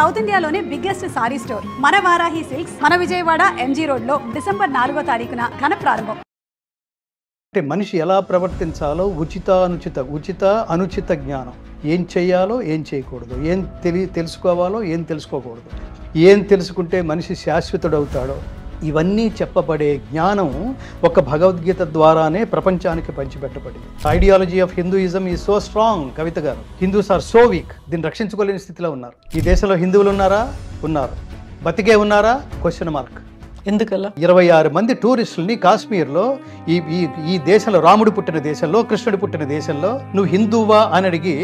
South ఇండియాలోనే biggest sorry store మన Varahi silks మన విజయవాడ ఎంజీ రోడ్ లో డిసెంబర్ 4వ తారీఖున ఘన ప్రారంభం. అంటే మనిషి ఎలా ప్రవర్తించాలో ఉచిత అనుచిత జ్ఞానం, ఏం చేయాలో ఏం చేయకూడదు, ఏం తెలుసుకోవాలో ఏం తెలుసుకోకూడదు, ఏం తెలుసుకుంటే మనిషి శాశ్వతుడవుతాడో ఇవన్నీ చెప్పబడే జ్ఞానం ఒక భగవద్గీత ద్వారానే ప్రపంచానికి పంచిపెట్టబడింది. Ideology of Hinduism is so strong. Kavitha గారు, హిందూస్ ఆర్ సో వీక్. దీన్ని రక్షించుకోలేని స్థితిలో ఉన్నారు. ఈ దేశంలో హిందువులు ఉన్నారా? ఉన్నారు. బతికే ఉన్నారా? Question mark. ఎందుకలా? 26 మంది టూరిస్టుల్ని కాశ్మీర్లో ఈ దేశంలో, రాముడు పుట్టిన దేశంలో, కృష్ణుడు పుట్టిన దేశంలో నువ్వు హిందువా అని అడిగి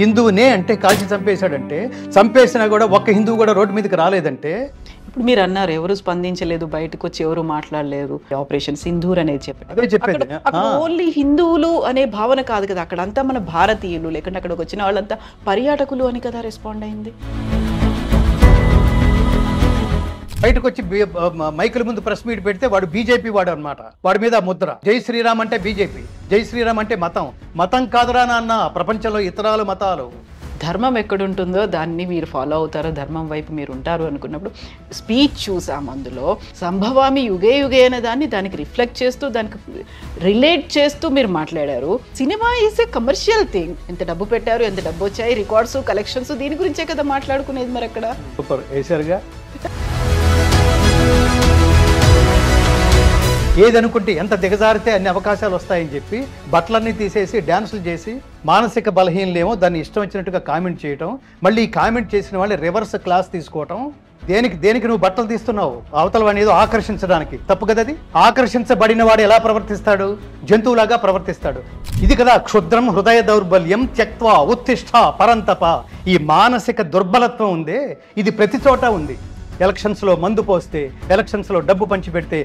హిందువునే అంటే కాల్చి చంపేశాడంటే, చంపేసినా కూడా ఒక్క హిందువు కూడా రోడ్డు మీదకి రాలేదంటే. ఇప్పుడు మీరు అన్నారు ఎవరు స్పందించలేదు, బయటకు వచ్చి ఎవరు మాట్లాడలేరు, ఆపరేషన్ సింధూర్ అనేది చెప్పేది. ఓన్లీ హిందువులు అనే భావన కాదు కదా, అక్కడంతా మన భారతీయులు, లేకుంటే అక్కడికి వచ్చిన వాళ్ళంతా పర్యాటకులు అని కదా రెస్పాండ్ అయింది. బయటకు వచ్చి మైకుల ముందు ప్రెస్ మీట్ పెడితే వాడు బీజేపీ వాడు అనమాట. వాడి మీద ముద్ర. జై శ్రీరామ్ అంటే బీజేపీ, జై శ్రీరామ్ అంటే మతం కాదురా నాన్న, ప్రపంచంలో ఇతరాలు మతాలు. ధర్మం ఎక్కడుంటుందో దాన్ని మీరు ఫాలో అవుతారో, ధర్మం వైపు మీరు ఉంటారు అనుకున్నప్పుడు స్పీచ్ చూసాం. అందులో సంభవామి యుగే యుగే అనే దానికి రిఫ్లెక్ట్ చేస్తూ, దానికి రిలేట్ చేస్తూ మీరు మాట్లాడారు. Cinema is a commercial thing. ఎంత డబ్బు పెట్టారు, ఎంత డబ్బు వచ్చాయి, రికార్డ్స్, కలెక్షన్స్, దీని గురించే కదా మాట్లాడుకునేది. మరి అక్కడ సూపర్ వేశారుగా. ఏదనుకుంటే ఎంత దిగజారితే అన్ని అవకాశాలు వస్తాయని చెప్పి బట్టలన్నీ తీసేసి డ్యాన్సులు చేసి, మానసిక బలహీనలేమో దాన్ని ఇష్టం వచ్చినట్టుగా కామెంట్ చేయటం, మళ్ళీ కామెంట్ చేసిన వాళ్ళు రివర్స్ క్లాస్ తీసుకోవటం. దేనికి నువ్వు బట్టలు తీస్తున్నావు? అవతల వాడిని ఏదో ఆకర్షించడానికి. తప్పు కదా అది. ఆకర్షించబడిన వాడు ఎలా ప్రవర్తిస్తాడు? జంతువులాగా ప్రవర్తిస్తాడు. ఇది కదా క్షుద్రం హృదయ దౌర్బల్యం త్యక్త్వా ఉత్తిష్ఠ పరంతప. ఈ మానసిక దుర్బలత్వం ఉందే, ఇది ప్రతి చోట ఉంది. ఎలక్షన్స్లో మందు పోస్తే, ఎలక్షన్స్లో డబ్బు పంచిపెడితే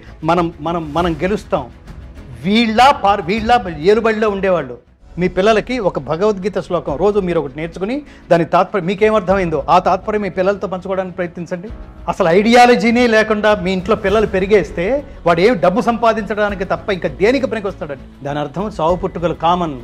మనం గెలుస్తాం. వీళ్ళ ఏలుబడిలో ఉండేవాళ్ళు. మీ పిల్లలకి ఒక భగవద్గీత శ్లోకం రోజు మీరు ఒకటి నేర్చుకుని దాని తాత్పర్యం మీకేమర్థమైందో ఆ తాత్పర్యం మీ పిల్లలతో పంచుకోవడానికి ప్రయత్నించండి. అసలు ఐడియాలజీనే లేకుండా మీ ఇంట్లో పిల్లలు పెరిగేస్తే వాడు ఏమి డబ్బు సంపాదించడానికి తప్ప ఇంకా దేనికి పనికి వస్తాడండి. దాని అర్థం చావు పుట్టుకలు కామన్.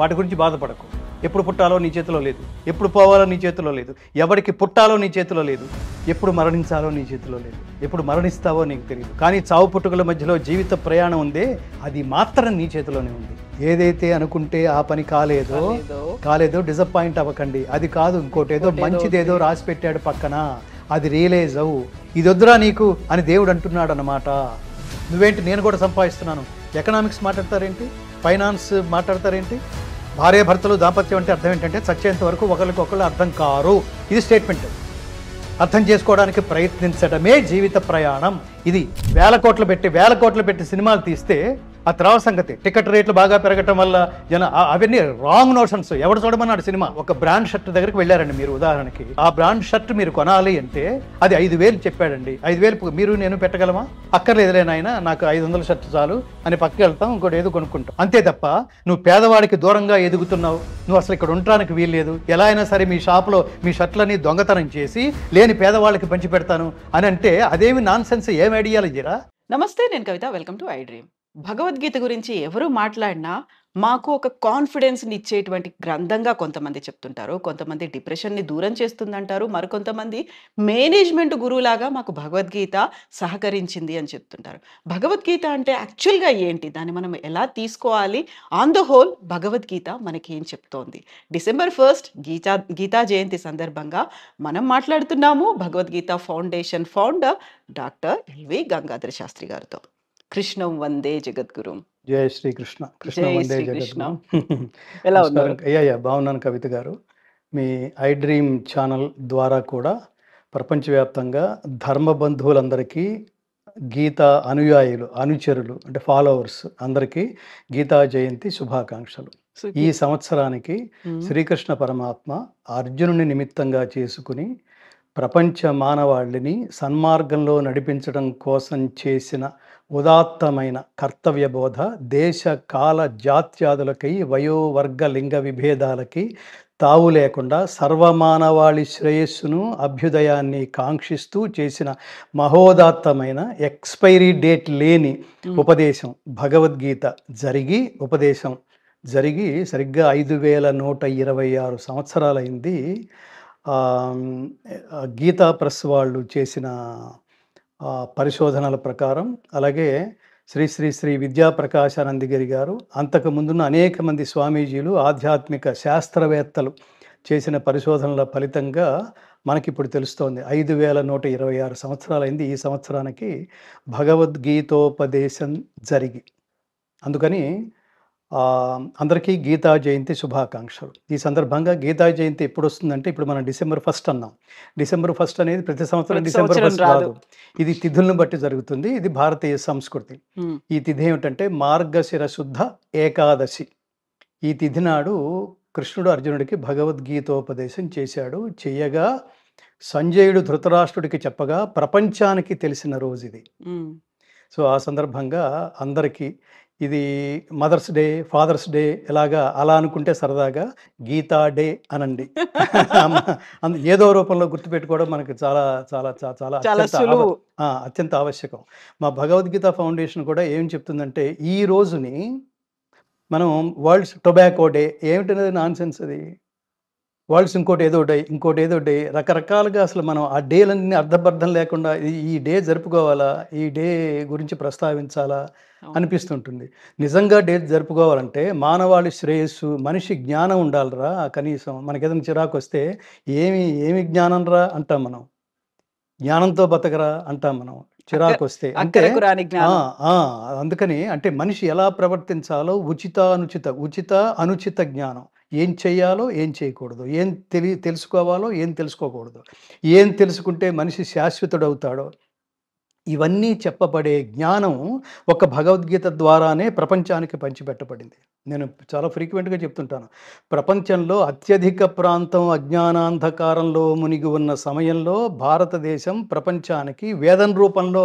వాటి గురించి బాధపడకు. ఎప్పుడు పుట్టాలో నీ చేతిలో లేదు, ఎప్పుడు పోవాలో నీ చేతిలో లేదు, ఎవరికి పుట్టాలో నీ చేతిలో లేదు, ఎప్పుడు మరణించాలో నీ చేతిలో లేదు, ఎప్పుడు మరణిస్తావో నీకు తెలియదు. కానీ చావు పుట్టుకల మధ్యలో జీవిత ప్రయాణం ఉందే, అది మాత్రం నీ చేతిలోనే ఉంది. ఏదైతే అనుకుంటే ఆ పని కాలేదో డిసప్పాయింట్ అవ్వకండి. అది కాదు, ఇంకోటేదో మంచిదేదో రాసి పెట్టాడు పక్కన, అది రియలైజ్ అవ్వు. ఇది వద్దురా నీకు అని దేవుడు అంటున్నాడు అన్నమాట. నువ్వేంటి, నేను కూడా సంపాదిస్తున్నాను, ఎకనామిక్స్ మాట్లాడతారేంటి, ఫైనాన్స్ మాట్లాడతారేంటి? భార్యాభర్తలు దాంపత్యం అంటే అర్థం ఏంటంటే చచ్చేంత వరకు ఒకరికొకరు అర్థం కారు. ఇది స్టేట్మెంట్. అర్థం చేసుకోవడానికి ప్రయత్నించడమే జీవిత ప్రయాణం. ఇది వేల కోట్లు పెట్టి సినిమాలు తీస్తే ఆ తర్వాత సంగతి. టికెట్ రేట్లు బాగా పెరగటం వల్ల అవన్నీ రాంగ్ నోషన్స్. ఎవడు చూడమన్నాడు సినిమా? ఒక బ్రాండ్ షర్ట్ దగ్గరికి వెళ్ళారండి మీరు, ఉదాహరణకి ఆ బ్రాండ్ షర్ట్ మీరు కొనాలి అంటే అది 5,000 చెప్పాడండి. 5,000 మీరు నేను పెట్టగలమా? అక్కర్లేదులే నాయన, నాకు 500 షర్ట్ చాలు అని పక్కకి వెళ్తాం, ఇంకోటి ఏదో కొనుక్కుంటాం. అంతే తప్ప నువ్వు పేదవాడికి దూరంగా ఎదుగుతున్నావు, నువ్వు అసలు ఇక్కడ ఉండడానికి వీల్లేదు, ఎలా అయినా సరే మీ షాప్లో మీ షర్ట్లని దొంగతనం చేసి లేని పేదవాళ్ళకి పంచి పెడతాను అని అంటే అదేమి నాన్ సెన్స్, ఏం ఐడియాలజీరా? నమస్తే, నేను Kavitha. Welcome to iDream. Bhagavad Gita గురించి ఎవరు మాట్లాడినా మాకు ఒక కాన్ఫిడెన్స్ని ఇచ్చేటువంటి గ్రంథంగా కొంతమంది చెప్తుంటారు. కొంతమంది డిప్రెషన్ని దూరం చేస్తుందంటారు. మరికొంతమంది మేనేజ్మెంట్ గురువులాగా మాకు భగవద్గీత సహకరించింది అని చెప్తుంటారు. భగవద్గీత అంటే యాక్చువల్గా ఏంటి, దాన్ని మనం ఎలా తీసుకోవాలి, ఆన్ ద హోల్ భగవద్గీత మనకి ఏం చెప్తోంది? డిసెంబర్ 1 గీతా జయంతి సందర్భంగా మనం మాట్లాడుతున్నాము Bhagavadgita foundation founder doctor LV Gangadhara Shastri గారితో. కృష్ణం వందే జగద్గురు. జయ శ్రీకృష్ణ. కృష్ణ వందే జగద్గురు. ఎలా ఉన్నారు? బాగున్నాను కవిత గారు. మీ ఐ డ్రీమ్ ఛానల్ ద్వారా కూడా ప్రపంచవ్యాప్తంగా ధర్మ బంధువులందరికీ, గీతా అనుయాయులు, అనుచరులు అంటే ఫాలోవర్స్ అందరికీ గీతా జయంతి శుభాకాంక్షలు. ఈ సంవత్సరానికి శ్రీకృష్ణ పరమాత్మ అర్జునుని నిమిత్తంగా చేసుకుని ప్రపంచ మానవాళిని సన్మార్గంలో నడిపించడం కోసం చేసిన ఉదాత్తమైన కర్తవ్య బోధ దేశ కాల జాత్యాదులకై వయోవర్గ లింగ విభేదాలకి తావు లేకుండా సర్వమానవాళి శ్రేయస్సును అభ్యుదయాన్ని కాంక్షిస్తూ చేసిన మహోదాత్తమైన ఎక్స్పైరీ డేట్ లేని ఉపదేశం భగవద్గీత జరిగి సరిగ్గా 5,126 సంవత్సరాలైంది. ఆమ్, గీతా ప్రెస్ వాళ్ళు చేసిన పరిశోధనల ప్రకారం, అలాగే శ్రీ శ్రీ శ్రీ విద్యాప్రకాశానందగిరి గారు, అంతకు ముందున్న అనేక మంది స్వామీజీలు, ఆధ్యాత్మిక శాస్త్రవేత్తలు చేసిన పరిశోధనల ఫలితంగా మనకిప్పుడు తెలుస్తోంది 5126 సంవత్సరాలైంది ఈ సంవత్సరానికి భగవద్గీతోపదేశం జరిగి. అందుకని అందరికీ గీతా జయంతి శుభాకాంక్షలు. ఈ సందర్భంగా గీతా జయంతి ఎప్పుడు వస్తుందంటే, ఇప్పుడు మనం December 1 అన్నాం. December 1 అనేది ప్రతి సంవత్సరం ప్రతి December సంవత్సరం 1 రాదు. రాదు. ఇది తిథులను బట్టి జరుగుతుంది. ఇది భారతీయ సంస్కృతి. ఈ తిథి ఏమిటంటే మార్గశిర శుద్ధ ఏకాదశి. ఈ తిథి నాడు కృష్ణుడు అర్జునుడికి భగవద్గీతోపదేశం చేశాడు. చెయ్యగా సంజయుడు ధృతరాష్ట్రుడికి చెప్పగా ప్రపంచానికి తెలిసిన రోజు ఇది. సో ఆ సందర్భంగా అందరికీ ఇది మదర్స్ డే, ఫాదర్స్ డే ఎలాగా అలా అనుకుంటే సరదాగా గీతా డే అనండి. ఏదో రూపంలో గుర్తుపెట్టుకోవడం మనకి చాలా చాలా చా- చాలా చాలా అత్యంత సులువు. అత్యంత ఆవశ్యకం. మా భగవద్గీత ఫౌండేషన్ కూడా ఏం చెప్తుందంటే, ఈ రోజుని మనం వరల్డ్స్ టొబాకో డే ఏమిటనేది నాన్ సెన్స్. అది వరల్డ్స్ ఇంకోటి ఏదో డే రకరకాలుగా అసలు మనం ఆ డేలన్నీ అర్థబద్ధం లేకుండా ఈ డే జరుపుకోవాలా, ఈ డే గురించి ప్రస్తావించాలా అనిపిస్తుంటుంది. నిజంగా డే జరుపుకోవాలంటే మానవాళి శ్రేయస్సు, మనిషి జ్ఞానం ఉండాలిరా. కనీసం మనకి ఏదైనా చిరాకు వస్తే ఏమి జ్ఞానం రా అంటాం మనం, జ్ఞానంతో బతకరా అంటాం మనం చిరాకు వస్తే. అంటే అక్కరకు రాని జ్ఞానం. అందుకని అంటే మనిషి ఎలా ప్రవర్తించాలో ఉచిత అనుచిత జ్ఞానం, ఏం చేయాలో ఏం చేయకూడదు, ఏం తెలుసుకోవాలో ఏం తెలుసుకోకూడదు, ఏం తెలుసుకుంటే మనిషి శాశ్వతుడవుతాడో, ఇవన్నీ చెప్పబడే జ్ఞానం ఒక భగవద్గీత ద్వారానే ప్రపంచానికి పంచిపెట్టబడింది. నేను చాలా ఫ్రీక్వెంట్గా చెప్తుంటాను, ప్రపంచంలో అత్యధిక ప్రాంతం అజ్ఞానాంధకారంలో మునిగి ఉన్న సమయంలో భారతదేశం ప్రపంచానికి వేదం రూపంలో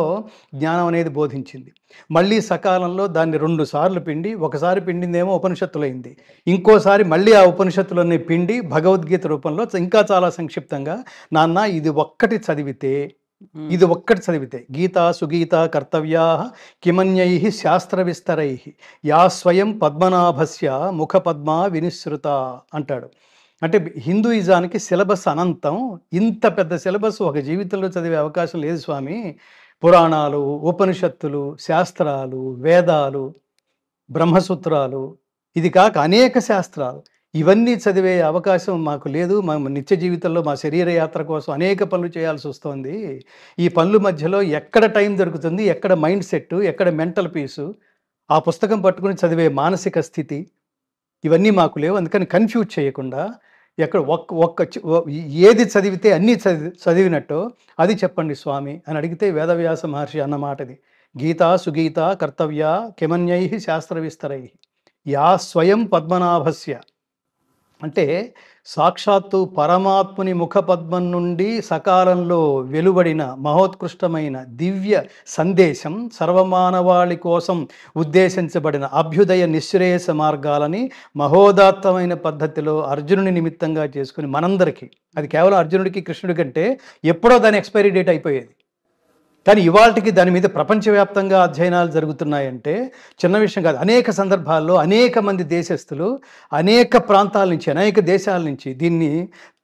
జ్ఞానం అనేది బోధించింది. మళ్ళీ సకాలంలో దాన్ని 2 సార్లు పిండి, ఒకసారి పిండిందేమో ఉపనిషత్తులైంది, ఇంకోసారి మళ్ళీ ఆ ఉపనిషత్తులన్నీ పిండి భగవద్గీత రూపంలో ఇంకా చాలా సంక్షిప్తంగా, నాన్న ఇది ఒక్కటి చదివితే గీత సుగీత కర్తవ్యా కిమన్యై శాస్త్ర విస్తరై యా స్వయం పద్మనాభస్య ముఖ పద్మ వినిశ్రుత అంటాడు. అంటే హిందూయిజానికి సిలబస్ అనంతం. ఇంత పెద్ద సిలబస్ ఒక జీవితంలో చదివే అవకాశం లేదు స్వామి. పురాణాలు, ఉపనిషత్తులు, శాస్త్రాలు, వేదాలు, బ్రహ్మసూత్రాలు, ఇది కాక అనేక శాస్త్రాలు, ఇవన్నీ చదివే అవకాశం మాకు లేదు. మా నిత్య జీవితంలో మా శరీర యాత్ర కోసం అనేక పనులు చేయాల్సి వస్తుంది. ఈ పనుల మధ్యలో ఎక్కడ టైం దొరుకుతుంది, ఎక్కడ మైండ్ సెట్, ఎక్కడ మెంటల్ పీసు, ఆ పుస్తకం పట్టుకుని చదివే మానసిక స్థితి, ఇవన్నీ మాకు లేవు. అందుకని కన్ఫ్యూజ్ చేయకుండా ఎక్కడ ఏది చదివితే అన్నీ చదివినట్టు అది చెప్పండి స్వామి అని అడిగితే వేదవ్యాస మహర్షి అన్నమాటది. గీత సుగీత కర్తవ్య కిమన్యై శాస్త్ర విస్తరై యా స్వయం పద్మనాభస్య, అంటే సాక్షాత్తు పరమాత్ముని ముఖపద్మం నుండి సకాలంలో వెలువడిన మహోత్కృష్టమైన దివ్య సందేశం సర్వమానవాళి కోసం ఉద్దేశించబడిన అభ్యుదయ నిశ్రేయస మార్గాలని మహోదాత్తమైన పద్ధతిలో అర్జునుని నిమిత్తంగా చేసుకుని మనందరికీ, అది కేవలం అర్జునుడికి కృష్ణుడి కంటే ఎప్పుడో దాని ఎక్స్పైరీ డేట్ అయిపోయేది, కానీ ఇవాళకి దాని మీద ప్రపంచవ్యాప్తంగా అధ్యయనాలు జరుగుతున్నాయంటే చిన్న విషయం కాదు. అనేక సందర్భాల్లో అనేక మంది దేశస్థులు అనేక ప్రాంతాల నుంచి, అనేక దేశాల నుంచి దీన్ని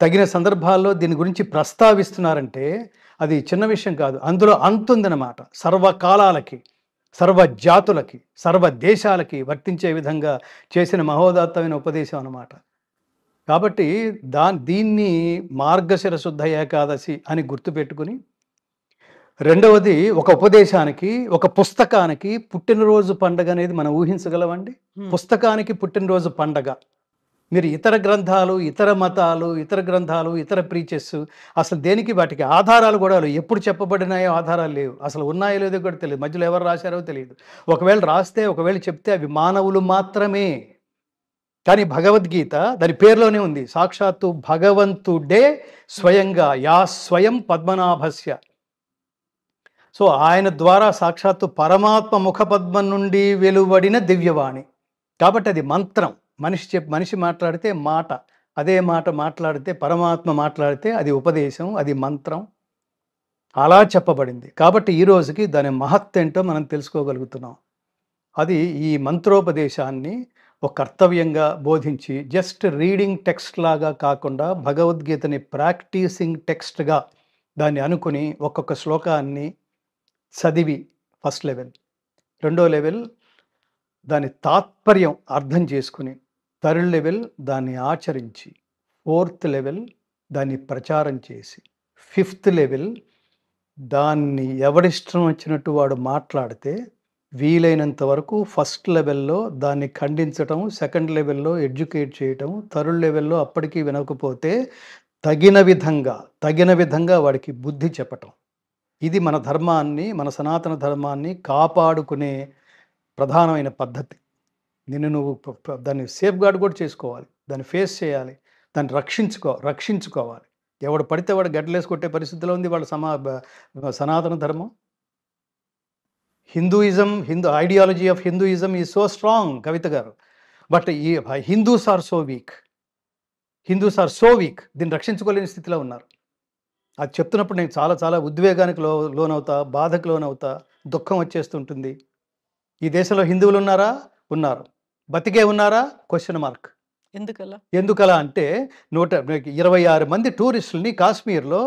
తగిన సందర్భాల్లో దీని గురించి ప్రస్తావిస్తున్నారంటే అది చిన్న విషయం కాదు. అందులో అంతుందన్నమాట. సర్వకాలాలకి, సర్వ జాతులకి, సర్వ దేశాలకి వర్తించే విధంగా చేసిన మహోదాత్తమైన ఉపదేశం అన్నమాట. కాబట్టి దీన్ని మార్గశిర శుద్ధ ఏకాదశి అని గుర్తుపెట్టుకుని, రెండవది ఒక ఉపదేశానికి, ఒక పుస్తకానికి పుట్టినరోజు పండగ అనేది మనం ఊహించగలమండి? పుస్తకానికి పుట్టినరోజు పండగ. మీరు ఇతర గ్రంథాలు, ఇతర మతాలు, ఇతర గ్రంథాలు, ఇతర ప్రీచెస్ అసలు దేనికి వాటికి ఆధారాలు కూడా లేవు. ఎప్పుడు చెప్పబడినాయో ఆధారాలు లేవు. అసలు ఉన్నాయో లేదో కూడా తెలియదు. మధ్యలో ఎవరు రాశారో తెలియదు. ఒకవేళ రాస్తే, ఒకవేళ చెప్తే అవి మానవులు మాత్రమే. కానీ భగవద్గీత దాని పేరులోనే ఉంది. సాక్షాత్తు భగవంతుడే స్వయంగా యా స్వయం పద్మనాభస్య. సో ఆయన ద్వారా సాక్షాత్తు పరమాత్మ ముఖపద్మం నుండి వెలువడిన దివ్యవాణి. కాబట్టి అది మంత్రం. మనిషి మాట్లాడితే మాట, అదే మాట మాట్లాడితే, పరమాత్మ మాట్లాడితే అది ఉపదేశం, అది మంత్రం. అలా చెప్పబడింది. కాబట్టి ఈ రోజుకి దాని మహత్తు ఏంటో మనం తెలుసుకోగలుగుతున్నాం. అది ఈ మంత్రోపదేశాన్ని ఒక కర్తవ్యంగా బోధించి జస్ట్ రీడింగ్ టెక్స్ట్ లాగా కాకుండా భగవద్గీతని ప్రాక్టీసింగ్ టెక్స్ట్గా దాన్ని అనుకుని ఒక్కొక్క శ్లోకాన్ని చదివి ఫస్ట్ లెవెల్, రెండో లెవెల్ దాని తాత్పర్యం అర్థం చేసుకుని, థర్డ్ లెవెల్ దాన్ని ఆచరించి, ఫోర్త్ లెవెల్ దాన్ని ప్రచారం చేసి, ఫిఫ్త్ లెవెల్ దాన్ని ఎవరిష్టం వచ్చినట్టు వాడు మాట్లాడితే వీలైనంత వరకు ఫస్ట్ లెవెల్లో దాన్ని ఖండించటం, సెకండ్ లెవెల్లో ఎడ్యుకేట్ చేయటం, థర్డ్ లెవెల్లో అప్పటికీ వినకపోతే తగిన విధంగా వాడికి బుద్ధి చెప్పటం. ఇది మన ధర్మాన్ని, మన సనాతన ధర్మాన్ని కాపాడుకునే ప్రధానమైన పద్ధతి. నిన్ను నువ్వు దాన్ని సేఫ్ గార్డ్ కూడా చేసుకోవాలి, దాన్ని ఫేస్ చేయాలి, దాన్ని రక్షించుకోవాలి. ఎవడు పడితే వాడు గడ్డలేసి కొట్టే పరిస్థితిలో ఉంది వాళ్ళ సనాతన ధర్మం. Hindu ideology of Hinduism is so strong Kavitha గారు, బట్ ఈ హిందూస్ ఆర్ సో వీక్. దీన్ని రక్షించుకోలేని స్థితిలో ఉన్నారు. అది చెప్తున్నప్పుడు నేను చాలా చాలా ఉద్వేగానికి లోనవుతా, బాధకు లోనవుతా, దుఃఖం వచ్చేస్తుంటుంది. ఈ దేశంలో హిందువులు ఉన్నారా? ఉన్నారు. బతికే ఉన్నారా? Question mark. ఎందుకలా అంటే 126 మంది టూరిస్టుల్ని కాశ్మీర్లో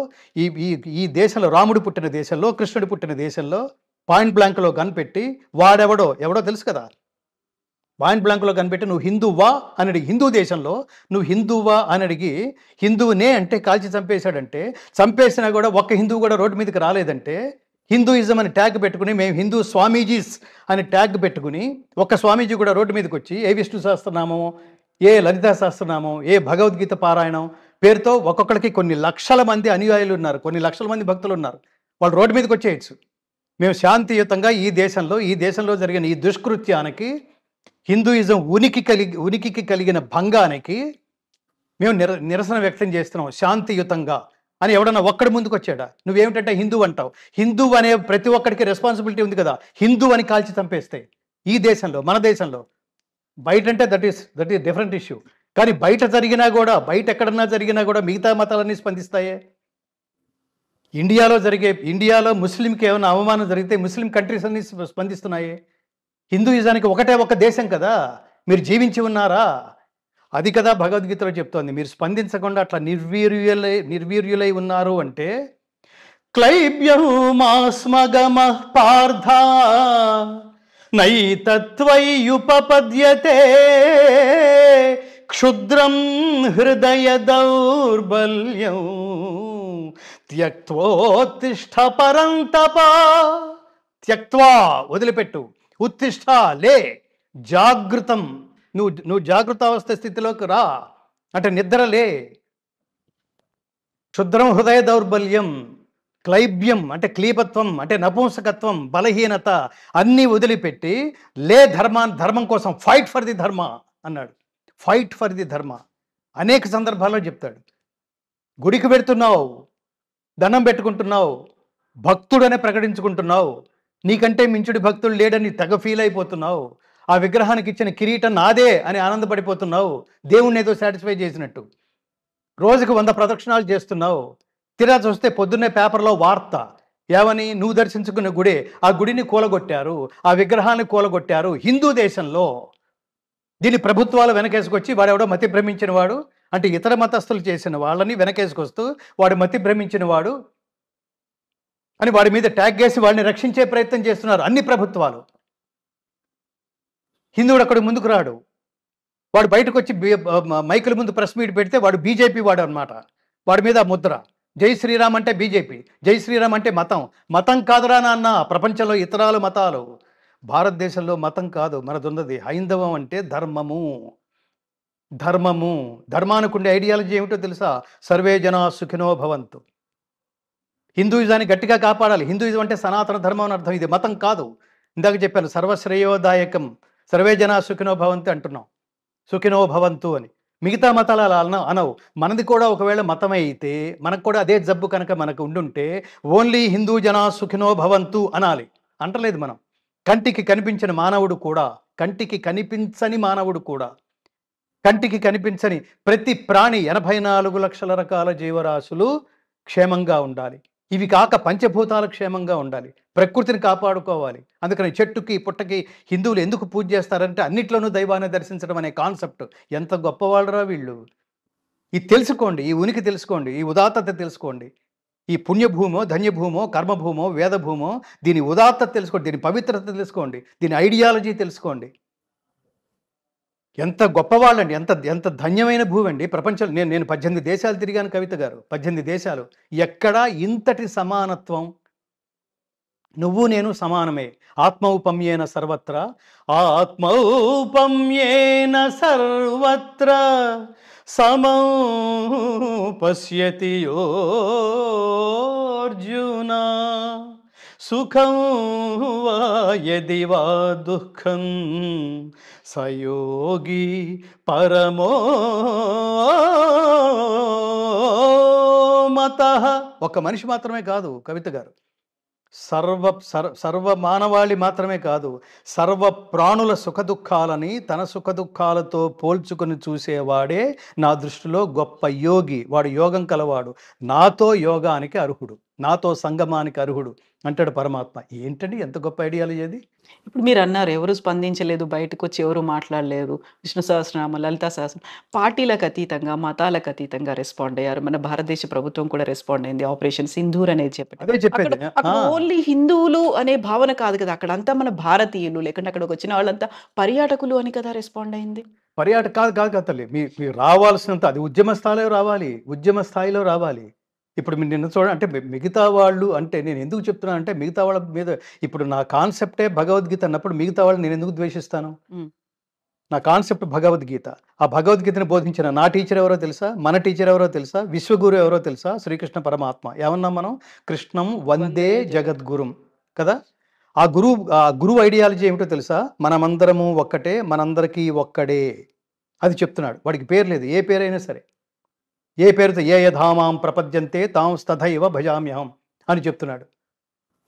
ఈ దేశంలో, రాముడు పుట్టిన దేశంలో, కృష్ణుడు పుట్టిన దేశంలో పాయింట్ బ్లాంక్లో కనిపెట్టి, ఎవడో తెలుసు కదా, పాయింట్ బ్లాంక్లో కనిపెట్టి నువ్వు హిందువా అని అడిగి, హిందూ దేశంలో నువ్వు హిందువా అని అడిగి, హిందువునే అంటే కాల్చి చంపేశాడంటే, చంపేసినా కూడా ఒక్క హిందువు కూడా రోడ్డు మీదకి రాలేదంటే, హిందూయిజం అని ట్యాగ్ పెట్టుకుని మేము హిందూ స్వామీజీస్ అని ట్యాగ్ పెట్టుకుని ఒక్క స్వామీజీ కూడా రోడ్డు మీదకి వచ్చి ఏ విష్ణు సహస్రనామం, ఏ లలితా సహస్రనామం, ఏ భగవద్గీత పారాయణం పేరుతో ఒక్కొక్కరికి కొన్ని లక్షల మంది అనుయాయులు ఉన్నారు, కొన్ని లక్షల మంది భక్తులు ఉన్నారు, వాళ్ళు రోడ్డు మీదకి వచ్చేయచ్చు. మేము శాంతియుతంగా ఈ దేశంలో జరిగిన ఈ దుష్కృత్యానికి, హిందూయిజం ఉనికికి కలిగిన భంగానికి మేము నిరసన వ్యక్తం చేస్తున్నాం శాంతియుతంగా అని ఎవడన్నా ఒక్కడి ముందుకు వచ్చాడా? నువ్వేమిటంటే హిందూ అంటావు. హిందూ అనే ప్రతి ఒక్కడికి రెస్పాన్సిబిలిటీ ఉంది కదా, హిందూ అని కాల్చి చంపేస్తే ఈ దేశంలో, మన దేశంలో. బయట అంటే దట్ ఈస్ డిఫరెంట్ ఇష్యూ. కానీ బయట ఎక్కడన్నా జరిగినా కూడా మిగతా మతాలన్నీ స్పందిస్తాయే. ఇండియాలో ముస్లింకి ఏమైనా అవమానం జరిగితే ముస్లిం కంట్రీస్ అన్ని స్పందిస్తున్నాయి. హిందూయిజానికి ఒక దేశం కదా, మీరు జీవించి ఉన్నారా? అది కదా భగవద్గీతలో చెప్తోంది. మీరు స్పందించకుండా అట్లా నిర్వీర్యులై ఉన్నారు అంటే, క్లైబ్యమాస్మగమః పార్థ నైతత్వయుపపద్యతే క్షుద్రం హృదయ దౌర్బల్యం త్యక్తోత్తిష్ఠ పరంతప. త్యక్త్వా వదిలిపెట్టు, ఉత్తిష్ఠ లే, జాగృతం, నువ్వు జాగృతావస్థ స్థితిలోకి రా అంటే నిద్రలే. క్షుద్రం హృదయ దౌర్బల్యం, క్లైబ్యం అంటే క్లీబత్వం అంటే నపుంసకత్వం, బలహీనత అన్నీ వదిలిపెట్టి లే ధర్మం కోసం, ఫైట్ ఫర్ ది ధర్మ అన్నాడు. ఫైట్ ఫర్ ది ధర్మ అనేక సందర్భాల్లో చెప్తాడు. గుడికి పెడుతున్నావు, దండం పెట్టుకుంటున్నావు, భక్తుడనే ప్రకటించుకుంటున్నావు, నీకంటే మించుడి భక్తుడు లేడని తెగ ఫీల్ అయిపోతున్నావు, ఆ విగ్రహానికి ఇచ్చిన కిరీటం నాదే అని ఆనందపడిపోతున్నావు, దేవుణ్ణి ఏదో సాటిస్ఫై చేసినట్టు. రోజుకు 100 ప్రదక్షిణాలు చేస్తున్నావు. తీరా చూస్తే పొద్దున్నే పేపర్లో వార్త ఏమని, నువ్వు దర్శించుకున్న గుడే, ఆ గుడిని కూలగొట్టారు, ఆ విగ్రహాన్ని కూలగొట్టారు హిందూ దేశంలో. దీన్ని ప్రభుత్వాలు వెనకేసుకొచ్చి వాడెవడో మతి భ్రమించిన వాడు అంటే ఇతర మతస్థులు చేసిన వాళ్ళని వెనకేసుకొస్తూ వాడు మతి భ్రమించిన వాడు అని వాడి మీద ట్యాగ్ వేసి వాడిని రక్షించే ప్రయత్నం చేస్తున్నారు అన్ని ప్రభుత్వాలు. హిందువుడు అక్కడ ముందుకు రాడు. వాడు బయటకు వచ్చి మైకుల ముందు ప్రెస్ మీట్ పెడితే వాడు బీజేపీ వాడు అనమాట. వాడి మీద ముద్ర, జై శ్రీరామ్ అంటే బీజేపీ, జై శ్రీరామ్ అంటే మతం కాదురా నాన్న. ప్రపంచంలో ఇతరాలు మతాలు, భారతదేశంలో మతం కాదు మనదున్నది హైందవం అంటే ధర్మానికి ఉండే ఐడియాలజీ ఏమిటో తెలుసా? సర్వే జనా సుఖినో భవంతు. హిందూయిజాన్ని గట్టిగా కాపాడాలి. హిందూయిజం అంటే సనాతన ధర్మం అని అర్థం, ఇది మతం కాదు. ఇందాక చెప్పాను సర్వశ్రేయోదాయకం, సర్వే జనా సుఖినో భవంతు అంటున్నాం, సుఖినో భవంతు అని. మిగతా మతాలు అలా అనవు. మనది కూడా ఒకవేళ మతం అయితే, మనకు కూడా అదే జబ్బు కనుక మనకు ఉండుంటే ఓన్లీ హిందూ జనా సుఖినో భవంతు అనాలి. అంటలేదు మనం. కంటికి కనిపించని మానవుడు కూడా, కంటికి కనిపించని మానవుడు కూడా, కంటికి కనిపించని ప్రతి ప్రాణి 84 లక్షల రకాల జీవరాశులు క్షేమంగా ఉండాలి. ఇవి కాక పంచభూతాల క్షేమంగా ఉండాలి, ప్రకృతిని కాపాడుకోవాలి. అందుకని చెట్టుకి పుట్టకి హిందువులు ఎందుకు పూజ చేస్తారంటే అన్నిట్లోనూ దైవాన్ని దర్శించడం అనే కాన్సెప్ట్. ఎంత గొప్పవాళ్ళరా వీళ్ళు. ఇది తెలుసుకోండి, ఈ ఉనికి తెలుసుకోండి, ఈ ఉదాత్తత తెలుసుకోండి. ఈ పుణ్యభూమో, ధన్యభూమో, కర్మభూమో, వేదభూమో, దీని ఉదాత్తత తెలుసుకోండి, దీని పవిత్రత తెలుసుకోండి, దీని ఐడియాలజీ తెలుసుకోండి. ఎంత గొప్పవాళ్ళండి, ఎంత ఎంత ధన్యమైన భూమి అండి ప్రపంచంలో. నేను 18 దేశాలు తిరిగాను కవిత గారు, 18 దేశాలు. ఎక్కడా ఇంతటి సమానత్వం. నువ్వు నేను సమానమే. ఆత్మౌపమ్యేన సర్వత్ర, ఆత్మౌపమ్యేన సర్వత్ర సమౌ పశ్యతి యోర్జున సుఖం వా యది వా దుఃఖం సయోగి పరమో మతః. ఒక మనిషి మాత్రమే కాదు కవిత గారు, సర్వ మానవాళి మాత్రమే కాదు, సర్వ ప్రాణుల సుఖదుఖాలని తన సుఖదుఖాలతో పోల్చుకొని చూసేవాడే నా దృష్టిలో గొప్ప యోగి. వాడు యోగం కలవాడు, నాతో యోగానికి అర్హుడు, నాతో సంగమానికి అర్హుడు అంటాడు పరమాత్మ. ఏంటండి ఎంత గొప్ప ఐడియాలజీ అది. ఇప్పుడు మీరు అన్నారు ఎవరు స్పందించలేదు, బయటకు వచ్చి ఎవరు మాట్లాడలేరు, విష్ణు సహస్రనామ, లలితా సహస్రం, పార్టీలకు అతీతంగా మతాలకు అతీతంగా రెస్పాండ్ అయ్యారు. మన భారతదేశ ప్రభుత్వం కూడా రెస్పాండ్ అయింది, ఆపరేషన్ సింధూర్ అనేది అదే చెప్పేది. అక్కడ ఓన్లీ హిందువులు అనే భావన కాదు కదా, అక్కడ అంతా మన భారతీయులు, లేకుంటే అక్కడికి వచ్చిన వాళ్ళంతా పర్యాటకులు అని కదా రెస్పాండ్ అయింది. పర్యాటక కాదు తల్లి, మీరు రావాల్సినంత అది ఉద్యమ స్థాయిలో రావాలి, ఉద్యమ స్థాయిలో రావాలి. ఇప్పుడు మీరు నిన్న చూడండి, అంటే మిగతా వాళ్ళు అంటే నేను ఎందుకు చెప్తున్నాను అంటే మిగతా వాళ్ళ మీద ఇప్పుడు నా కాన్సెప్టే భగవద్గీత అన్నప్పుడు మిగతా వాళ్ళు నేను ఎందుకు ద్వేషిస్తాను. నా కాన్సెప్ట్ భగవద్గీత. ఆ భగవద్గీతను బోధించిన నా టీచర్ ఎవరో తెలుసా, మన టీచర్ ఎవరో తెలుసా, విశ్వగురు ఎవరో తెలుసా, శ్రీకృష్ణ పరమాత్మ. ఏమన్నాం మనం? కృష్ణం వందే జగద్గురుం కదా. ఆ గురువు ఐడియాలజీ ఏమిటో తెలుసా? మనమందరము ఒక్కటే, మనందరికీ ఒక్కడే. అది చెప్తున్నాడు. వాడికి పేరు లేదు, ఏ పేరైనా సరే, ఏ పేరుతో ఏ యథామాం ప్రపద్యంతే తాం తథైవ భజామ్యహం అని చెప్తున్నాడు.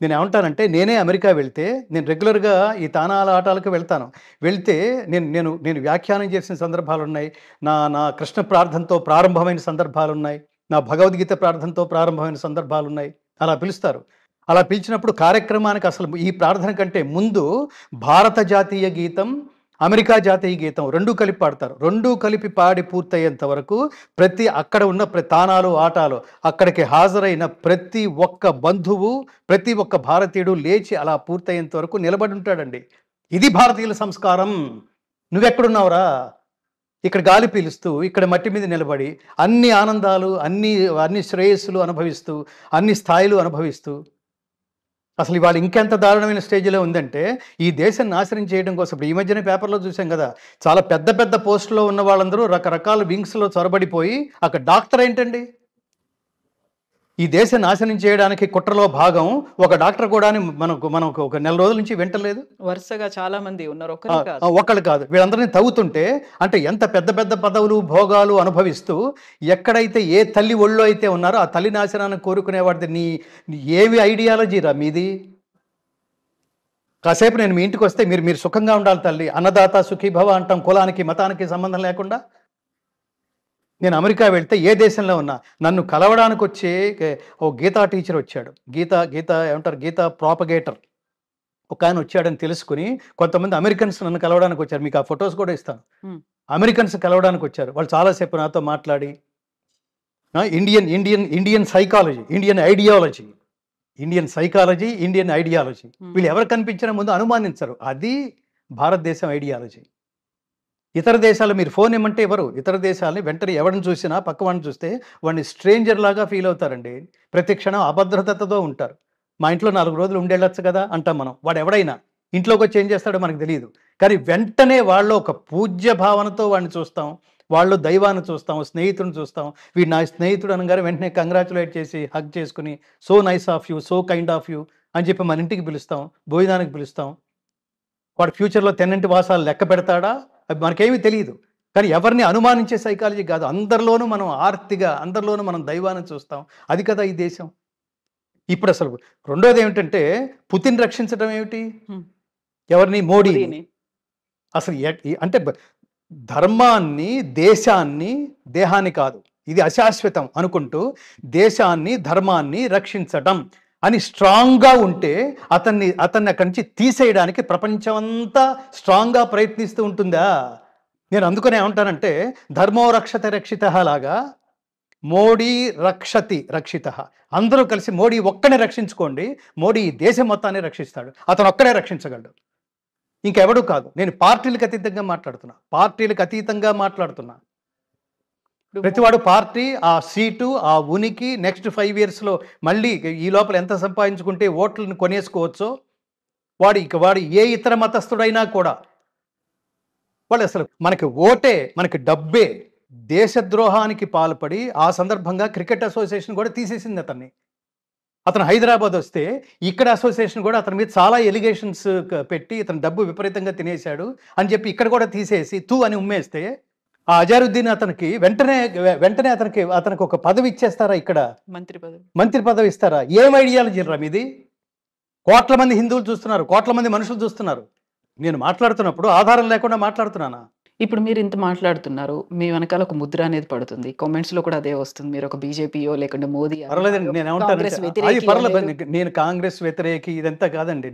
నేను ఏమంటానంటే, నేనే అమెరికా వెళ్తే, నేను రెగ్యులర్గా ఈ తానాల ఆటాలకు వెళ్తాను. వెళ్తే నేను వ్యాఖ్యానం చేసిన సందర్భాలు ఉన్నాయి, నా కృష్ణ ప్రార్థనతో ప్రారంభమైన సందర్భాలు ఉన్నాయి, నా భగవద్గీత ప్రార్థనతో ప్రారంభమైన సందర్భాలు ఉన్నాయి. అలా పిలుస్తారు. అలా పిలిచినప్పుడు కార్యక్రమానికి అసలు ఈ ప్రార్థన కంటే ముందు భారత జాతీయ గీతం, అమెరికా జాతీయ గీతం రెండూ కలిపి పాడతారు. రెండూ కలిపి పాడి పూర్తయ్యేంత వరకు అక్కడ ఉన్న తానాలు ఆటాలు అక్కడికి హాజరైన ప్రతి ఒక్క బంధువు, ప్రతి ఒక్క భారతీయుడు లేచి అలా పూర్తయ్యేంత వరకు నిలబడి ఉంటాడండి. ఇది భారతీయుల సంస్కారం. నువ్వెక్కడున్నావురా? ఇక్కడ గాలి పీలుస్తూ, ఇక్కడ మట్టి మీద నిలబడి అన్ని ఆనందాలు, అన్ని శ్రేయస్సులు అనుభవిస్తూ, అన్ని స్థాయిలు అనుభవిస్తూ, అసలు ఇవాళ ఇంకెంత దారుణమైన స్టేజ్లో ఉందంటే ఈ దేశం నాశనం చేయడం కోసం. ఇప్పుడు ఈ మధ్యన పేపర్లో చూసాం కదా, చాలా పెద్ద పెద్ద పోస్టులో ఉన్న వాళ్ళందరూ రకరకాల వింగ్స్లో చొరబడిపోయి అక్కడ డాక్టర్ ఏంటండి, ఈ దేశం నాశనం చేయడానికి కుట్రలో భాగం ఒక డాక్టర్ కూడా మనకు ఒక నెల రోజుల నుంచి వింటలేదు. వరుసగా చాలా మంది ఉన్నారు, ఒకళ్ళు కాదు, వీళ్ళందరినీ తవ్వుతుంటే అంటే ఎంత పెద్ద పెద్ద పదవులు భోగాలు అనుభవిస్తూ ఎక్కడైతే ఏ తల్లి ఒళ్ళో అయితే ఉన్నారో ఆ తల్లి నాశనాన్ని కోరుకునేవాడిది నీ ఏవి ఐడియాలజీరా మీది? కాసేపు నేను మీ ఇంటికి వస్తే మీరు సుఖంగా ఉండాలి తల్లి, అన్నదాత సుఖీభవ అంటాం, కులానికి మతానికి సంబంధం లేకుండా. నేను అమెరికా వెళ్తే ఏ దేశంలో ఉన్నా నన్ను కలవడానికి వచ్చే ఓ గీతా టీచర్ వచ్చాడు, గీత ఏమంటారు, గీతా ప్రాపగేటర్ ఒక ఆయన వచ్చాడని తెలుసుకుని కొంతమంది అమెరికన్స్ నన్ను కలవడానికి వచ్చారు. మీకు ఆ ఫొటోస్ కూడా ఇస్తాను. అమెరికన్స్ కలవడానికి వచ్చారు. వాళ్ళు చాలాసేపు నాతో మాట్లాడి ఇండియన్ సైకాలజీ, ఇండియన్ ఐడియాలజీ వీళ్ళు ఎవరు కనిపించినా ముందు అనుమానించరు. అది భారతదేశం ఐడియాలజీ. ఇతర దేశాలు మీరు ఫోన్ ఇమ్మంటే ఎవరు? ఇతర దేశాలని వెంటనే ఎవరిని చూసినా పక్క వాడిని చూస్తే వాడిని స్ట్రేంజర్ లాగా ఫీల్ అవుతారండి. ప్రతి క్షణం అభద్రతతో ఉంటారు. మా ఇంట్లో 4 రోజులు ఉండేళ్ళొచ్చు కదా అంటాం మనం. వాడు ఎవడైనా ఇంట్లోకి వచ్చి ఏం చేస్తాడో మనకు తెలియదు, కానీ వెంటనే వాళ్ళు ఒక పూజ్య భావనతో వాడిని చూస్తాం, వాళ్ళు దైవాన్ని చూస్తాం, స్నేహితుడిని చూస్తాం. వీడు నా స్నేహితుడు అనగానే వెంటనే కంగ్రాచులేట్ చేసి హగ్ చేసుకుని so nice of you, so kind of you అని చెప్పి మన ఇంటికి పిలుస్తాం, భోజనానికి పిలుస్తాం. వాడు ఫ్యూచర్లో తెన్నింటి వాసాలు లెక్క పెడతాడా అది మనకేమీ తెలియదు. కానీ ఎవరిని అనుమానించే సైకాలజీ కాదు. అందరిలోనూ మనం ఆర్తిగా, అందరిలోనూ మనం దైవాన్ని చూస్తాం. అది కదా ఈ దేశం. ఇప్పుడు అసలు రెండోది ఏమిటంటే పుతిన్ రక్షించడం ఏమిటి? ఎవరిని? మోడీని. అసలు అంటే ధర్మాన్ని, దేశాన్ని, దేహాన్ని కాదు, ఇది అశాశ్వతం అనుకుంటూ దేశాన్ని ధర్మాన్ని రక్షించటం అని స్ట్రాంగ్గా ఉంటే అతన్ని అక్కడి నుంచి తీసేయడానికి ప్రపంచం అంతా స్ట్రాంగ్గా ప్రయత్నిస్తూ ఉంటుందా? నేను అందుకనే ఏమంటానంటే ధర్మో రక్షత రక్షిత లాగా మోడీ రక్షతి రక్షిత. అందరూ కలిసి మోడీ ఒక్కనే రక్షించుకోండి, మోడీ ఈ దేశం మొత్తాన్ని రక్షిస్తాడు. అతను ఒక్కడే రక్షించగలడు, ఇంకెవడూ కాదు. నేను పార్టీలకు అతీతంగా మాట్లాడుతున్నా. ప్రతివాడు పార్టీ, ఆ సీటు, ఆ ఉనికి నెక్స్ట్ 5 yearsలో మళ్ళీ ఈ లోపల ఎంత సంపాదించుకుంటే ఓట్లను కొనేసుకోవచ్చో వాడు ఏ ఇతర మతస్థుడైనా కూడా వాళ్ళు అసలు మనకి ఓటే, మనకి డబ్బే. దేశద్రోహానికి పాల్పడి ఆ సందర్భంగా క్రికెట్ అసోసియేషన్ కూడా తీసేసింది అతన్ని. అతను హైదరాబాద్ వస్తే ఇక్కడ అసోసియేషన్ కూడా అతని మీద చాలా ఎలిగేషన్స్ పెట్టి ఇతను డబ్బు విపరీతంగా తినేశాడు అని చెప్పి ఇక్కడ కూడా తీసేసి తూ అని ఉమ్మేస్తే ఆ అజారుద్దీన్ అతనికి వెంటనే అతనికి ఒక పదవి ఇచ్చేస్తారా? ఇక్కడ మంత్రి పదవి ఇస్తారా? ఏం ఐడియాలజీ రా మీది? కోట్ల మంది హిందువులు చూస్తున్నారు, కోట్ల మంది మనుషులు చూస్తున్నారు. నేను మాట్లాడుతున్నప్పుడు ఆధారం లేకుండా మాట్లాడుతున్నానా? ఇప్పుడు మీరు ఇంత మాట్లాడుతున్నారు, మీ వెనకాల ఒక ముద్ర అనేది పడుతుంది, కామెంట్స్ లో కూడా అదే వస్తుంది, మీరు ఒక బీజేపీయో లేకుంటే మోదీ పర్లేదండి. నేను ఏమంటాను, నేను కాంగ్రెస్ వ్యతిరేకి ఇదంతా కాదండి.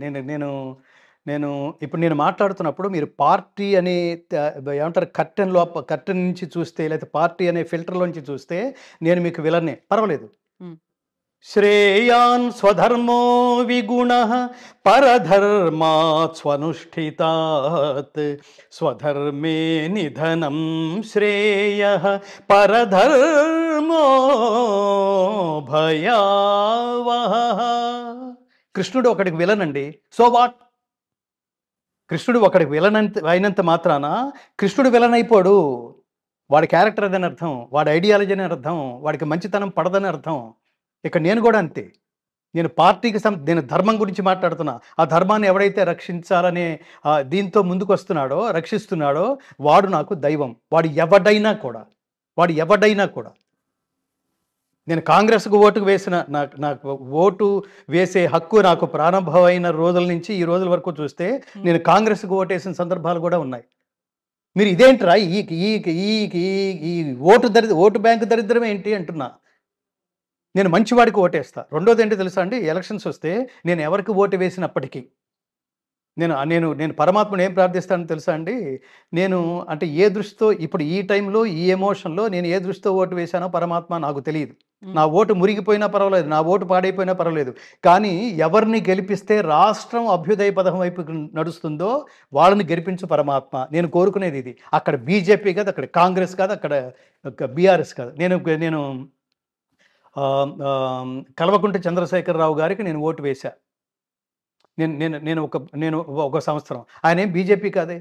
నేను ఇప్పుడు నేను మాట్లాడుతున్నప్పుడు మీరు పార్టీ అనే ఏమంటారు కర్టెన్ నుంచి చూస్తే, లేకపోతే పార్టీ అనే ఫిల్టర్లోంచి చూస్తే నేను మీకు విలన్నే, పర్వాలేదు. శ్రేయాన్ స్వధర్మో విగుణః పరధర్మాత్ స్వనుష్ఠితాత్ స్వధర్మే నిధనం శ్రేయః పరధర్మో భయావహః. కృష్ణుడు ఒకడికి విలన్ అండి. So what? కృష్ణుడు ఒకడికి విలన్ అయినంత మాత్రాన కృష్ణుడు విలన్ అయిపోడు. వాడి క్యారెక్టర్ అదని అర్థం, వాడి ఐడియాలజీ అని అర్థం, వాడికి మంచితనం పడదని అర్థం. ఇక్కడ నేను కూడా అంతే. నేను పార్టీకి నేను ధర్మం గురించి మాట్లాడుతున్నా. ఆ ధర్మాన్ని ఎవడైతే రక్షించాలనే దీంతో ముందుకు వస్తున్నాడో, రక్షిస్తున్నాడో వాడు నాకు దైవం. వాడు ఎవడైనా కూడా. నేను కాంగ్రెస్కు ఓటుకు వేసిన నాకు ఓటు వేసే హక్కు నాకు ప్రారంభమైన రోజుల నుంచి ఈ రోజుల వరకు చూస్తే నేను కాంగ్రెస్కు ఓటేసిన సందర్భాలు కూడా ఉన్నాయి. మీరు ఇదేంట్రా ఈ ఓటు బ్యాంకు దరిద్రం ఏంటి అంటున్నా. నేను మంచివాడికి ఓటేస్తా. రెండోది ఏంటి తెలుసా అండి, ఎలక్షన్స్ వస్తే నేను ఎవరికి ఓటు వేసినప్పటికీ నేను పరమాత్మను ఏం ప్రార్థిస్తానో తెలుసా అండి. నేను అంటే ఏ దృష్టితో ఇప్పుడు ఈ టైంలో ఈ ఎమోషన్లో నేను ఏ దృష్టితో ఓటు వేశానో పరమాత్మ నాకు తెలియదు. నా ఓటు మురిగిపోయినా పర్వాలేదు, నా ఓటు పాడైపోయినా పర్వాలేదు, కానీ ఎవరిని గెలిపిస్తే రాష్ట్రం అభ్యుదయ పథం వైపు నడుస్తుందో వాళ్ళని గెలిపించు పరమాత్మ. నేను కోరుకునేది ఇది. అక్కడ బీజేపీ కాదు, అక్కడ కాంగ్రెస్ కాదు, అక్కడ బీఆర్ఎస్ కాదు. నేను కల్వకుంట్ల చంద్రశేఖరరావు గారికి నేను ఓటు వేశా. నేను ఒక సంవత్సరం. ఆయన ఏం బీజేపీ కాదే.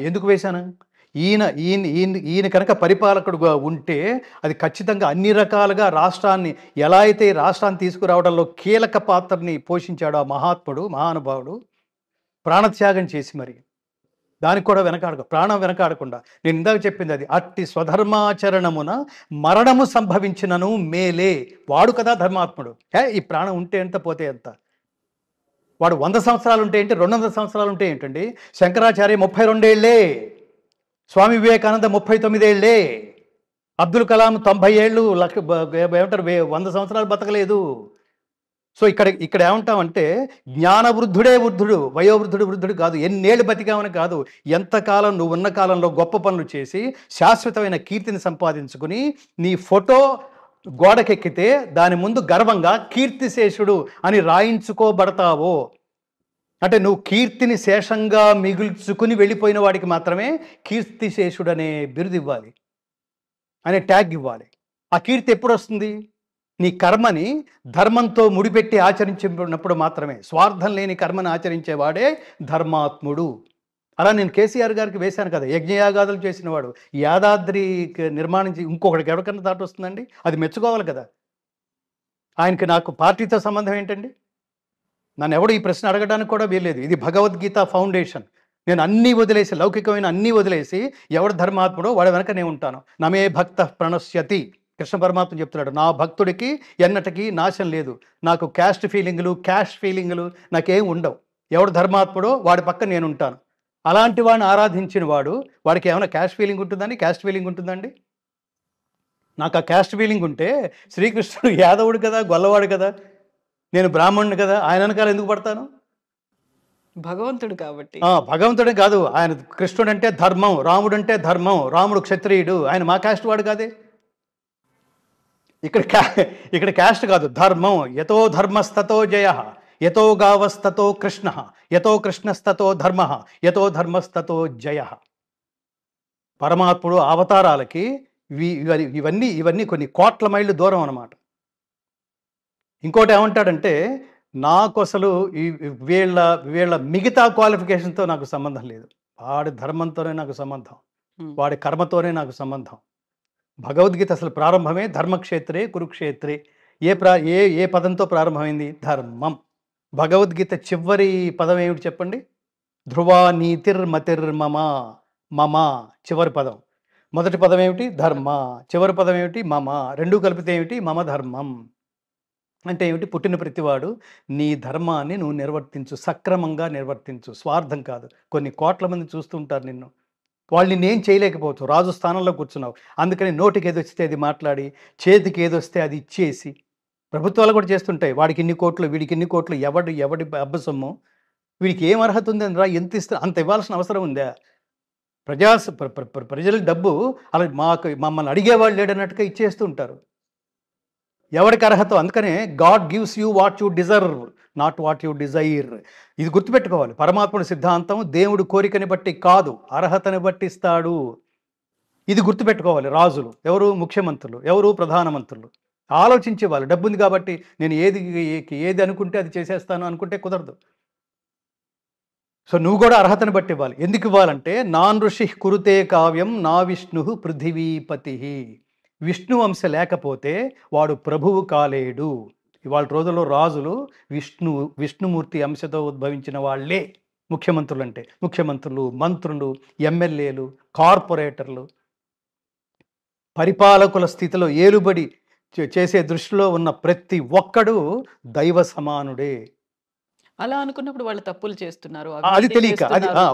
ఎందుకు వేశాను? ఈయన కనుక పరిపాలకుడుగా ఉంటే అది ఖచ్చితంగా అన్ని రకాలుగా రాష్ట్రాన్ని ఎలా అయితే రాష్ట్రాన్ని తీసుకురావడంలో కీలక పాత్రని పోషించాడు ఆ మహానుభావుడు, ప్రాణత్యాగం చేసి మరి దానికి కూడా ప్రాణం వెనకాడకుండా. నేను ఇందాక చెప్పింది అది. అట్టి స్వధర్మాచరణమున మరణము సంభవించినను మేలే. వాడు కదా ధర్మాత్ముడు. ఈ ప్రాణం ఉంటే ఎంత, పోతే ఎంత. వాడు 100 సంవత్సరాలు ఉంటే ఏంటి, 200 సంవత్సరాలు ఉంటే ఏంటండి. శంకరాచార్య 32 ఏళ్లే, స్వామి వివేకానంద 39 ఏళ్లే, అబ్దుల్ కలాం 90 ఏళ్ళు, ఏమంటారు 100 సంవత్సరాలు బతకలేదు. సో ఇక్కడ ఏమంటామంటే జ్ఞానవృద్ధుడే వృద్ధుడు, వయోవృద్ధుడు వృద్ధుడు కాదు. ఎన్నేళ్ళు బతికామని కాదు, ఎంతకాలం నువ్వు ఉన్న కాలంలో గొప్ప పనులు చేసి శాశ్వతమైన కీర్తిని సంపాదించుకుని నీ ఫోటో గోడకెక్కితే దాని ముందు గర్వంగా కీర్తిశేషుడు అని రాయించుకోబడతావో, అంటే నువ్వు కీర్తిని శేషంగా మిగుల్చుకుని వెళ్ళిపోయిన వాడికి మాత్రమే కీర్తిశేషుడు అనే బిరుదు ఇవ్వాలి, అనే ట్యాగ్ ఇవ్వాలి. ఆ కీర్తి ఎప్పుడు వస్తుంది? నీ కర్మని ధర్మంతో ముడిపెట్టి ఆచరించినప్పుడు మాత్రమే. స్వార్థం లేని కర్మని ఆచరించేవాడే ధర్మాత్ముడు. అలా నేను కేసీఆర్ గారికి వేశాను కదా, యజ్ఞయాగాదులు చేసినవాడు, యాదాద్రి నిర్మాణించి ఇంకొకటికి ఎవరికన్నా దాటి వస్తుందండి, అది మెచ్చుకోవాలి కదా. ఆయనకి నాకు పార్టీతో సంబంధం ఏంటండి? నన్ను ఎవడు ఈ ప్రశ్న అడగడానికి కూడా వీల్లేదు. ఇది భగవద్గీత ఫౌండేషన్. నేను అన్నీ వదిలేసి, లౌకికమైన అన్నీ వదిలేసి ఎవడు ధర్మాత్ముడో వాడి వెనక నేను ఉంటాను. నమే భక్త ప్రణశ్యతి. కృష్ణ పరమాత్మ చెప్తున్నాడు, నా భక్తుడికి ఎన్నటికీ నాశం లేదు. నాకు క్యాష్ ఫీలింగులు నాకేం ఉండవు. ఎవడు ధర్మాత్ముడో వాడి పక్క నేను ఉంటాను. అలాంటి వాడిని ఆరాధించిన వాడికి ఏమైనా క్యాస్ట్ ఫీలింగ్ ఉంటుందండి? క్యాస్ట్ ఫీలింగ్ ఉంటుందండి? నాకు ఆ క్యాస్ట్ ఫీలింగ్ ఉంటే శ్రీకృష్ణుడు యాదవుడు కదా, గొల్లవాడు కదా, నేను బ్రాహ్మణుడు కదా, ఆయన వెనకాల ఎందుకు పడతాను? భగవంతుడు కాబట్టి. భగవంతుడే కాదు, ఆయన కృష్ణుడు అంటే ధర్మం, రాముడు అంటే ధర్మం, రాముడు క్షత్రియుడు, ఆయన మా క్యాస్ట్ వాడు కాదే. ఇక్కడ క్యాస్ట్ కాదు, ధర్మం. యతో ధర్మస్తతో జయ, యతో గావస్తతో కృష్ణ, యతో కృష్ణస్తతో ధర్మ, యతో ధర్మస్తతో జయ. పరమాత్ముడు అవతారాలకి ఇవన్నీ కొన్ని కోట్ల మైళ్ళు దూరం అన్నమాట. ఇంకోటి ఏమంటాడంటే, నాకు అసలు వీళ్ళ మిగతా క్వాలిఫికేషన్తో నాకు సంబంధం లేదు, వాడి ధర్మంతోనే నాకు సంబంధం, వాడి కర్మతోనే నాకు సంబంధం. భగవద్గీత అసలు ప్రారంభమే ధర్మక్షేత్రే కురుక్షేత్రే. ఏ పదంతో ప్రారంభమైంది? ధర్మం. భగవద్గీత చివరి పదం ఏమిటి చెప్పండి? ధ్రువా నీతిర్మతిర్మమ. మమ చివరి పదం. మొదటి పదం ఏమిటి? ధర్మ. చివరి పదం ఏమిటి? మమ. రెండు కలిపితే ఏమిటి? మమ ధర్మం. అంటే ఏమిటి? పుట్టిన ప్రతివాడు నీ ధర్మాన్ని నువ్వు నిర్వర్తించు, సక్రమంగా నిర్వర్తించు, స్వార్థం కాదు. కొన్ని కోట్ల మంది చూస్తుంటారు నిన్ను, వాళ్ళని నేను చేయలేకపోవచ్చు, రాజు స్థానంలో కూర్చున్నావు, అందుకని నోటికి ఏదొస్తే అది మాట్లాడి, చేతికి ఏదొస్తే అది ఇచ్చేసి. ప్రభుత్వాలు కూడా చేస్తుంటాయి, వాడికి ఇన్ని కోట్లు, వీడికి ఇన్ని కోట్లు, ఎవడి అబ్బసొమ్ము, వీడికి ఏం అర్హత ఉందని రా, ఎంత ఇస్తే అంత ఇవ్వాల్సిన అవసరం ఉందా? ప్రజల డబ్బు అలా మమ్మల్ని అడిగేవాళ్ళు లేడన్నట్టుగా ఇచ్చేస్తూ ఉంటారు. ఎవరికి అర్హత? అందుకనే God gives you what you deserve, not what you desire. ఇది గుర్తుపెట్టుకోవాలి. పరమాత్ముడి సిద్ధాంతం దేవుడు కోరికని బట్టి కాదు, అర్హతని బట్టి ఇస్తాడు. ఇది గుర్తుపెట్టుకోవాలి. రాజులు ఎవరు? ముఖ్యమంత్రులు ఎవరు? ప్రధానమంత్రులు. ఆలోచించేవాళ్ళు. డబ్బు ఉంది కాబట్టి నేను ఏది అనుకుంటే అది చేసేస్తాను అనుకుంటే కుదరదు. సో నువ్వు కూడా అర్హతని బట్టి ఇవ్వాలి. ఎందుకు ఇవ్వాలంటే, నాన్ ఋషి కురుతే కావ్యం నా విష్ణు పృథివీపతి. విష్ణు అంశ లేకపోతే వాడు ప్రభువు కాలేడు. ఇవాళ రోజుల్లో రాజులు విష్ణుమూర్తి అంశతో ఉద్భవించిన వాళ్ళే ముఖ్యమంత్రులు. అంటే ముఖ్యమంత్రులు, మంత్రులు, ఎమ్మెల్యేలు, కార్పొరేటర్లు, పరిపాలకుల స్థితిలో ఏలుబడి చేసే దృష్టిలో ఉన్న ప్రతి ఒక్కడు దైవ సమానుడే. అలా అనుకున్నప్పుడు వాళ్ళు తప్పులు చేస్తున్నారు, అది తెలియక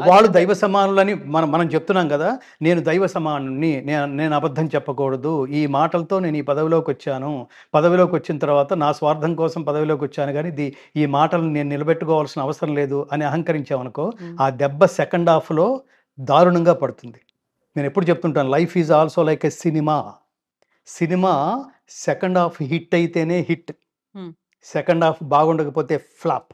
వాళ్ళు దైవ సమానులని మనం చెప్తున్నాం కదా. నేను దైవ సమానుని, నేను అబద్ధం చెప్పకూడదు, ఈ మాటలతో నేను ఈ పదవిలోకి వచ్చాను, పదవిలోకి వచ్చిన తర్వాత నా స్వార్థం కోసం పదవిలోకి వచ్చాను, కానీ ఈ మాటలను నేను నిలబెట్టుకోవాల్సిన అవసరం లేదు అని అహంకరించామనుకో, ఆ దెబ్బ సెకండ్ హాఫ్లో దారుణంగా పడుతుంది. నేను ఎప్పుడు చెప్తుంటాను, life is also like a cinema second half hit అయితేనే హిట్, సెకండ్ హాఫ్ బాగుండకపోతే ఫ్లాప్.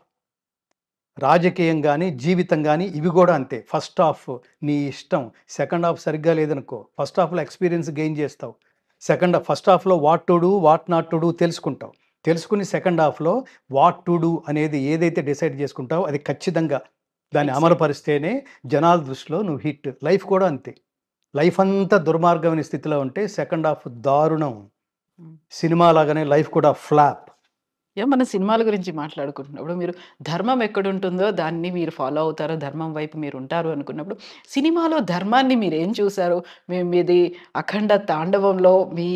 రాజకీయం కానీ జీవితం కానీ ఇవి కూడా అంతే. ఫస్ట్ హాఫ్ నీ ఇష్టం, సెకండ్ హాఫ్ సరిగ్గా లేదనుకో, ఫస్ట్ హాఫ్లో ఎక్స్పీరియన్స్ గెయిన్ చేస్తావు, ఫస్ట్ హాఫ్లో what to do what not to do తెలుసుకుంటావు, తెలుసుకుని సెకండ్ హాఫ్లో వాట్ టు డూ అనేది ఏదైతే డిసైడ్ చేసుకుంటావో అది ఖచ్చితంగా దాన్ని అమలుపరిస్తేనే జనాల దృష్టిలో నువ్వు హిట్. లైఫ్ కూడా అంతే. లైఫ్ అంతా దుర్మార్గమైన స్థితిలో ఉంటే సెకండ్ హాఫ్ దారుణం. సినిమా లాగానే లైఫ్ కూడా ఫ్లాప్. మన సినిమాల గురించి మాట్లాడుకుంటున్నప్పుడు మీరు ధర్మం ఎక్కడుంటుందో దాన్ని మీరు ఫాలో అవుతారు, ధర్మం వైపు మీరు ఉంటారు అనుకున్నప్పుడు, సినిమాలో ధర్మాన్ని మీరు ఏం చూసారు? మీది అఖండ తాండవంలో మీ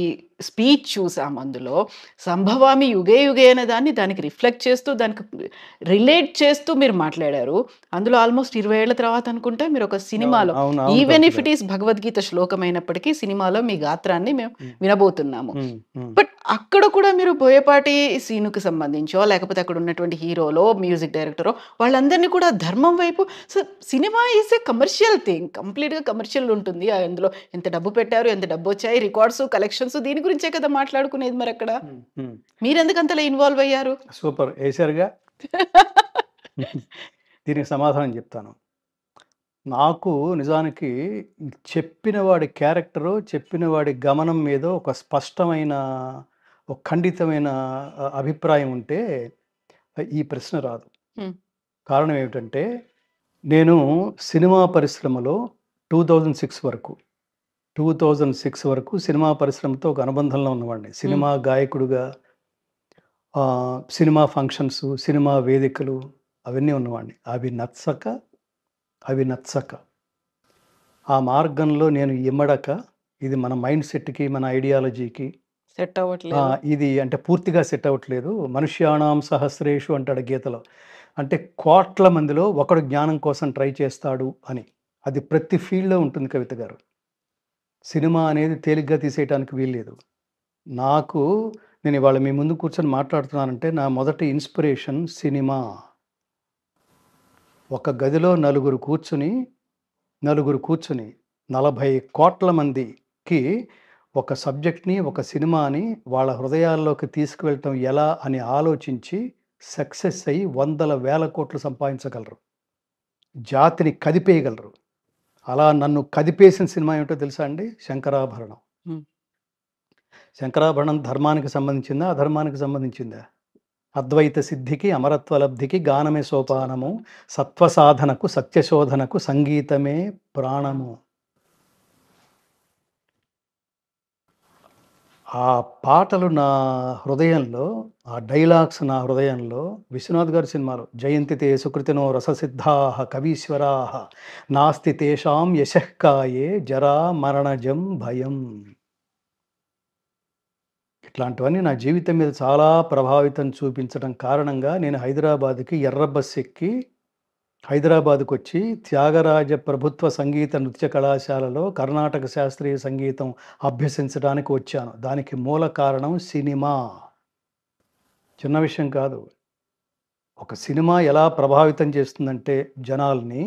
స్పీచ్ చూసాం. అందులో సంభవామి యుగే యుగే అనే దానికి రిఫ్లెక్ట్ చేస్తూ, దానికి రిలేట్ చేస్తూ మీరు మాట్లాడారు. అందులో ఆల్మోస్ట్ 20 ఏళ్ల తర్వాత అనుకుంటే మీరు ఒక సినిమాలో, even if it is Bhagavad Gita శ్లోకం అయినప్పటికీ, సినిమాలో మీ గాత్రాన్ని మేము వినబోతున్నాము. బట్ అక్కడ కూడా మీరు బోయపాటి సీనుకు సంబంధించో, లేకపోతే అక్కడ ఉన్నటువంటి హీరోలో, మ్యూజిక్ డైరెక్టరో, వాళ్ళందరినీ కూడా ధర్మం వైపు. So cinema is a commercial thing, కంప్లీట్గా కమర్షియల్ ఉంటుంది. అందులో ఎంత డబ్బు పెట్టారు, ఎంత డబ్బు వచ్చాయి, రికార్డ్స్, కలెక్షన్స్, దీని గురించే కదా మాట్లాడుకునేది. మరి అక్కడ మీరెందుకు అంతలా ఇన్వాల్వ్ అయ్యారు? సూపర్ వేశారుగా. దీనికి సమాధానం చెప్తాను. నాకు నిజానికి చెప్పిన వాడి క్యారెక్టరు, చెప్పిన వాడి గమనం మీద ఒక స్పష్టమైన, ఒక ఖండితమైన అభిప్రాయం ఉంటే ఈ ప్రశ్న రాదు. కారణం ఏమిటంటే, నేను సినిమా పరిశ్రమలో 2006 వరకు సినిమా పరిశ్రమతో ఒక అనుబంధంలో ఉన్నవాడిని. సినిమా గాయకుడుగా, సినిమా ఫంక్షన్స్, సినిమా వేదికలు అవన్నీ ఉన్నవాడిని. అవి నచ్చక ఆ మార్గంలో నేను ఇమ్మడక, ఇది మన మైండ్ సెట్కి, మన ఐడియాలజీకి సెట్ అవ్వట్లేదు, ఇది అంటే పూర్తిగా సెట్ అవ్వట్లేదు. మనుష్యాణం సహస్రేషు అంటాడు గీతలో. అంటే కోట్ల మందిలో ఒకడు జ్ఞానం కోసం ట్రై చేస్తాడు అని. అది ప్రతి ఫీల్డ్‌లో ఉంటుంది కవిత గారు. సినిమా అనేది తేలిగ్గా తీసేయటానికి వీల్లేదు. నాకు నేను ఇవాళ మీ ముందు కూర్చొని మాట్లాడుతున్నానంటే నా మొదటి ఇన్స్పిరేషన్ సినిమా. ఒక గదిలో నలుగురు కూర్చుని 40 కోట్ల మందికి ఒక సబ్జెక్ట్‌ని, ఒక సినిమాని వాళ్ళ హృదయాల్లోకి తీసుకువెళ్ళటం ఎలా అని ఆలోచించి సక్సెస్ అయ్యి వందల వేల కోట్లు సంపాదించగలరు. జాతిని కదిపేయగలరు. అలా నన్ను కదిపేసిన సినిమా ఏమిటో తెలుసా అండి? శంకరాభరణం. హ్మ్. శంకరాభరణం ధర్మానికి సంబంధించిందా? అధర్మానికి సంబంధించిందా? అద్వైత సిద్ధికి, అమరత్వ లబ్ధికి గానమే సోపానము, సత్వ సాధనకు, సత్యశోధనకు సంగీతమే ప్రాణము. ఆ పాటలు నా హృదయంలో, ఆ డైలాగ్స్ నా హృదయంలో విశ్వనాథ్ గారి సినిమాలో జయంతితే సుకృతినో రససిద్ధాః కవీశ్వరాః నాస్తి తేషాం యశః కాయే జరా మరణజం భయం. ఇట్లాంటివన్నీ నా జీవితం మీద చాలా ప్రభావితం చూపించడం కారణంగా నేను హైదరాబాద్‌కి ఎర్ర బస్ ఎక్కి హైదరాబాద్‌కి వచ్చి త్యాగరాజ ప్రభుత్వ సంగీత నృత్య కళాశాలలో కర్ణాటక శాస్త్రీయ సంగీతం అభ్యసించడానికి వచ్చాను. దానికి మూల కారణం సినిమా. చిన్న విషయం కాదు. ఒక సినిమా ఎలా ప్రభావితం చేస్తుందంటే జనాల్ని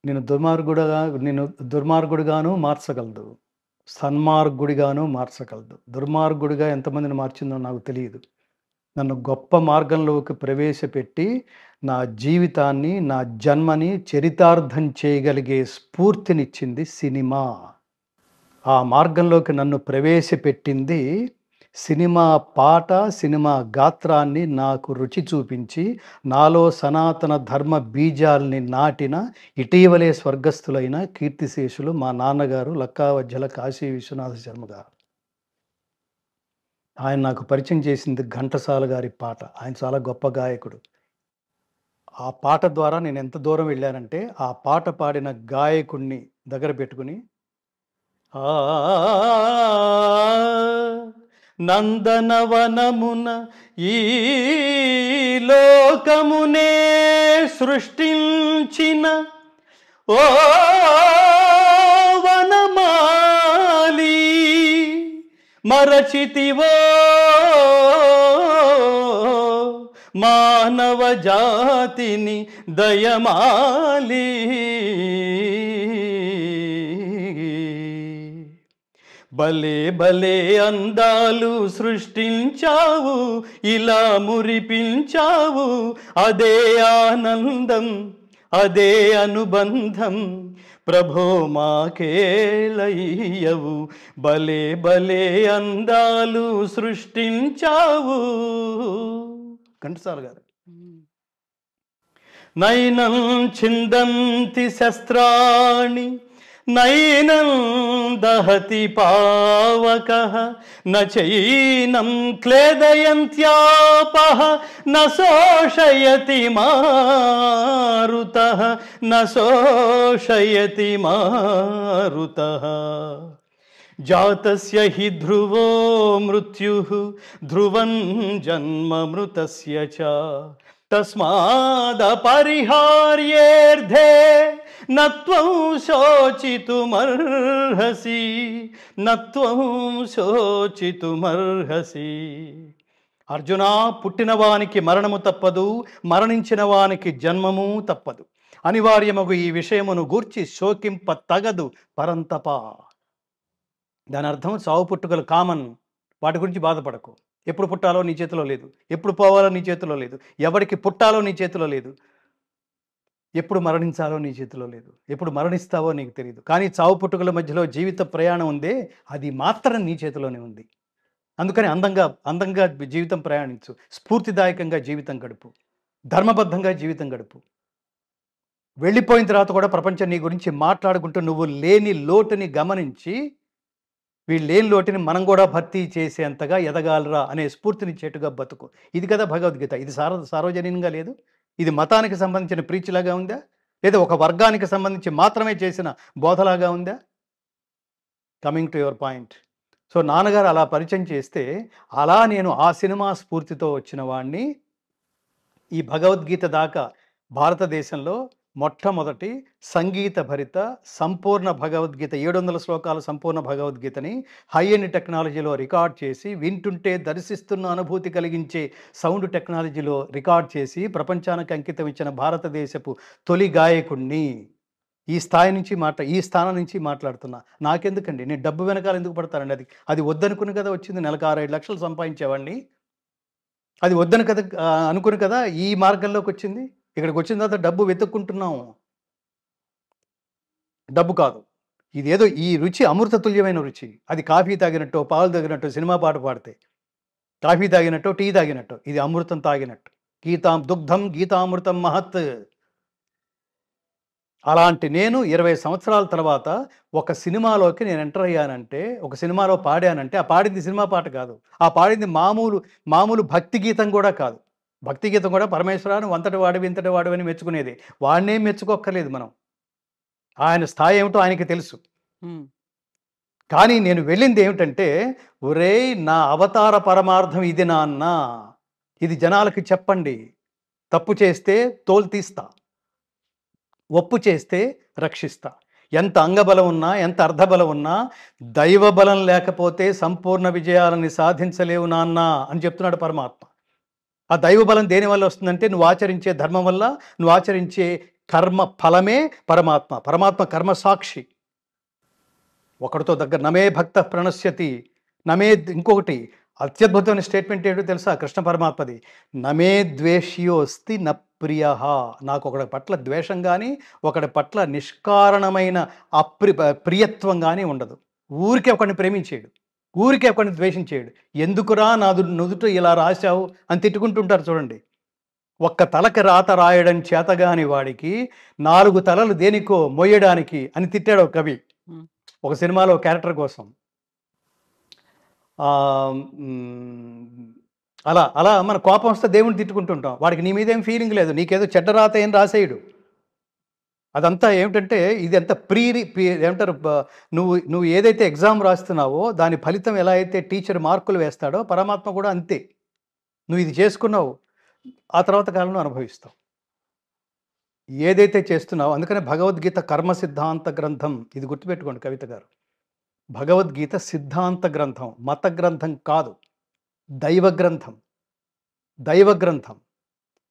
నేను దుర్మార్గుడిగాను మార్చగలదు. సన్మార్గుడిగాను మార్చగలదు. దుర్మార్గుడిగా ఎంతమందిని మార్చిందో నాకు తెలియదు. నన్ను గొప్ప మార్గంలోకి ప్రవేశపెట్టి నా జీవితాన్ని, నా జన్మని చరితార్థం చేయగలిగే స్ఫూర్తినిచ్చింది సినిమా. ఆ మార్గంలోకి నన్ను ప్రవేశపెట్టింది సినిమా పాట, సినిమా గాత్రాన్ని నాకు రుచి చూపించి నాలో సనాతన ధర్మ బీజాల్ని నాటిన ఇటీవలే స్వర్గస్థులైన కీర్తిశేషులు మా నాన్నగారు లక్కావజ్జల కాశీ విశ్వనాథ శర్మ గారు. ఆయన నాకు పరిచయం చేసింది ఘంటసాల గారి పాట. ఆయన చాలా గొప్ప గాయకుడు. ఆ పాట ద్వారా నేను ఎంత దూరం వెళ్ళానంటే ఆ పాట పాడిన గాయకుడిని దగ్గర పెట్టుకుని ఆ నందనవనమున ఈ లోకమునే సృష్టించిన ఓ వనమాలి మరచితివో మానవ జాతిని దయమాలి భలే భలే అందాలు సృష్టించావు ఇలా మురిపించావు అదే ఆనందం అదే అనుబంధం ప్రభో మాకేలయ్యవు భలే భలే అందాలు సృష్టించావు. ఘంటసాల గారు. నైనం చిందంతి శస్త్రాణి నైనం దహతి పావకః న చైనం క్లేదయంత్యాపః న శోషయతి మారుతః న శోషయతి మారుతః జాతస్య హి ధ్రువో మృత్యుః ధ్రువం జన్మ మృతస్య చ తస్మాదపరిహార్యేర్థే నత్వం శోచితుమర్హసి నత్వం శోచితుమర్హసి. అర్జునా, పుట్టినవానికి మరణము తప్పదు, మరణించిన వానికి జన్మము తప్పదు. అనివార్యమగు ఈ విషయమును గూర్చి శోకింప తగదు పరంతప. దాని అర్థం చావు పుట్టుకలు కామన్, వాటి గురించి బాధపడకు. ఎప్పుడు పుట్టాలో నీ చేతిలో లేదు, ఎప్పుడు పోవాలో నీ చేతిలో లేదు, ఎవరికి పుట్టాలో నీ చేతిలో లేదు, ఎప్పుడు మరణించాలో నీ చేతిలో లేదు, ఎప్పుడు మరణిస్తావో నీకు తెలియదు. కానీ చావు పుట్టుకల మధ్యలో జీవిత ప్రయాణం ఉందే, అది మాత్రం నీ చేతిలోనే ఉంది. అందుకని అందంగా జీవితం ప్రయాణించు, స్ఫూర్తిదాయకంగా జీవితం గడుపు, ధర్మబద్ధంగా జీవితం గడుపు. వెళ్ళిపోయిన తర్వాత కూడా ప్రపంచం నీ గురించి మాట్లాడుకుంటూ నువ్వు లేని లోటుని గమనించి వీళ్ళు లేని లోటుని మనం కూడా భర్తీ చేసేంతగా ఎదగాలరా అనే స్ఫూర్తినిచ్చేట్టుగా బతుకు. ఇది కదా భగవద్గీత. ఇది సార్వజనీయంగా లేదు. ఇది మతానికి సంబంధించిన ప్రీచ్లాగా ఉందా, లేదా ఒక వర్గానికి సంబంధించి మాత్రమే చేసిన బోధలాగా ఉందా? Coming to your point. So నాన్నగారు అలా పరిచయం చేస్తే అలా నేను ఆ సినిమా స్ఫూర్తితో వచ్చిన వాడిని. ఈ భగవద్గీత దాకా భారతదేశంలో మొట్టమొదటి సంగీత భరిత సంపూర్ణ భగవద్గీత 700 శ్లోకాల సంపూర్ణ భగవద్గీతని హై ఎండ్ టెక్నాలజీలో రికార్డ్ చేసి వింటుంటే దర్శిస్తున్న అనుభూతి కలిగించే సౌండ్ టెక్నాలజీలో రికార్డ్ చేసి ప్రపంచానికి అంకితం ఇచ్చిన భారతదేశపు తొలి గాయకుణ్ణి. ఈ స్థానం నుంచి మాట్లాడుతున్నా. నాకెందుకండి, నేను డబ్బు వెనకాల ఎందుకు పడతానండి? అది వద్దనుకుని కదా వచ్చింది. నెలకు 6-7 లక్షలు సంపాదించేవాడిని. అది వద్దని కదా అనుకుని కదా ఈ మార్గంలోకి వచ్చింది. ఇక్కడికి వచ్చిన తర్వాత డబ్బు వెతుక్కుంటున్నాం. డబ్బు కాదు, ఇదేదో ఈ రుచి అమృత తుల్యమైన రుచి. అది కాఫీ తాగినట్టు, పాలు తాగినట్టు, సినిమా పాట పాడితే కాఫీ తాగినట్టు, టీ తాగినట్టు, ఇది అమృతం తాగినట్టు. దుగ్ధం గీతామృతం మహత్. అలాంటి నేను 20 సంవత్సరాల తర్వాత ఒక సినిమాలోకి నేను ఎంటర్ అయ్యానంటే, ఒక సినిమాలో పాడానంటే, ఆ పాడింది సినిమా పాట కాదు, ఆ పాడింది మామూలు భక్తి గీతం కూడా కాదు. భక్తి గీతం కూడా పరమేశ్వరాన్ని అంతటి వాడివి ఇంతటి వాడివని మెచ్చుకునేది. వాడినేం మెచ్చుకోక్కర్లేదు మనం. ఆయన స్థాయి ఏమిటో ఆయనకి తెలుసు. కానీ నేను వెళ్ళింది ఏమిటంటే, ఒరేయ్ నా అవతార పరమార్థం ఇది నాన్న, ఇది జనాలకి చెప్పండి. తప్పు చేస్తే తోలు తీస్తా, ఒప్పు చేస్తే రక్షిస్తా. ఎంత అంగబలం ఉన్నా, ఎంత అర్ధబలం ఉన్నా, దైవబలం లేకపోతే సంపూర్ణ విజయాలని సాధించలేవు నాన్న అని చెప్తున్నాడు పరమాత్మ. ఆ దైవబలం దేనివల్ల వస్తుందంటే, నువ్వు ఆచరించే ధర్మం వల్ల, నువ్వు ఆచరించే కర్మ ఫలమే పరమాత్మ. పరమాత్మ కర్మ సాక్షి. ఒకటితో దగ్గర నమే భక్త ప్రణశ్యతి, నమే ఇంకొకటి అత్యద్భుతమైన స్టేట్మెంట్ ఏంటో తెలుసా కృష్ణ పరమాత్మది? నమే ద్వేష్యోస్తి న ప్రియ. నాకు ఒకటి పట్ల ద్వేషం కానీ, ఒకటి పట్ల నిష్కారణమైన ప్రియత్వం కానీ ఉండదు. ఊరికే ఒకడిని ప్రేమించేయడు, ఊరికే ఒకడిని ద్వేషించేయడు. ఎందుకురా నుదుట ఇలా రాశావు అని తిట్టుకుంటుంటారు చూడండి. ఒక్క తలకి రాత రాయడం చేతగాని వాడికి 4 తలలు దేనికో మొయ్యడానికి అని తిట్టాడు ఒక కవి ఒక సినిమాలో క్యారెక్టర్ కోసం. అలా మన కోపం వస్తే దేవుని తిట్టుకుంటుంటాం. వాడికి నీ మీదేం ఫీలింగ్ లేదు, నీకేదో చెడ్డ రాత ఏం రాసేయడు. అదంతా ఏమిటంటే, ఇది ఎంత ఏమంటారు, నువ్వు ఏదైతే ఎగ్జామ్ రాస్తున్నావో దాని ఫలితం ఎలా అయితే టీచర్ మార్కులు వేస్తాడో, పరమాత్మ కూడా అంతే. నువ్వు ఇది చేసుకున్నావు, ఆ తర్వాత కాలంలో అనుభవిస్తావు ఏదైతే చేస్తున్నావు. అందుకనే భగవద్గీత కర్మ సిద్ధాంత గ్రంథం. ఇది గుర్తుపెట్టుకోండి కవిత గారు. భగవద్గీత సిద్ధాంత గ్రంథం, మత గ్రంథం కాదు, దైవ గ్రంథం. దైవ గ్రంథం.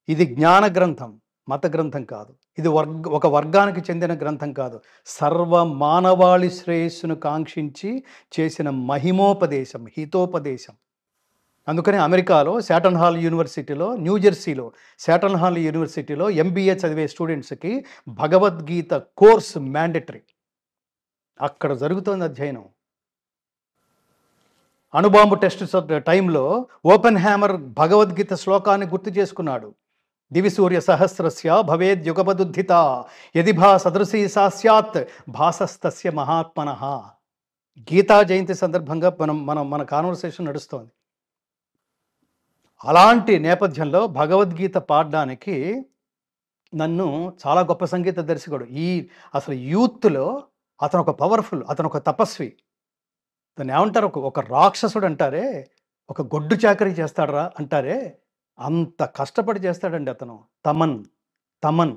ఇది జ్ఞాన గ్రంథం, మత గ్రంథం కాదు. ఇది ఒక వర్గానికి చెందిన గ్రంథం కాదు. సర్వ మానవాళి శ్రేయస్సును కాంక్షించి చేసిన మహిమోపదేశం, హితోపదేశం. అందుకని అమెరికాలో శాటన్ హాల్ యూనివర్సిటీలో, న్యూజెర్సీలో శాటన్ హాల్ యూనివర్సిటీలో MBA చదివే స్టూడెంట్స్కి భగవద్గీత కోర్స్ మ్యాండేటరీ. అక్కడ జరుగుతోంది అధ్యయనం. అణుబాంబు టెస్ట్ టైంలో ఓపెన్ హ్యామర్ భగవద్గీత శ్లోకాన్ని గుర్తు చేసుకున్నాడు. దివిసూర్య సహస్రస్య భవేద్ యుగపదుద్ధిత యది భా సదృశీ సా స్యాత్ భాసస్తస్య మహాత్మనః. గీతా జయంతి సందర్భంగా మన కాన్వర్సేషన్ నడుస్తోంది. అలాంటి నేపథ్యంలో భగవద్గీత పాడడానికి నన్ను చాలా గొప్ప సంగీత దర్శకుడు, అసలు యూత్లో అతను ఒక పవర్ఫుల్, అతను ఒక తపస్వి. దాన్ని ఏమంటారు, ఒక రాక్షసుడు అంటారే, ఒక గొడ్డు చాకరీ చేస్తాడరా అంటారే, అంత కష్టపడి చేస్తాడండి అతను. తమన్.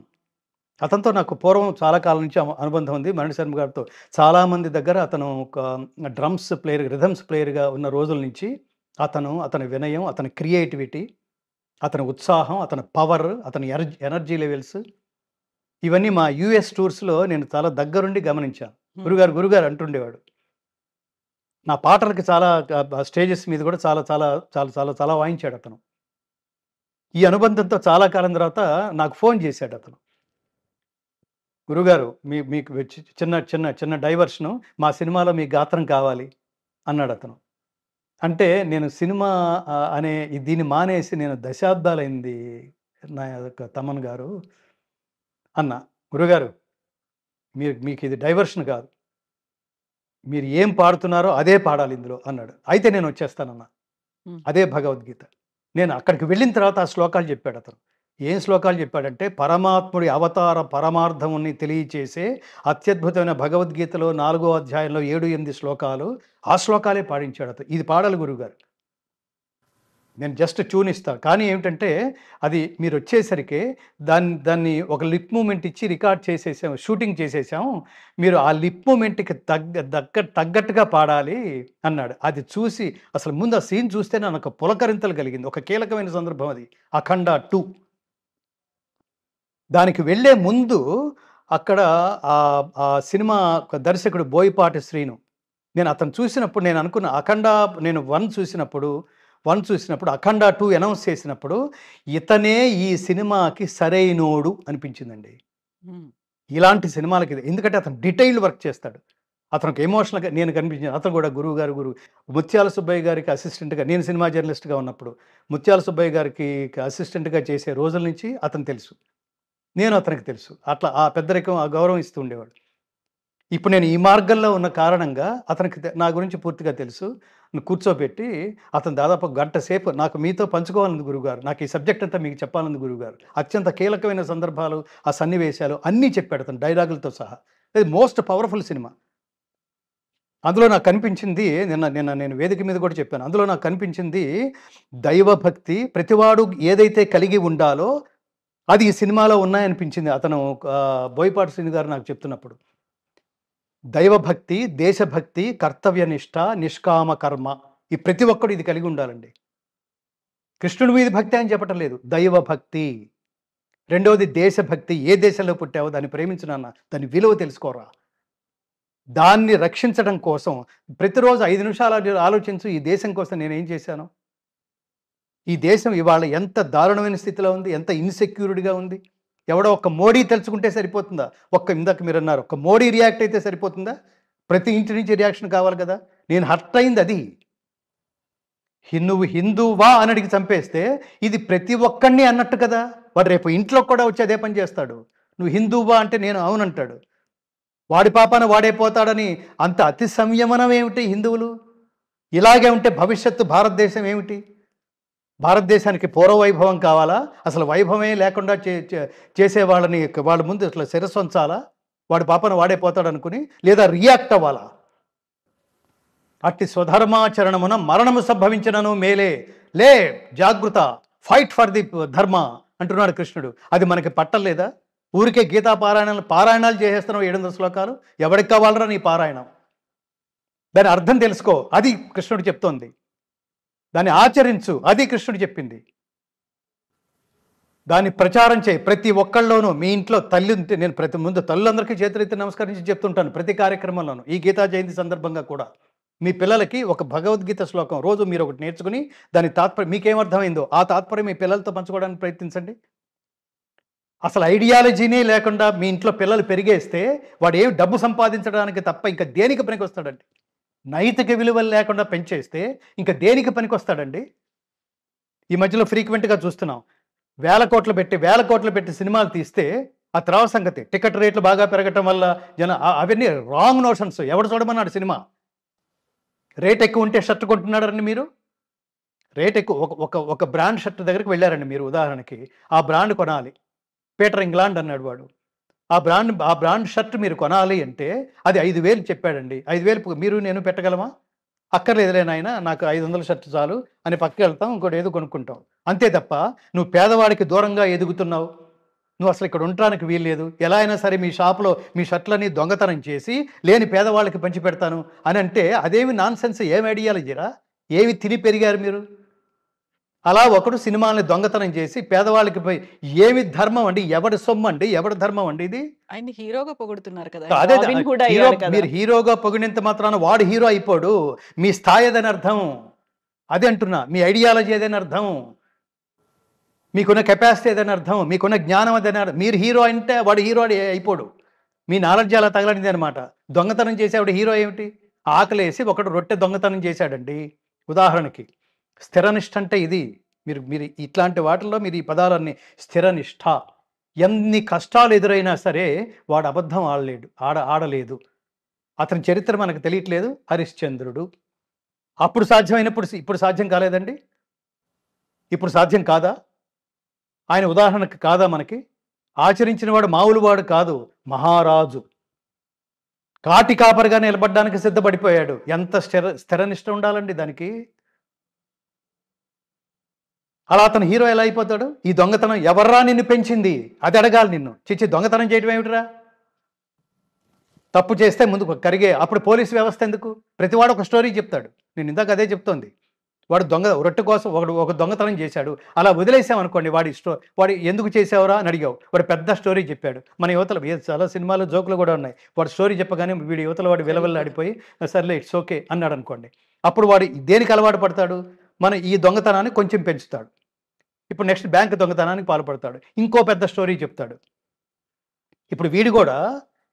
అతనితో నాకు పూర్వం చాలా కాలం నుంచి అనుబంధం ఉంది. మరణి శర్మ గారితో చాలామంది దగ్గర అతను ఒక డ్రమ్స్ ప్లేయర్, రిథమ్స్ ప్లేయర్గా ఉన్న రోజుల నుంచి అతని వినయం, అతని క్రియేటివిటీ, అతని ఉత్సాహం, అతని పవర్, అతని ఎనర్జీ లెవెల్స్, ఇవన్నీ మా US టూర్స్లో నేను చాలా దగ్గరుండి గమనించాను. గురుగారు అంటుండేవాడు. నా పాటలకి చాలా స్టేజెస్ మీద కూడా చాలా చాలా చాలా చాలా చాలా వాయించాడు అతను. ఈ అనుబంధంతో చాలా కాలం తర్వాత నాకు ఫోన్ చేశాడు అతను. గురుగారు, మీకు చిన్న చిన్న చిన్న డైవర్షను, మా సినిమాలో మీ గాత్రం కావాలి అన్నాడు అతను. అంటే నేను సినిమా దీన్ని మానేసి నేను దశాబ్దాలైంది నా యొక్క తమన్ గారు అన్న. గురుగారు, మీకు ఇది డైవర్షన్ కాదు, మీరు ఏం పాడుతున్నారో అదే పాడాలి ఇందులో అన్నాడు. అయితే నేను వచ్చేస్తానన్నా. అదే భగవద్గీత. నేను అక్కడికి వెళ్ళిన తర్వాత ఆ శ్లోకాలు చెప్పాడు అతను. ఏం శ్లోకాలు చెప్పాడంటే, పరమాత్ముడి అవతార పరమార్థముని తెలియచేసే అత్యద్భుతమైన భగవద్గీతలో 4వ అధ్యాయంలో 7-8 శ్లోకాలు, ఆ శ్లోకాలే పాడించాడు అతను. ఇది పాడాలి గురువుగారు. నేను జస్ట్ ట్యూన్ ఇస్తాను. కానీ ఏమిటంటే అది మీరు వచ్చేసరికి దాన్ని ఒక లిప్ మూమెంట్ ఇచ్చి రికార్డ్ చేసేసాం, షూటింగ్ చేసేసాం. మీరు ఆ లిప్ మూమెంట్‌కి తగ్గట్టుగా పాడాలి అన్నాడు. అది చూసి అసలు ముందు ఆ సీన్ చూస్తేనే నాకు పులకరింతలు కలిగింది. ఒక కీలకమైన సందర్భం అది. 'అఖండ 2' దానికి వెళ్ళే ముందు అక్కడ ఆ సినిమా దర్శకుడు బోయపాటి శ్రీను. నేను అతను చూసినప్పుడు నేను అనుకున్న నేను 1 చూసినప్పుడు 'అఖండ 2' అనౌన్స్ చేసినప్పుడు ఇతనే ఈ సినిమాకి సరైనోడు అనిపించిందండి. ఇలాంటి సినిమాలకి ఎందుకంటే అతను డీటెయిల్డ్ వర్క్ చేస్తాడు. అతనికి ఎమోషనల్‌గా నేను కనిపించాను. అతను కూడా గురువు ముత్యాల సుబ్బయ్య గారికి అసిస్టెంట్‌గా నేను సినిమా జర్నలిస్ట్‌గా ఉన్నప్పుడు ముత్యాల సుబ్బయ్య గారికి అసిస్టెంట్‌గా చేసే రోజుల నుంచి అతను తెలుసు. నేను అతనికి తెలుసు. అట్లా ఆ పెద్దరికం, ఆ గౌరవం ఇస్తూ ఉండేవాడు. ఇప్పుడు నేను ఈ మార్గంలో ఉన్న కారణంగా అతనికి నా గురించి పూర్తిగా తెలుసు. కూర్చోబెట్టి అతను దాదాపు గంట సేపు నాకు మీతో పంచుకోవాలంది గురువుగారు. నాకు ఈ సబ్జెక్ట్ అంతా మీకు చెప్పాలంది గురువుగారు. అత్యంత కీలకమైన సందర్భాలు, ఆ సన్నివేశాలు అన్నీ చెప్పాడు అతను డైలాగులతో సహా. ఇది మోస్ట్ పవర్‌ఫుల్ సినిమా. అందులో నాకు కనిపించింది నేను వేదిక మీద కూడా చెప్పాను. అందులో నాకు కనిపించింది దైవభక్తి ప్రతివాడు ఏదైతే కలిగి ఉండాలో అది ఈ సినిమాలో ఉన్నాయనిపించింది. అతను బోయపాటి శ్రీను గారు నాకు చెప్తున్నప్పుడు. దైవభక్తి, దేశభక్తి, కర్తవ్యనిష్ట, నిష్కామ కర్మ ఈ ప్రతి ఒక్కడు ఇది కలిగి ఉండాలండి. కృష్ణుడి మీద భక్తి అని చెప్పటం లేదు, దైవభక్తి. రెండవది దేశభక్తి. ఏ దేశంలో పుట్టావో దాన్ని ప్రేమించు నాన్న, దాని విలువ తెలుసుకోరా. దాన్ని రక్షించడం కోసం ప్రతిరోజు 5 నిమిషాలు ఆలోచించు, ఈ దేశం కోసం నేనేం చేశాను. ఈ దేశం ఇవాళ ఎంత దారుణమైన స్థితిలో ఉంది, ఎంత ఇన్సెక్యూర్డ్‌గా ఉంది. ఎవడో ఒక్క మోడీ తెలుసుకుంటే సరిపోతుందా? ఇందాక మీరన్నారు ఒక్క మోడీ రియాక్ట్ అయితే సరిపోతుందా? ప్రతి ఇంటి నుంచి రియాక్షన్ కావాలి కదా. నేను హర్ట్ అయింది అది. నువ్వు హిందువా అని అడిగి చంపేస్తే ఇది ప్రతి ఒక్కడిని అన్నట్టు కదా. వాడు రేపు ఇంట్లో కూడా వచ్చి అదే పని చేస్తాడు. నువ్వు హిందువా అంటే నేను అవునంటాడు. వాడి పాపాన వాడే పోతాడని అంత అతి సంయమనం ఏమిటి హిందువులు? ఇలాగే ఉంటే భవిష్యత్తు భారతదేశం ఏమిటి? భారతదేశానికి పూర్వ వైభవం కావాలా? అసలు వైభవమే లేకుండా చేసే వాళ్ళ ముందు అసలు శిరస్సు వంచాలా? వాడి పాపన వాడే పోతాడనుకుని, లేదా రియాక్ట్ అవ్వాలా? అట్టి స్వధర్మాచరణమున మరణము సంభవించినను మేలే, లే జాగృత, ఫైట్ ఫర్ ది ధర్మ అంటున్నాడు కృష్ణుడు. అది మనకి పట్టలేదా? ఊరికే గీతా పారాయణాలు చేసేస్తున్నావు 700 శ్లోకాలు. ఎవడికి కావాలరా నీ పారాయణం? దాని అర్థం తెలుసుకో, అది కృష్ణుడు చెప్తోంది. దాన్ని ఆచరించు, అది కృష్ణుడు చెప్పింది. దాన్ని ప్రచారం చేయి. ప్రతి ఒక్కళ్ళలోనూ మీ ఇంట్లో తల్లి ఉంటే, నేను ముందు తల్లులందరికీ చేతులెత్తి నమస్కరించి చెప్తుంటాను ప్రతి కార్యక్రమంలోనూ. ఈ గీతా జయంతి సందర్భంగా కూడా మీ పిల్లలకి ఒక భగవద్గీత శ్లోకం రోజు మీరు ఒకటి నేర్చుకుని దాని తాత్పర్యం మీకేమర్థమైందో ఆ తాత్పర్యం మీ పిల్లలతో పంచుకోవడానికి ప్రయత్నించండి. అసలు ఐడియాలజీనే లేకుండా మీ ఇంట్లో పిల్లలు పెరిగేస్తే వాడు ఏమి డబ్బు సంపాదించడానికి తప్ప ఇంకా దేనికి పనికి వస్తాడండి? నైతిక విలువలు లేకుండా పెంచేస్తే ఇంకా దేనికి పనికి వస్తాడండి? ఈ మధ్యలో ఫ్రీక్వెంట్గా చూస్తున్నాం. వేల కోట్లు పెట్టి సినిమాలు తీస్తే ఆ తర్వాత సంగతి టికెట్ రేట్లు బాగా పెరగటం వల్ల అవన్నీ రాంగ్ నోషన్స్. ఎవడు చూడమన్నాడు సినిమా? రేట్ ఎక్కువ ఉంటే షర్ట్ కొంటున్నాడండి మీరు? రేట్ ఎక్కువ ఒక బ్రాండ్ షర్ట్ దగ్గరికి వెళ్ళారండి మీరు ఉదాహరణకి. ఆ బ్రాండ్ కొనాలి, పీటర్ ఇంగ్లాండ్ అన్నాడు వాడు. ఆ బ్రాండ్ షర్ట్ మీరు కొనాలి అంటే అది 5,000 చెప్పాడండి. 5,000 మీరు నేను పెట్టగలమా? అక్కర్లేదులే నాయన, నాకు 500 షర్ట్ చాలు అని పక్కకి వెళ్తాం, ఇంకోటి ఏదో కొనుక్కుంటాం. అంతే తప్ప నువ్వు పేదవాడికి దూరంగా ఎదుగుతున్నావు, నువ్వు అసలు ఇక్కడ ఉండటానికి వీల్లేదు, ఎలా అయినా సరే మీ షాప్లో మీ షర్ట్లని దొంగతనం చేసి లేని పేదవాళ్ళకి పంచి పెడతాను అని అంటే అదేమి నాన్ సెన్స్, ఏమి ఐడియాలజీరా? ఏమి తిని పెరిగారు మీరు? అలా ఒకడు సినిమాల్ని దొంగతనం చేసి పేదవాళ్ళకి పోయి ఏమి ధర్మం అండి? ఎవడి సొమ్ము అండి? ఎవడి ధర్మం అండి ఇది? ఆయన హీరోగా పొగుడుతున్నారు కదా. అదే రాబిన్ కూడా అయ్యాడు కదా. మీరు హీరోగా పొగిడినంత మాత్రాన వాడు హీరో అయిపోడు. మీ స్థాయి అదని అర్థం. అదే అంటున్నా, మీ ఐడియాలజీ అదని అర్థం, మీకున్న కెపాసిటీ అదని అర్థం, మీకున్న జ్ఞానం అదని అర్థం. మీరు హీరో అంటే వాడు హీరో అయిపోడు. మీ నాలెడ్జ్ అలా తగలనిది అనమాట. దొంగతనం చేసేవాడు హీరో ఏమిటి? ఆకలేసి ఒకడు రొట్టె దొంగతనం చేశాడండి ఉదాహరణకి. స్థిరనిష్ట అంటే ఇది. మీరు ఇట్లాంటి వాటిల్లో మీరు ఈ పదాలన్నీ స్థిరనిష్ట. ఎన్ని కష్టాలు ఎదురైనా సరే వాడు అబద్ధం ఆడలేదు. అతని చరిత్ర మనకు తెలియట్లేదు. హరిశ్చంద్రుడు అప్పుడు సాధ్యమైనప్పుడు ఇప్పుడు సాధ్యం కాలేదండి? ఇప్పుడు సాధ్యం కాదా? ఆయన ఉదాహరణకు కాదా మనకి? ఆచరించిన వాడు మామూలు వాడు కాదు, మహారాజు. కాటి కాపరిగా నిలబడడానికి సిద్ధపడిపోయాడు. ఎంత స్థిరనిష్ట ఉండాలండి దానికి? అలా అతను హీరో ఎలా అయిపోతాడు? ఈ దొంగతనం ఎవర్రా నిన్ను పెంచింది అది అడగాలి నిన్ను. చిచ్చి దొంగతనం చేయడం ఏమిటిరా? తప్పు చేస్తే ముందుకు కరిగే. అప్పుడు పోలీసు వ్యవస్థ ఎందుకు? ప్రతివాడు ఒక స్టోరీ చెప్తాడు. నేను ఇందాక అదే చెప్తోంది. వాడు రొట్టె కోసం ఒక దొంగతనం చేశాడు, అలా వదిలేసామనుకోండి, వాడు ఎందుకు చేసావురా అని అడిగావు, వాడు పెద్ద స్టోరీ చెప్పాడు. మన యువతలు చాలా సినిమాలు జోకులు కూడా ఉన్నాయి. వాడు స్టోరీ చెప్పగానే వీడి యువతల వాడు విలవిల్లాడిపోయి సర్లే ఇట్స్ ఓకే అన్నాడు అనుకోండి. అప్పుడు వాడు దేనికి అలవాటు పడతాడు? మన ఈ దొంగతనాన్ని కొంచెం పెంచుతాడు. ఇప్పుడు నెక్స్ట్ బ్యాంక్ దొంగతనానికి పాల్పడతాడు, ఇంకో పెద్ద స్టోరీ చెప్తాడు. ఇప్పుడు వీడు కూడా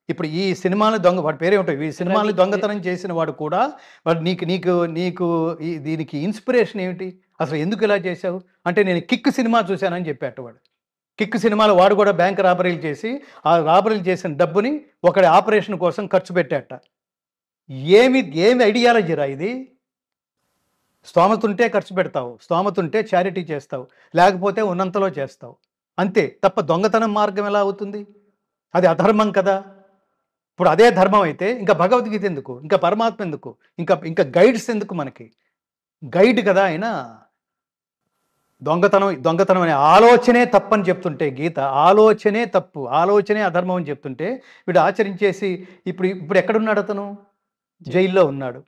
ఇప్పుడు ఈ సినిమాలు వాడి పేరేమిటో, ఈ సినిమాలు దొంగతనం చేసిన వాడు కూడా వాడు నీకు దీనికి ఇన్స్పిరేషన్ ఏమిటి, అసలు ఎందుకు ఇలా చేశావు అంటే, నేను కిక్ సినిమా చూశానని చెప్పాడు వాడు. కిక్ సినిమాలో వాడు కూడా బ్యాంక్ రాబరీలు చేసి ఆ రాబరీలు చేసిన డబ్బుని ఒకటి ఆపరేషన్ కోసం ఖర్చు పెట్టాట. ఏమి ఐడియాలజీరా ఇది? స్తోమత ఉంటే ఖర్చు పెడతావు, స్తోమత ఉంటే చారిటీ చేస్తావు, లేకపోతే ఉన్నంతలో చేస్తావు, అంతే తప్ప దొంగతనం మార్గం ఎలా అవుతుంది? అది అధర్మం కదా. ఇప్పుడు అదే ధర్మం అయితే ఇంకా భగవద్గీత ఎందుకు, ఇంకా పరమాత్మ ఎందుకు, ఇంకా గైడ్స్ ఎందుకు? మనకి గైడ్ కదా ఆయన. దొంగతనం అనే ఆలోచనే తప్పని చెప్తుంటే గీత, ఆలోచనే తప్పు, ఆలోచనే అధర్మం అని చెప్తుంటే వీడు ఆచరించేసి ఇప్పుడు ఎక్కడున్నాడు? అతను జైల్లో ఉన్నాడు.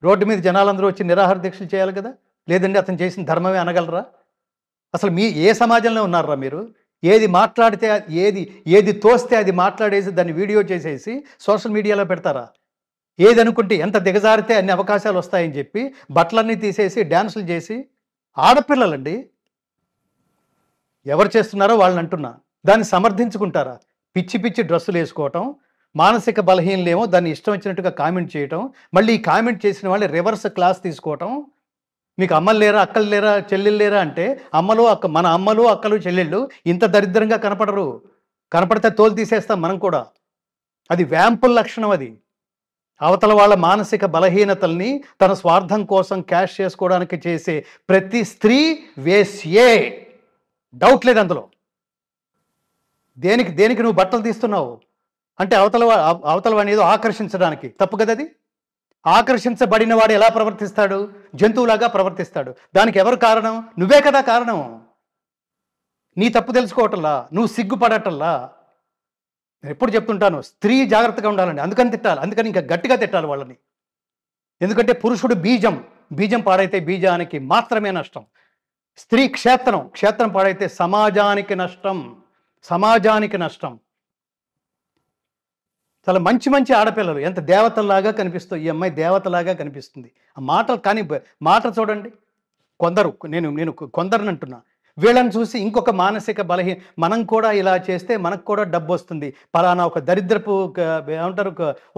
రోడ్డు మీద జనాలందరూ వచ్చి నిరాహార దీక్షలు చేయాలి కదా. లేదండి అతను చేసిన ధర్మమే అనగలరా? అసలు ఏ సమాజంలో ఉన్నారా మీరు? ఏది మాట్లాడితే ఏది తోస్తే అది మాట్లాడేసి దాన్ని వీడియో చేసేసి సోషల్ మీడియాలో పెడతారా? ఏది అనుకుంటే ఎంత దిగజారితే అన్ని అవకాశాలు వస్తాయని చెప్పి బట్టలన్నీ తీసేసి డ్యాన్సులు చేసి, ఆడపిల్లలండి ఎవరు చేస్తున్నారో వాళ్ళని అంటున్నా, దాన్ని సమర్థించుకుంటారా? పిచ్చి డ్రెస్సులు వేసుకోవటం, మానసిక బలహీనలేమో దాన్ని ఇష్టం వచ్చినట్టుగా కామెంట్ చేయటం, మళ్ళీ ఈ కామెంట్ చేసిన వాళ్ళు రివర్స్ క్లాస్ తీసుకోవటం. మీకు అమ్మలు లేరా, అక్కలు లేరా, చెల్లెళ్ళు లేరా అంటే మన అమ్మలు అక్కలు చెల్లెళ్ళు ఇంత దరిద్రంగా కనపడరు. కనపడితే తోలు తీసేస్తాం మనం కూడా. అది వ్యాంపుల్ లక్షణం. అది అవతల వాళ్ళ మానసిక బలహీనతల్ని తన స్వార్థం కోసం క్యాష్ చేసుకోవడానికి చేసే ప్రతి స్త్రీ వేశ్యే, డౌట్ లేదు అందులో. దేనికి నువ్వు బట్టలు తీస్తున్నావు అంటే అవతల వాడిని ఏదో ఆకర్షించడానికి. తప్పు కదా అది. ఆకర్షించబడిన వాడు ఎలా ప్రవర్తిస్తాడు? జంతువులాగా ప్రవర్తిస్తాడు. దానికి ఎవరు కారణం? నువ్వే కదా కారణం. నీ తప్పు తెలుసుకోవటంలా, నువ్వు సిగ్గుపడటంలా. నేను ఎప్పుడు చెప్తుంటాను, స్త్రీ జాగ్రత్తగా ఉండాలండి. అందుకని ఇంకా గట్టిగా తిట్టాలి వాళ్ళని. ఎందుకంటే పురుషుడు బీజం పాడైతే బీజానికి మాత్రమే నష్టం. స్త్రీ క్షేత్రం పాడైతే సమాజానికి నష్టం. చాలా మంచి ఆడపిల్లలు ఎంత దేవతల్లాగా కనిపిస్తాయి. ఈ అమ్మాయి దేవతలాగా కనిపిస్తుంది. ఆ మాట చూడండి. నేను కొందరిని అంటున్నా, వీళ్ళని చూసి ఇంకొక మానసిక మనం కూడా ఇలా చేస్తే మనకు కూడా డబ్బు వస్తుంది, పలానా ఒక దరిద్రపు ఏమంటారు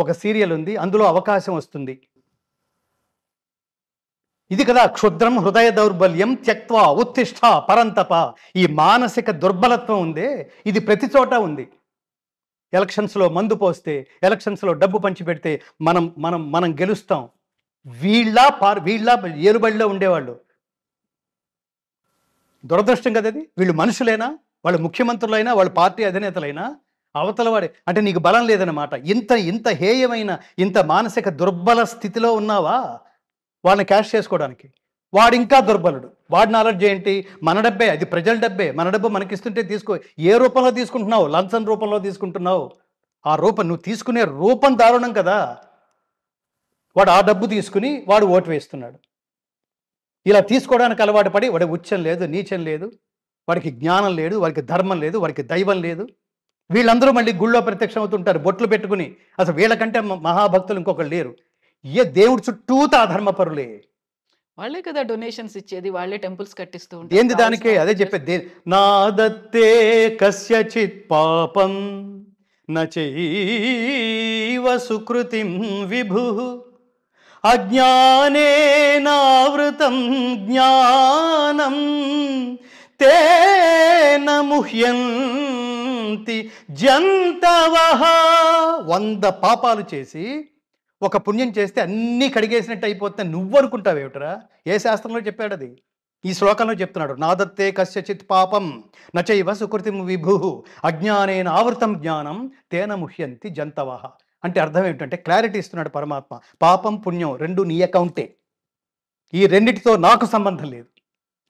ఒక సీరియల్ ఉంది, అందులో అవకాశం వస్తుంది. ఇది కదా క్షుద్రం హృదయ దౌర్బల్యం త్యక్త్వా ఉత్తిష్ట పరంతప. ఈ మానసిక దుర్బలత్వం ఉందే, ఇది ప్రతి చోట ఉంది. ఎలక్షన్స్లో మందు పోస్తే, ఎలక్షన్స్లో డబ్బు పంచిపెడితే మనం గెలుస్తాం. వీళ్ళ ఏలుబడిలో ఉండేవాళ్ళు. దురదృష్టం కదా అది. వీళ్ళు మనుషులైనా, వాళ్ళు ముఖ్యమంత్రులైనా, వాళ్ళు పార్టీ అధినేతలైనా, అవతల వాడే అంటే నీకు బలం లేదన్నమాట. ఇంత హేయమైన, ఇంత మానసిక దుర్బల స్థితిలో ఉన్నావా వాళ్ళని క్యాష్ చేసుకోవడానికి? వాడు ఇంకా దుర్బలుడు. వాడిని అలర్ట్ ఏంటి? మన డబ్బే, అది ప్రజల డబ్బే, మన డబ్బు మనకిస్తుంటే తీసుకో. ఏ రూపంలో తీసుకుంటున్నావు? లంచం రూపంలో తీసుకుంటున్నావు. ఆ రూపం, నువ్వు తీసుకునే రూపం దారుణం కదా. వాడు ఆ డబ్బు తీసుకుని వాడు ఓటు వేస్తున్నాడు. ఇలా తీసుకోవడానికి అలవాటు పడి వాడికి ఉచ్చం లేదు, నీచం లేదు, వాడికి జ్ఞానం లేదు, వాడికి ధర్మం లేదు, వాడికి దైవం లేదు. వీళ్ళందరూ మళ్ళీ గుళ్ళో ప్రత్యక్షం అవుతుంటారు బొట్లు పెట్టుకుని. అసలు వీళ్ళకంటే మహాభక్తులు ఇంకొకరు లేరు. దేవుడి చుట్టూతా అధర్మపరులే. వాళ్ళే కదా డొనేషన్స్ ఇచ్చేది, వాళ్ళే టెంపుల్స్ కట్టిస్తూ ఉంటారు. ఏంది దానికే అదే చెప్పేది. నాదత్తే కస్యచిత్ పాపం నచైవ సుకృతిం విభు అజ్ఞానేనావృతం జ్ఞానం తేన ముహ్యంతి జంతవః. 100 పాపాలు చేసి ఒక పుణ్యం చేస్తే అన్నీ కడిగేసినట్టు అయిపోతే నువ్వు అనుకుంటావేమిటరా? ఏ శాస్త్రంలో చెప్పాడు అది? ఈ శ్లోకంలో చెప్తున్నాడు. నాదత్తే కస్యచిత్ పాపం నచైవ సుకృతిం విభు అజ్ఞానేన ఆవృతం జ్ఞానం తేన ముహ్యంతి జంతవః. అంటే అర్థం ఏమిటంటే క్లారిటీ ఇస్తున్నాడు పరమాత్మ. పాపం పుణ్యం రెండు నీ అకౌంటే, ఈ రెండిటితో నాకు సంబంధం లేదు.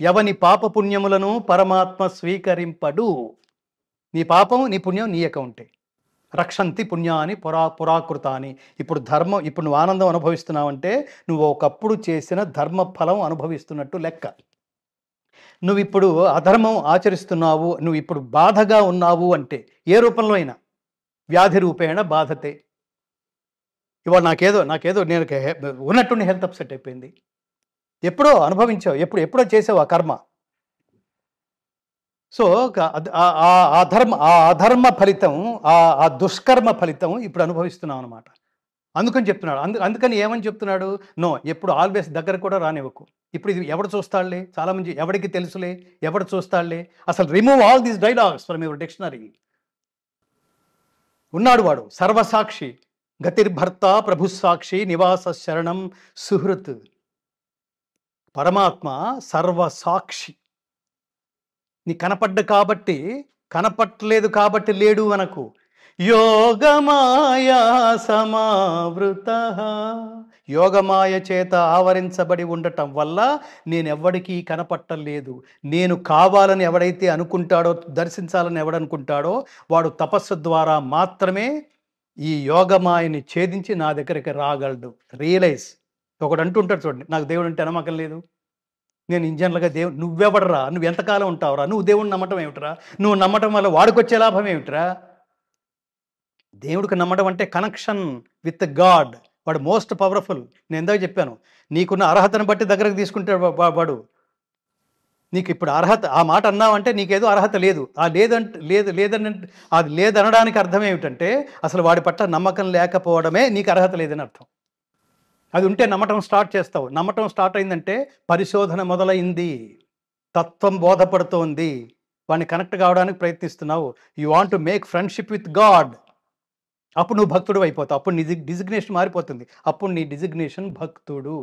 ఎవని పాప పుణ్యములను పరమాత్మ స్వీకరింపడు. నీ పాపం నీ పుణ్యం నీ అకౌంటే. రక్షంతి పుణ్యాని పురాకృతాని. ఇప్పుడు నువ్వు ఆనందం అనుభవిస్తున్నావంటే నువ్వు ఒకప్పుడు చేసిన ధర్మ ఫలం అనుభవిస్తున్నట్టు లెక్క. నువ్వు ఇప్పుడు అధర్మం ఆచరిస్తున్నావు, నువ్వు ఇప్పుడు బాధగా ఉన్నావు అంటే ఏ రూపంలో అయినా వ్యాధి రూపేణ బాధతే. ఇవాళ నాకేదో నేను ఉన్నట్టుండి హెల్త్ అప్సెట్ అయిపోయింది. ఎప్పుడో అనుభవించావు, ఎప్పుడో చేసావు ఆ కర్మ. సో ఆ అధర్మ ఫలితం, ఆ దుష్కర్మ ఫలితం ఇప్పుడు అనుభవిస్తున్నాం అనమాట. అందుకని చెప్తున్నాడు. అందుకని ఏమని చెప్తున్నాడు? నో, ఎప్పుడు ఆల్వేస్ దగ్గర కూడా రానివ్వకు. ఇప్పుడు ఇది ఎవడు చూస్తాడులే, చాలామంది ఎవడికి తెలుసులే, ఎవడు చూస్తాడులే. అసలు remove all these dialogues from your dictionary. ఉన్నాడు వాడు సర్వసాక్షి, గతిర్భర్త ప్రభుసాక్షి, నివాస శరణం సుహృత్. పరమాత్మ సర్వసాక్షి. నీ కనపడ్లేదు కాబట్టి లేడు అనకు. యోగమాయా సమావృత. యోగమాయ చేత ఆవరించబడి ఉండటం వల్ల నేనెవ్వడికీ కనపట్టలేదు. నేను కావాలని ఎవడైతే అనుకుంటాడో, దర్శించాలని ఎవడనుకుంటాడో వాడు తపస్సు ద్వారా మాత్రమే ఈ యోగమాయని ఛేదించి నా దగ్గరికి రాగలడు. రియలైజ్. ఒకడు అంటుంటాడు చూడండి, నాకు దేవుడు అంటే నమ్మకం లేదు, నేను ఇంజనీర్గా దేవుడు. నువ్వెవడరా? నువ్వు ఎంతకాలం ఉంటావురా? నువ్వు దేవుడిని నమ్మటం ఏమిట్రా? నువ్వు నమ్మటం వల్ల వాడికొచ్చే లాభం ఏమిట్రా? దేవుడికి నమ్మడం అంటే కనెక్షన్ విత్ గాడ్. వాడు మోస్ట్ పవర్ఫుల్. నేను ఎందాక చెప్పాను, నీకున్న అర్హతను బట్టి దగ్గరకు తీసుకుంటాడు వాడు. నీకు ఇప్పుడు అర్హత, ఆ మాట అన్నావంటే నీకేదో అర్హత లేదు. అది లేదనడానికి అర్థం ఏమిటంటే అసలు వాడి పట్ల నమ్మకం లేకపోవడమే నీకు అర్హత లేదని అర్థం. అది ఉంటే నమ్మటం స్టార్ట్ చేస్తావు. నమ్మటం స్టార్ట్ అయిందంటే పరిశోధన మొదలైంది, తత్వం బోధపడుతోంది, వాడిని కనెక్ట్ కావడానికి ప్రయత్నిస్తున్నావు. You want to make friendship with god. అప్పుడు నువ్వు భక్తుడు అయిపోతావు. అప్పుడు నీ డిజిగ్నేషన్ మారిపోతుంది. అప్పుడు నీ డిజిగ్నేషన్ భక్తుడు.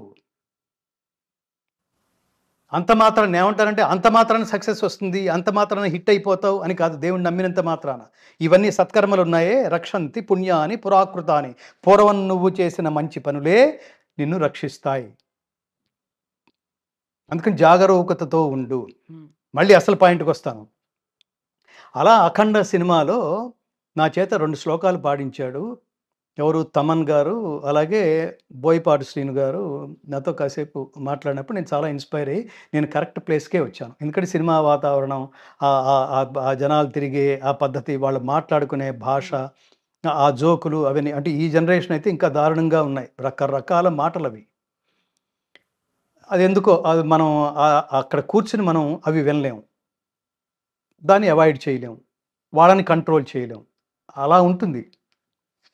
అంత మాత్రాన్ని ఏమంటారంటే అంత మాత్రాన్ని సక్సెస్ వస్తుంది, అంత మాత్రాన్ని హిట్ అయిపోతావు అని కాదు. దేవుణ్ణి నమ్మినంత మాత్రాన ఇవన్నీ సత్కర్మలు ఉన్నాయే, రక్షంతి పుణ్యాని పురాకృతాని. పూర్వం నువ్వు చేసిన మంచి పనులే నిన్ను రక్షిస్తాయి. అందుకని జాగరూకతతో ఉండు. మళ్ళీ అసలు పాయింట్కి వస్తాను. అలా అఖండ సినిమాలో నా చేత 2 శ్లోకాలు పాడించాడు. ఎవరు? తమన్ గారు, అలాగే బోయపాటి శ్రీను గారు. నాతో కాసేపు మాట్లాడినప్పుడు నేను చాలా ఇన్స్పైర్ అయ్యి నేను కరెక్ట్ ప్లేస్కే వచ్చాను. ఎందుకంటే సినిమా వాతావరణం, ఆ జనాలు తిరిగే ఆ పద్ధతి, వాళ్ళు మాట్లాడుకునే భాష, ఆ జోకులు అవన్నీ, అంటే ఈ జనరేషన్ అయితే ఇంకా దారుణంగా ఉన్నాయి. రకరకాల మాటలు అవి. అది ఎందుకో అది మనం అక్కడ కూర్చుని మనం అవి వినలేము, దాన్ని అవాయిడ్ చేయలేము, వాళ్ళని కంట్రోల్ చేయలేము. అలా ఉంటుంది.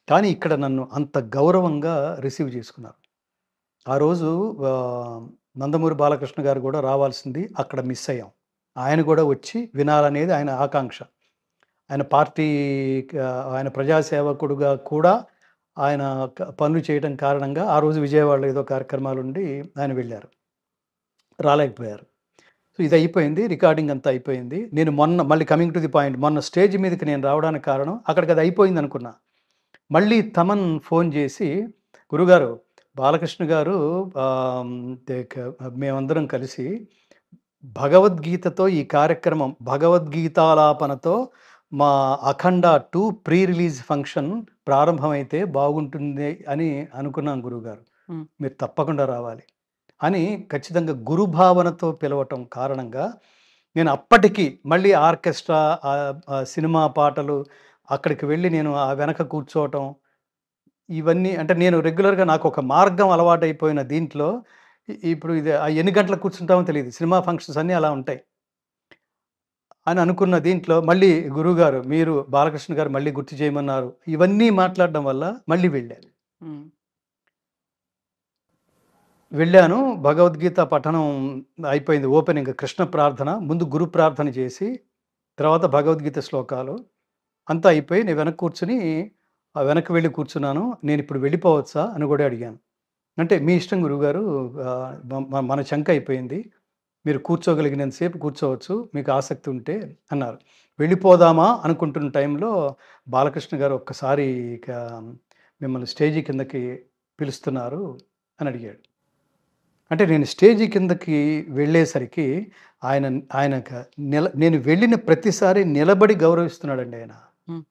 కానీ ఇక్కడ నన్ను అంత గౌరవంగా రిసీవ్ చేసుకున్నారు. ఆ రోజు నందమూరి బాలకృష్ణ గారు కూడా రావాల్సింది, అక్కడ మిస్ అయ్యాం. ఆయన కూడా వచ్చి వినాలనేది ఆయన ఆకాంక్ష. ఆయన పార్టీ, ఆయన ప్రజాసేవకుడుగా కూడా ఆయన పనులు చేయడం కారణంగా ఆ రోజు విజయవాడలో ఏదో కార్యక్రమాలు ఉండి ఆయన వెళ్ళారు, రాలేకపోయారు. సో ఇది అయిపోయింది, రికార్డింగ్ అంతా అయిపోయింది. నేను మళ్ళీ కమింగ్ టు ది పాయింట్, మొన్న స్టేజ్ మీదకి నేను రావడానికి కారణం అక్కడికి అది అయిపోయింది అనుకున్నా. మళ్ళీ తమన్ ఫోన్ చేసి, గురుగారు బాలకృష్ణ గారు మేమందరం కలిసి భగవద్గీతతో ఈ కార్యక్రమం, భగవద్గీతాలాపనతో మా అఖండ 2 ప్రీ రిలీజ్ ఫంక్షన్ ప్రారంభమైతే బాగుంటుంది అని అనుకున్నాం గురుగారు, మీరు తప్పకుండా రావాలి అని ఖచ్చితంగా గురుభావనతో పిలవటం కారణంగా నేను అప్పటికి మళ్ళీ ఆర్కెస్ట్రా, సినిమా పాటలు, అక్కడికి వెళ్ళి నేను ఆ వెనక కూర్చోవటం, ఇవన్నీ అంటే నేను రెగ్యులర్గా నాకు ఒక మార్గం అలవాటైపోయిన దీంట్లో ఇప్పుడు ఇది ఎన్ని గంటలకు కూర్చుంటామో తెలియదు. సినిమా ఫంక్షన్స్ అన్నీ అలా ఉంటాయి అని అనుకున్న దీంట్లో మళ్ళీ గురువుగారు, మీరు బాలకృష్ణ గారు మళ్ళీ గుర్తు చేయమన్నారు. ఇవన్నీ మాట్లాడడం వల్ల మళ్ళీ వెళ్ళాను. భగవద్గీత పఠనం అయిపోయింది. ఓపెనింగ్ కృష్ణ ప్రార్థన, ముందు గురు ప్రార్థన చేసి తర్వాత భగవద్గీత శ్లోకాలు అంతా అయిపోయి నేను వెనక్కి వెళ్ళి కూర్చున్నాను. నేను ఇప్పుడు వెళ్ళిపోవచ్చా అని కూడా అడిగాను. అంటే మీ ఇష్టం గురువుగారు, మన చంక అయిపోయింది, మీరు కూర్చోగలిగినంతసేపు కూర్చోవచ్చు, మీకు ఆసక్తి ఉంటే అన్నారు. వెళ్ళిపోదామా అనుకుంటున్న టైంలో బాలకృష్ణ గారు ఒక్కసారి మిమ్మల్ని స్టేజీ కిందకి పిలుస్తున్నారు అని అడిగాడు. అంటే నేను స్టేజి కిందకి వెళ్ళేసరికి ఆయన నేను వెళ్ళిన ప్రతిసారి నిలబడి గౌరవిస్తున్నాడండి ఆయన. హ్మ్.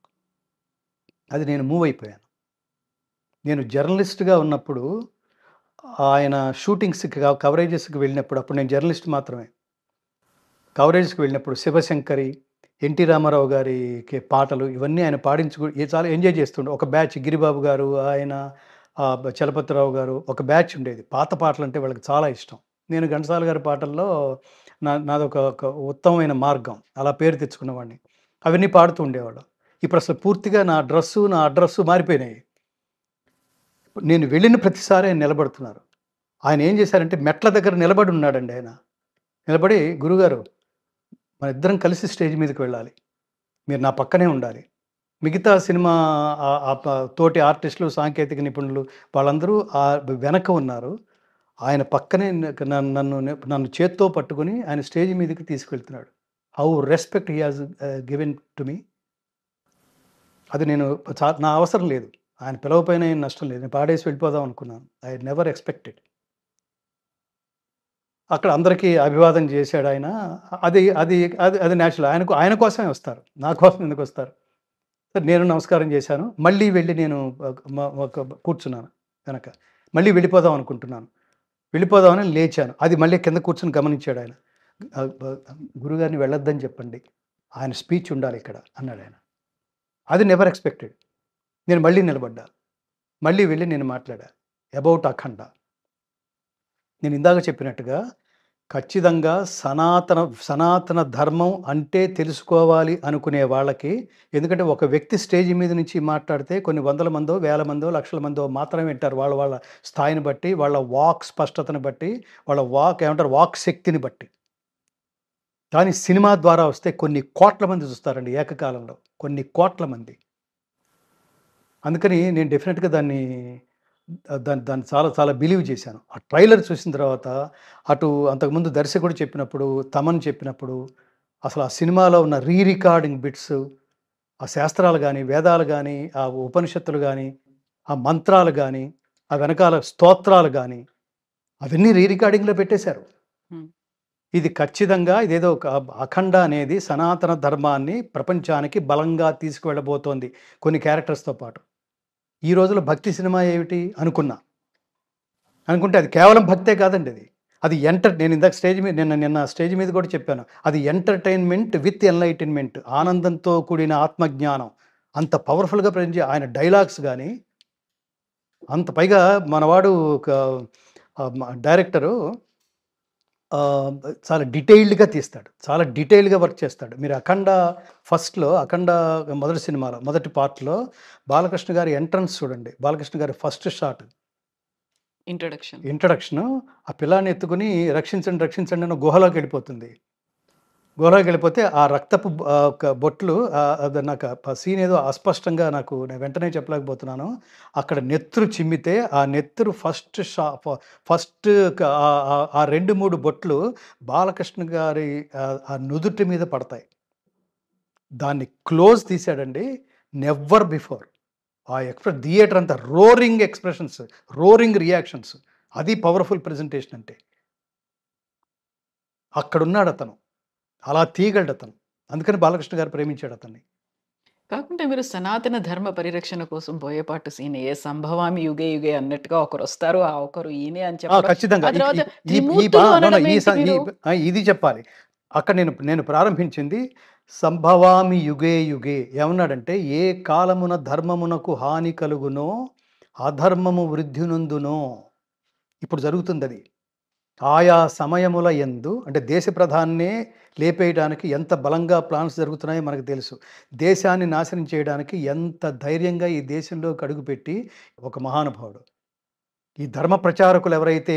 అది నేను మూవ్ అయిపోయాను. నేను జర్నలిస్ట్‌గా ఉన్నప్పుడు ఆయన షూటింగ్స్‌కి కవరేజెస్‌కి వెళ్ళినప్పుడు అప్పుడు నేను జర్నలిస్ట్ మాత్రమే. కవరేజ్‌కి వెళ్ళినప్పుడు 'శివశంకరి', 'ఎన్టీ రామారావు' గారికి పాటలు ఇవన్నీ ఆయన చాలా ఎంజాయ్ చేస్తుండే. ఒక బ్యాచ్ 'గిరిబాబు' గారు, ఆయన 'చలపతిరావు' గారు ఒక బ్యాచ్ ఉండేది. పాత పాటలంటే వాళ్ళకి చాలా ఇష్టం. నేను ఘంటసాల గారి పాటల్లో నాదొక ఉత్తమమైన మార్గం. అలా పేరు తెచ్చుకున్నవాడిని. అవన్నీ పాడుతూ ఉండేవాళ్ళం. ఇప్పుడసలు పూర్తిగా నా అడ్రస్సు మారిపోయినాయి. నేను వెళ్ళిన ప్రతిసారి ఆయన నిలబడుతున్నారు. ఆయన ఏం చేశారంటే మెట్ల దగ్గర నిలబడి ఉన్నాడండి ఆయన. నిలబడి "గురుగారు, మనిద్దరం కలిసి స్టేజ్ మీదకి వెళ్ళాలి. మీరు నా పక్కనే ఉండాలి. మిగతా సినిమా తోటి ఆర్టిస్టులు, సాంకేతిక నిపుణులు వాళ్ళందరూ వెనక ఉన్నారు. ఆయన పక్కనే నన్ను చేత్తో పట్టుకొని ఆయన స్టేజ్ మీదకి తీసుకెళ్తున్నాడు. How respect he has given to me. అది నేను నా అవసరం లేదు. ఆయన పిలవకపోయినా ఏం నష్టం లేదు. నేను పాడేసి వెళ్ళిపోదాం అనుకున్నాను. I never expected. అక్కడ అందరికీ అభివాదం చేశాడాయన. అది అది అది అది నేచురల్. ఆయన కోసమే వస్తారు. నా కోసం ఎందుకొస్తారు? సరే నేను నమస్కారం చేశాను. మళ్ళీ వెళ్ళి నేను కూర్చున్నాను వెనక. మళ్ళీ వెళ్ళిపోదాం అనుకుంటున్నాను. వెళ్ళిపోదామని లేచాను. అది మళ్ళీ కింద కూర్చొని గమనించాడాయన. గురుగారిని వెళ్ళొద్దని చెప్పండి. ఆయన స్పీచ్ ఉండాలిక్కడ అన్నాడాయన. అది నెవర్ ఎక్స్‌పెక్టెడ్. నేను మళ్ళీ నిలబడ్డా. మళ్ళీ వెళ్ళి నేను మాట్లాడా. అబౌట్ అఖండ. నేను ఇందాక చెప్పినట్టుగా ఖచ్చితంగా సనాతన ధర్మం అంటే తెలుసుకోవాలి అనుకునే వాళ్ళకి, ఎందుకంటే ఒక వ్యక్తి స్టేజ్ మీద నుంచి మాట్లాడితే కొన్ని వందల మందో, వేల మందో, లక్షల మందో మాత్రమే వింటారు. వాళ్ళ స్థాయిని బట్టి, వాళ్ళ వాక్ స్పష్టతను బట్టి, వాళ్ళ వాక్ శక్తిని బట్టి. కానీ సినిమా ద్వారా వస్తే కొన్ని కోట్ల మంది చూస్తారండి ఏకకాలంలో. కొన్ని కోట్ల మంది. అందుకని నేను డెఫినిట్‌గా దాన్ని దాన్ని చాలా చాలా బిలీవ్ చేశాను. ఆ ట్రైలర్ చూసిన తర్వాత అంతకుముందు దర్శకుడు చెప్పినప్పుడు, తమన్ చెప్పినప్పుడు, అసలు ఆ సినిమాలో ఉన్న రికార్డింగ్ బిట్స్, ఆ శాస్త్రాలు గాని, వేదాలు గాని, ఆ ఉపనిషత్తులు గాని, ఆ మంత్రాలు గాని, ఆ వెనకాల స్తోత్రాలు గాని, అవన్నీ రికార్డింగ్‌లో పెట్టేశారు. హ్మ్. ఇది ఖచ్చితంగా ఇదేదో ఒక అఖండ అనేది సనాతన ధర్మాన్ని ప్రపంచానికి బలంగా తీసుకువెళ్ళబోతోంది కొన్ని క్యారెక్టర్స్‌తో పాటు. ఈ రోజుల్లో భక్తి సినిమా ఏమిటి అనుకుంటే అది కేవలం భక్తే కాదండి అది. అది నేను ఇందాక నిన్న స్టేజ్ మీద కూడా చెప్పాను. అది ఎంటర్‌టైన్‌మెంట్ విత్ ఎన్‌లైటన్‌మెంట్. ఆనందంతో కూడిన ఆత్మజ్ఞానం. అంత పవర్‌ఫుల్‌గా ఆయన డైలాగ్స్ గాని, అంత పైగా మనవాడు ఒక డైరెక్టరు చాలా డీటెయిల్డ్‌గా తీస్తాడు. చాలా డీటెయిల్డ్‌గా వర్క్ చేస్తాడు. మీరు అఖండ మొదటి సినిమాలో మొదటి పార్ట్‌లో బాలకృష్ణ గారి ఎంట్రన్స్ చూడండి. బాలకృష్ణ గారి ఫస్ట్ షాట్ ఇంట్రడక్షను ఆ పిల్లాడిని ఎత్తుకొని రక్షించండి అని గుహలోకెళ్ళిపోతుంది. గుహలోకెళ్ళిపోతే ఆ రక్తపు బొట్లు అది నాకు సీన్ ఏదో అస్పష్టంగా నేను వెంటనే చెప్పలేకపోతున్నాను. అక్కడ నెత్తురు చిమ్మితే ఆ నెత్తురు ఫస్ట్ ఆ 2, 3 బొట్లు బాలకృష్ణ గారి ఆ నుదుటి మీద పడతాయి. దాన్ని క్లోజ్ తీశాడండి. Never before. ఆ థియేటర్ అంతా రోరింగ్ ఎక్స్‌ప్రెషన్స్, రోరింగ్ రియాక్షన్స్. అది పవర్‌ఫుల్ ప్రెజెంటేషన్ అంటే. అక్కడున్నాడతను. అలా తీయగలడతను. అందుకని బాలకృష్ణ గారు ప్రేమించాడు అతన్ని. కాకుంటే మీరు సనాతన ధర్మ పరిరక్షణ కోసం బోయపాటు సీన్ ఏ సంభవామి యుగే యుగే అన్నట్టుగా ఒకరొస్తారు. ఆ ఒకరు ఈయనే అని చెప్పడం. ఖచ్చితంగా. ఆ తర్వాత ఈ త్రిమూర్తులు అనడం ఏంటి మీరు? ఇది చెప్పాలి. అక్కడ నేను ప్రారంభించింది సంభవామి యుగే యుగే. ఏమన్నాడంటే, ఏ కాలమున ధర్మమునకు హాని కలుగునో, అధర్మము వృద్ధి నొందునో. ఇప్పుడు జరుగుతుందది. ఆయా సమయముల యందు అంటే దేశ ప్రధాన్నే లేపేయడానికి ఎంత బలంగా ప్లాన్స్ జరుగుతున్నాయో మనకు తెలుసు. దేశాన్ని నాశనం చేయడానికి ఎంత ధైర్యంగా ఈ దేశంలోకి అడుగుపెట్టి ఒక మహానుభావుడు. ఈ ధర్మ ప్రచారకులు ఎవరైతే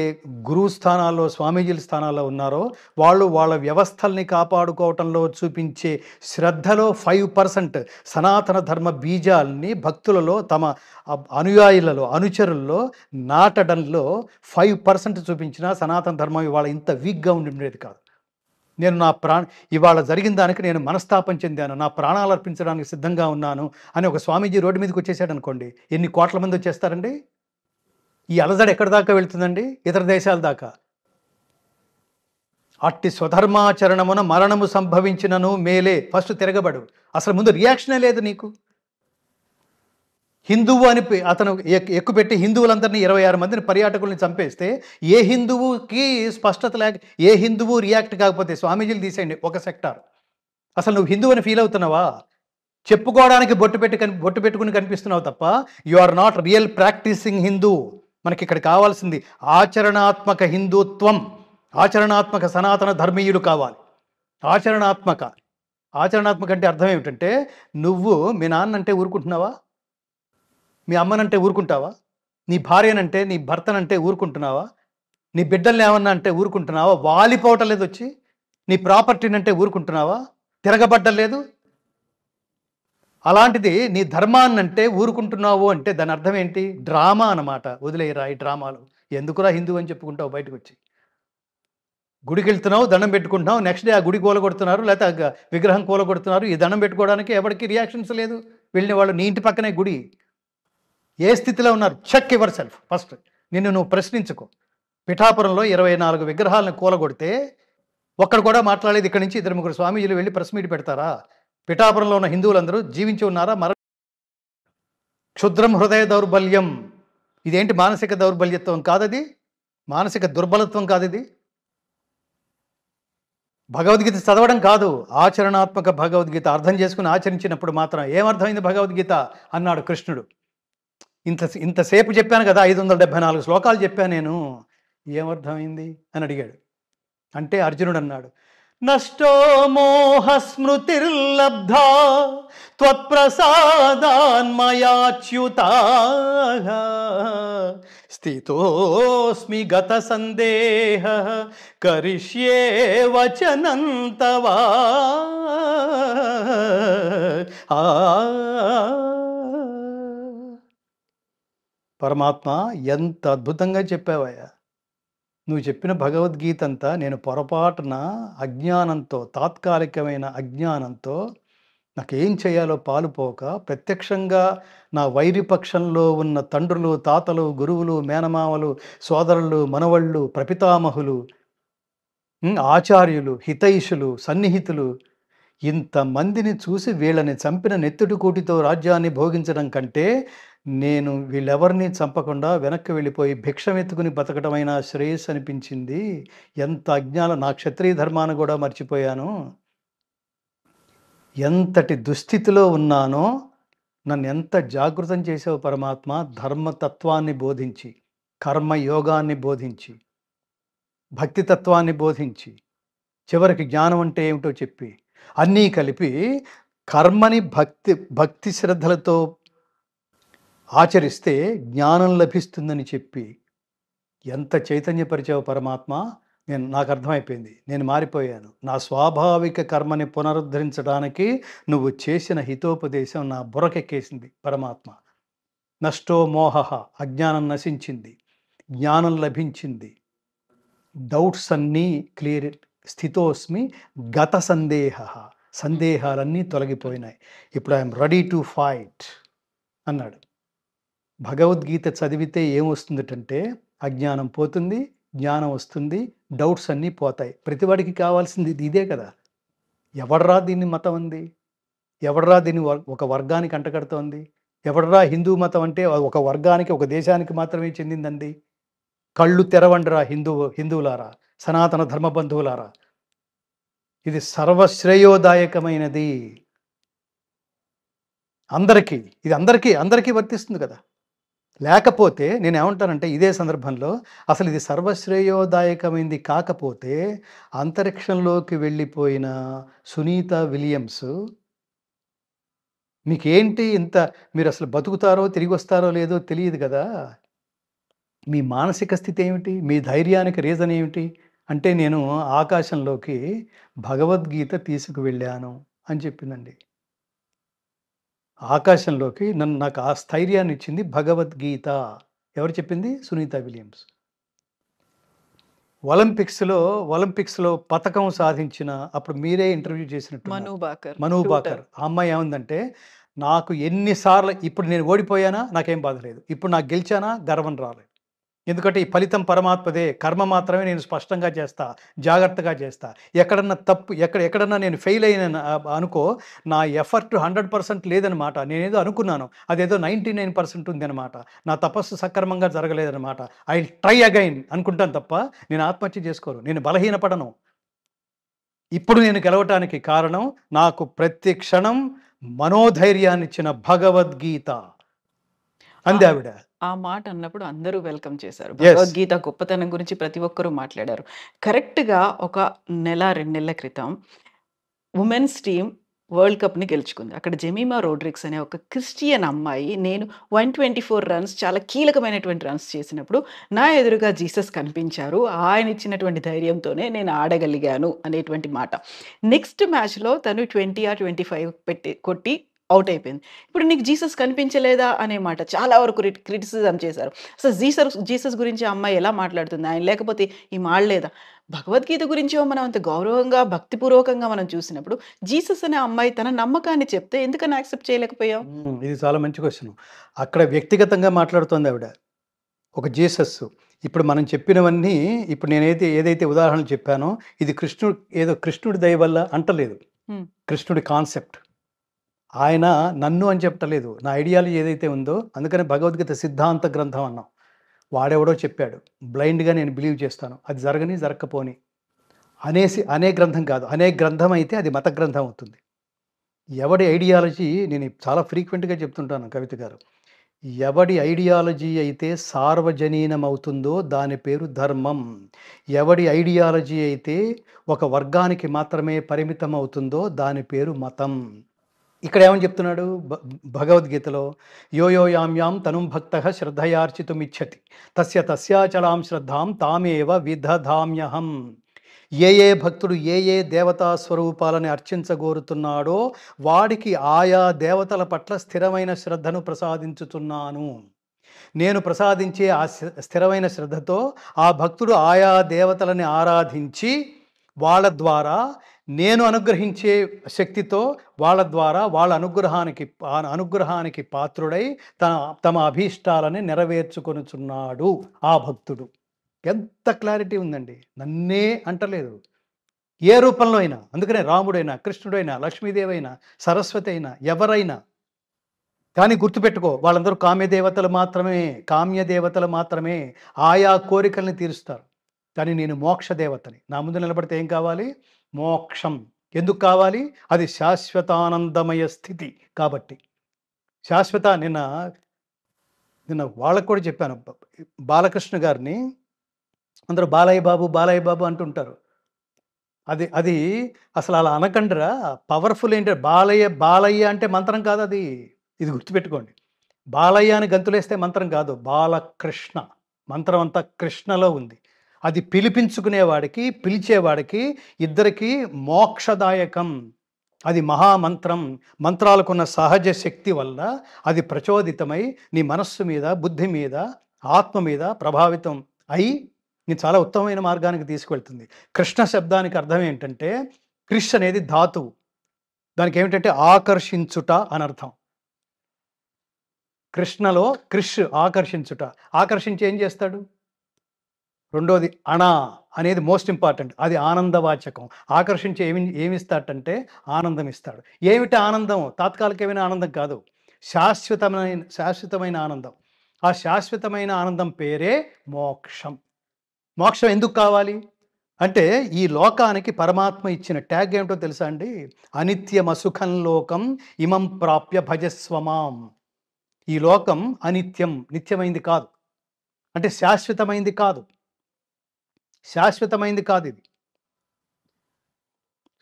గురువు స్థానాల్లో, స్వామీజీల స్థానాల్లో ఉన్నారో వాళ్ళ వ్యవస్థల్ని కాపాడుకోవటంలో చూపించే శ్రద్ధలో 5% సనాతన ధర్మ బీజాల్ని భక్తులలో, తమ అనుయాయులలో, అనుచరుల్లో నాటడంలో 5% చూపించిన సనాతన ధర్మం ఇవాళ ఇంత వీక్‌గా ఉండేది కాదు. నేను ఇవాళ జరిగిన దానికి నేను మనస్తాపం చెందాను. నా ప్రాణాలు అర్పించడానికి సిద్ధంగా ఉన్నాను అని ఒక స్వామీజీ రోడ్డు మీదకి వచ్చేసాడనుకోండి, ఎన్ని కోట్ల మంది వచ్చేస్తారండి? ఈ అలజడి ఎక్కడి దాకా వెళ్తుందండి? ఇతర దేశాల దాకా. అట్టి స్వధర్మాచరణమున మరణము సంభవించినను మేలే. ఫస్ట్ తిరగబడు. అసలు ముందు రియాక్షనే లేదు నీకు. హిందువు అని అతను ఎక్కుపెట్టి హిందువులందరినీ 26 మందిని పర్యాటకుల్ని చంపేస్తే ఏ హిందువుకి స్పష్టత లేక, ఏ హిందువు రియాక్ట్ కాకపోతే స్వామీజీలు తీసేయండి ఒక సెక్టార్. అసలు నువ్వు హిందువు అని ఫీల్ అవుతున్నావా? చెప్పుకోవడానికి బొట్టు పెట్టుకుని కనిపిస్తున్నావు తప్ప you are not real practising Hindu. మనకి ఇక్కడ కావాల్సింది ఆచరణాత్మక హిందుత్వం, ఆచరణాత్మక సనాతన ధర్మీయులు కావాలి. ఆచరణాత్మక అంటే అర్థం ఏమిటంటే, నువ్వు మీ నాన్న అంటే ఊరుకుంటున్నావా? మీ అమ్మనంటే ఊరుకుంటావా? నీ భార్యనంటే, నీ భర్తనంటే ఊరుకుంటున్నావా? నీ బిడ్డల్ని ఏమన్నా అంటే ఊరుకుంటున్నావా? వాలిపోవటం లేదు వచ్చి. నీ ప్రాపర్టీని అంటే ఊరుకుంటున్నావా? తిరగబడ్డలేదు. అలాంటిది నీ ధర్మాన్నంటే ఊరుకుంటున్నావు అంటే దాని అర్థం ఏంటి? డ్రామా అన్నమాట. వదిలేయరా ఈ డ్రామాలు. ఎందుకురా హిందూ అని చెప్పుకుంటావు బయటకు వచ్చి? గుడికి వెళ్తున్నావు, దండం పెట్టుకుంటున్నావు, నెక్స్ట్ డే ఆ గుడి కూలగొడుతున్నారు, లేకపోతే విగ్రహం కూలగొడుతున్నారు. ఈ దండం పెట్టుకోవడానికి ఎవరికి రియాక్షన్స్ లేదు. వెళ్ళిన వాళ్ళు నీ ఇంటి పక్కనే గుడి. ఏ స్థితిలో ఉన్నారు? Check yourself first. నిన్ను నువ్వు ప్రశ్నించుకో. పిఠాపురంలో 24 విగ్రహాలను కూలగొడితే ఒక్కడు కూడా మాట్లాడలేదు. ఇక్కడి నుంచి 2-3 స్వామీజీలు వెళ్ళి ప్రెస్ మీట్ పెడతారా? పిఠాపురంలో ఉన్న హిందువులందరూ జీవించి ఉన్నారా? క్షుద్రం హృదయ దౌర్బల్యం. ఇదేంటి మానసిక దౌర్బల్యత్వం కాదది, మానసిక దుర్బలత్వం కాదది. భగవద్గీత చదవడం కాదు, ఆచరణాత్మక భగవద్గీత అర్థం చేసుకుని ఆచరించినప్పుడు మాత్రం ఏమర్థమైంది భగవద్గీత అన్నాడు కృష్ణుడు. ఇంతసేపు చెప్పాను కదా, 574 శ్లోకాలు చెప్పాను నేను, ఏమర్థమైంది అని అడిగాడు. అంటే అర్జునుడు అన్నాడు, నష్టో మోహ స్మృతిర్లబ్ధా త్వత్ప్రసాదాన్మయాచ్యుత స్థితోస్మి గత సందేహ కరిష్యే వచనం తవా. పరమాత్మ ఎంత అద్భుతంగా చెప్పావయ్యా. నువ్వు చెప్పిన భగవద్గీత అంతా నేను పొరపాటున అజ్ఞానంతో, తాత్కాలికమైన అజ్ఞానంతో నాకేం చేయాలో పాలుపోక ప్రత్యక్షంగా నా వైరిపక్షంలో ఉన్న తండ్రులు, తాతలు, గురువులు, మేనమామలు, సోదరులు, మనవళ్ళు, ప్రపితామహులు, ఆచార్యులు, హితైషులు, సన్నిహితులు ఇంతమందిని చూసి వీళ్ళని చంపిన నెత్తుటి కూటితో రాజ్యాన్ని భోగించడం కంటే నేను వీళ్ళెవరిని చంపకుండా వెనక్కి వెళ్ళిపోయి భిక్షమెత్తుకుని బతకటమైనా శ్రేయస్సు అనిపించింది. ఎంత అజ్ఞానం, నా క్షత్రియ ధర్మాన్ని కూడా మర్చిపోయాను. ఎంతటి దుస్థితిలో ఉన్నానో నన్ను ఎంత జాగృతం చేసావు పరమాత్మ. ధర్మతత్వాన్ని బోధించి, కర్మయోగాన్ని బోధించి, భక్తితత్వాన్ని బోధించి, చివరికి జ్ఞానం అంటే ఏమిటో చెప్పి, అన్నీ కలిపి కర్మని భక్తి శ్రద్ధలతో ఆచరిస్తే జ్ఞానం లభిస్తుందని చెప్పి ఎంత చైతన్యపరిచావు పరమాత్మ. నాకు అర్థమైపోయింది, నేను మారిపోయాను. నా స్వాభావిక కర్మని పునరుద్ధరించడానికి నువ్వు చేసిన హితోపదేశం నా బుర్రకెక్కేసింది పరమాత్మ. నష్టో మోహ, అజ్ఞానం నశించింది, జ్ఞానం లభించింది, డౌట్స్ అన్నీ క్లియర్. స్థితోస్మి గత సందేహ, సందేహాలన్నీ తొలగిపోయినాయి. ఇప్పుడు ఐఎమ్ రెడీ టు ఫైట్ అన్నాడు. భగవద్గీత చదివితే ఏమొస్తుందంటే అజ్ఞానం పోతుంది, జ్ఞానం వస్తుంది, డౌట్స్ అన్నీ పోతాయి. ప్రతివాడికి కావాల్సింది ఇదే కదా. ఎవడరా దీన్ని మతం ఉంది? ఎవడరా దీన్ని ఒక వర్గానికి అంటగడుతోంది? ఎవడరా హిందూ మతం అంటే ఒక వర్గానికి, ఒక దేశానికి మాత్రమే చెందిందండి? కళ్ళు తెరవండిరా హిందువులారా, సనాతన ధర్మబంధువులారా. ఇది సర్వశ్రేయోదాయకమైనది. అందరికీ, ఇది అందరికీ వర్తిస్తుంది కదా. లేకపోతే నేను ఏమంటానంటే ఇదే సందర్భంలో, అసలు ఇది సర్వశ్రేయోదాయకమైంది కాకపోతే అంతరిక్షంలోకి వెళ్ళిపోయిన సునీత విలియమ్స్ మీకేంటి ఇంత, మీరు అసలు బతుకుతారో తిరిగి వస్తారో లేదో తెలియదు కదా. మీ మానసిక స్థితి ఏమిటి? మీ ధైర్యానికి రీజన్ ఏమిటి అంటే, నేను ఆకాశంలోకి భగవద్గీత తీసుకువెళ్ళాను అని చెప్పిందండి. ఆకాశంలోకి నాకు ఆ స్థైర్యాన్ని ఇచ్చింది భగవద్గీత. ఎవరు చెప్పింది? సునీత విలియమ్స్. ఒలింపిక్స్లో పథకం సాధించిన, అప్పుడు మీరే ఇంటర్వ్యూ చేసినట్టు మను బాకర్. ఆ అమ్మాయి ఏముందంటే, నాకు ఎన్నిసార్లు, ఇప్పుడు నేను ఓడిపోయానా నాకేం బాధ లేదు, ఇప్పుడు నాకు గెలిచానా గర్వం రాలేదు, ఎందుకంటే ఈ ఫలితం పరమాత్మదే, కర్మ మాత్రమే నేను స్పష్టంగా చేస్తా, జాగ్రత్తగా చేస్తా. ఎక్కడన్నా తప్పు ఎక్కడన్నా నేను ఫెయిల్ అయిన అనుకో, నా ఎఫర్ట్ 100% లేదనమాట. నేనేదో అనుకున్నాను, అదేదో 99% ఉందనమాట. నా తపస్సు సక్రమంగా జరగలేదనమాట. ఐ ట్రై అగైన్ అనుకుంటాను తప్ప నేను ఆత్మహత్య చేసుకోను. నేను బలహీనపడను. ఇప్పుడు నేను గెలవటానికి కారణం నాకు ప్రతి క్షణం మనోధైర్యాన్నిచ్చిన భగవద్గీత అంది ఆవిడ. ఆ మాట అన్నప్పుడు అందరూ వెల్కమ్ చేశారు. Yes. భగవద్గీత గొప్పతనం గురించి ప్రతి ఒక్కరూ మాట్లాడారు. కరెక్ట్‌గా ఒక నెల, 2 నెలల క్రితం వుమెన్స్ టీమ్ వరల్డ్ కప్‌ని గెలుచుకుంది. అక్కడ జెమిమా రోడ్రిగ్స్ అనే ఒక క్రిస్టియన్ అమ్మాయి నేను 124 రన్స్ చాలా కీలకమైనటువంటి రన్స్ చేసినప్పుడు నా ఎదురుగా జీసస్ కనిపించారు. ఆయన ఇచ్చినటువంటి ధైర్యంతోనే నేను ఆడగలిగాను అనేటువంటి మాట. నెక్స్ట్ మ్యాచ్‌లో తను 20 ఆర్ 25 కొట్టి ఔట్ అయిపోయింది. ఇప్పుడు నీకు జీసస్ కనిపించలేదా అనే మాట చాలా వరకు క్రిటిసిజం చేశారు. అసలు జీసస్ గురించి ఆ అమ్మాయి ఎలా మాట్లాడుతుంది? ఆయన లేకపోతే ఈమె ఆడలేదా? భగవద్గీత గురించో మనం అంత గౌరవంగా, భక్తిపూర్వకంగా మనం చూసినప్పుడు జీసస్ అనే అమ్మాయి తన నమ్మకాన్ని చెప్తే ఎందుకని యాక్సెప్ట్ చేయలేకపోయాం? ఇది చాలా మంచి క్వశ్చన్. అక్కడ వ్యక్తిగతంగా మాట్లాడుతోంది ఆవిడ. ఒక జీసస్. ఇప్పుడు మనం చెప్పినవన్నీ, ఇప్పుడు ఏదైతే ఉదాహరణలు చెప్పానో, ఇది కృష్ణుడి దయ వల్ల అంటలేదు. హ్మ్. కృష్ణుడి కాన్సెప్ట్. ఆయన నన్ను అని చెప్పటలేదు. నా ఐడియాలజీ ఏదైతే ఉందో, అందుకని భగవద్గీత సిద్ధాంత గ్రంథం అన్నాం. వాడెవడో చెప్పాడు, బ్లైండ్గా నేను బిలీవ్ చేస్తాను, అది జరగకపోని అనే గ్రంథం కాదు. అనే గ్రంథం అయితే అది మత గ్రంథం అవుతుంది. ఎవడి ఐడియాలజీ, నేను చాలా ఫ్రీక్వెంట్గా చెప్తుంటాను కవిత గారు, ఎవడి ఐడియాలజీ అయితే సార్వజనీనం అవుతుందో దాని పేరు ధర్మం. ఎవడి ఐడియాలజీ అయితే ఒక వర్గానికి మాత్రమే పరిమితం అవుతుందో దాని పేరు మతం. ఇక్కడ ఏమని చెప్తున్నాడు భగవద్గీతలో, యో యాం తనుం భక్తః శ్రద్ధయార్చితుమిచ్చతి తస్యాచలాం శ్రద్ధాం తామేవ విదధామ్యహం. ఏ భక్తుడు ఏ దేవతా స్వరూపాలని అర్చించగోరుతున్నాడో వాడికి ఆయా దేవతల పట్ల స్థిరమైన శ్రద్ధను ప్రసాదించుతున్నాను. నేను ప్రసాదించే ఆ స్థిరమైన శ్రద్ధతో ఆ భక్తుడు ఆయా దేవతలని ఆరాధించి వాళ్ళ ద్వారా, నేను అనుగ్రహించే శక్తితో వాళ్ళ ద్వారా వాళ్ళ అనుగ్రహానికి పాత్రుడై తమ అభీష్టాలని నెరవేర్చుకొనుచున్నాడు ఆ భక్తుడు. ఎంత క్లారిటీ ఉందండి. నన్నే అంటలేదు, ఏ రూపంలో అయినా. అందుకనే రాముడైనా, కృష్ణుడైనా, లక్ష్మీదేవైనా, సరస్వతి అయినా, ఎవరైనా. కానీ గుర్తుపెట్టుకో, వాళ్ళందరూ కామ్యదేవతలు మాత్రమే. ఆయా కోరికల్ని తీరుస్తారు. కానీ నేను మోక్ష దేవతని. నా ముందు నిలబడితే ఏం కావాలి? మోక్షం. ఎందుకు కావాలి? అది శాశ్వతానందమయ స్థితి కాబట్టి. నిన్న వాళ్ళకు కూడా చెప్పాను. బాలకృష్ణ గారిని అందరూ బాలయ్య బాబు అంటుంటారు. అది అసలు అలా అనకండిరా. పవర్ఫుల్ ఏంటంటే బాలయ్య అంటే మంత్రం కాదు అది. ఇది గుర్తుపెట్టుకోండి. బాలయ్య అని గంతులేస్తే మంత్రం కాదు, బాలకృష్ణ. మంత్రం అంతా కృష్ణలో ఉంది. అది పిలిపించుకునేవాడికి, పిలిచేవాడికి ఇద్దరికి మోక్షదాయకం. అది మహామంత్రం. మంత్రాలకున్న సహజ శక్తి వల్ల అది ప్రచోదితమై నీ మనస్సు మీద, బుద్ధి మీద, ఆత్మ మీద ప్రభావితం అయి నీ చాలా ఉత్తమమైన మార్గానికి తీసుకువెళ్తుంది. కృష్ణ శబ్దానికి అర్థం ఏంటంటే, క్రిష్ అనేది ధాతువు. దానికి ఏమిటంటే ఆకర్షించుట అని అర్థం. కృష్ణలో క్రిష్ ఆకర్షించుట. ఆకర్షించి ఏం చేస్తాడు? రెండోది అణ అనేది మోస్ట్ ఇంపార్టెంట్. అది ఆనందవాచకం. ఆకర్షించి ఏమిస్తాడంటే ఆనందం ఇస్తాడు. ఏమిటి ఆనందం? తాత్కాలికమైన ఆనందం కాదు, శాశ్వతమైన ఆనందం. ఆ శాశ్వతమైన ఆనందం పేరే మోక్షం. మోక్షం ఎందుకు కావాలి అంటే, ఈ లోకానికి పరమాత్మ ఇచ్చిన ట్యాగ్ ఏమిటో తెలుసా అండి? అనిత్యమసుఖం లోకం ఇమం ప్రాప్య భజస్వమాం. ఈ లోకం అనిత్యం, నిత్యమైంది కాదు. అంటే శాశ్వతమైంది కాదు. ఇది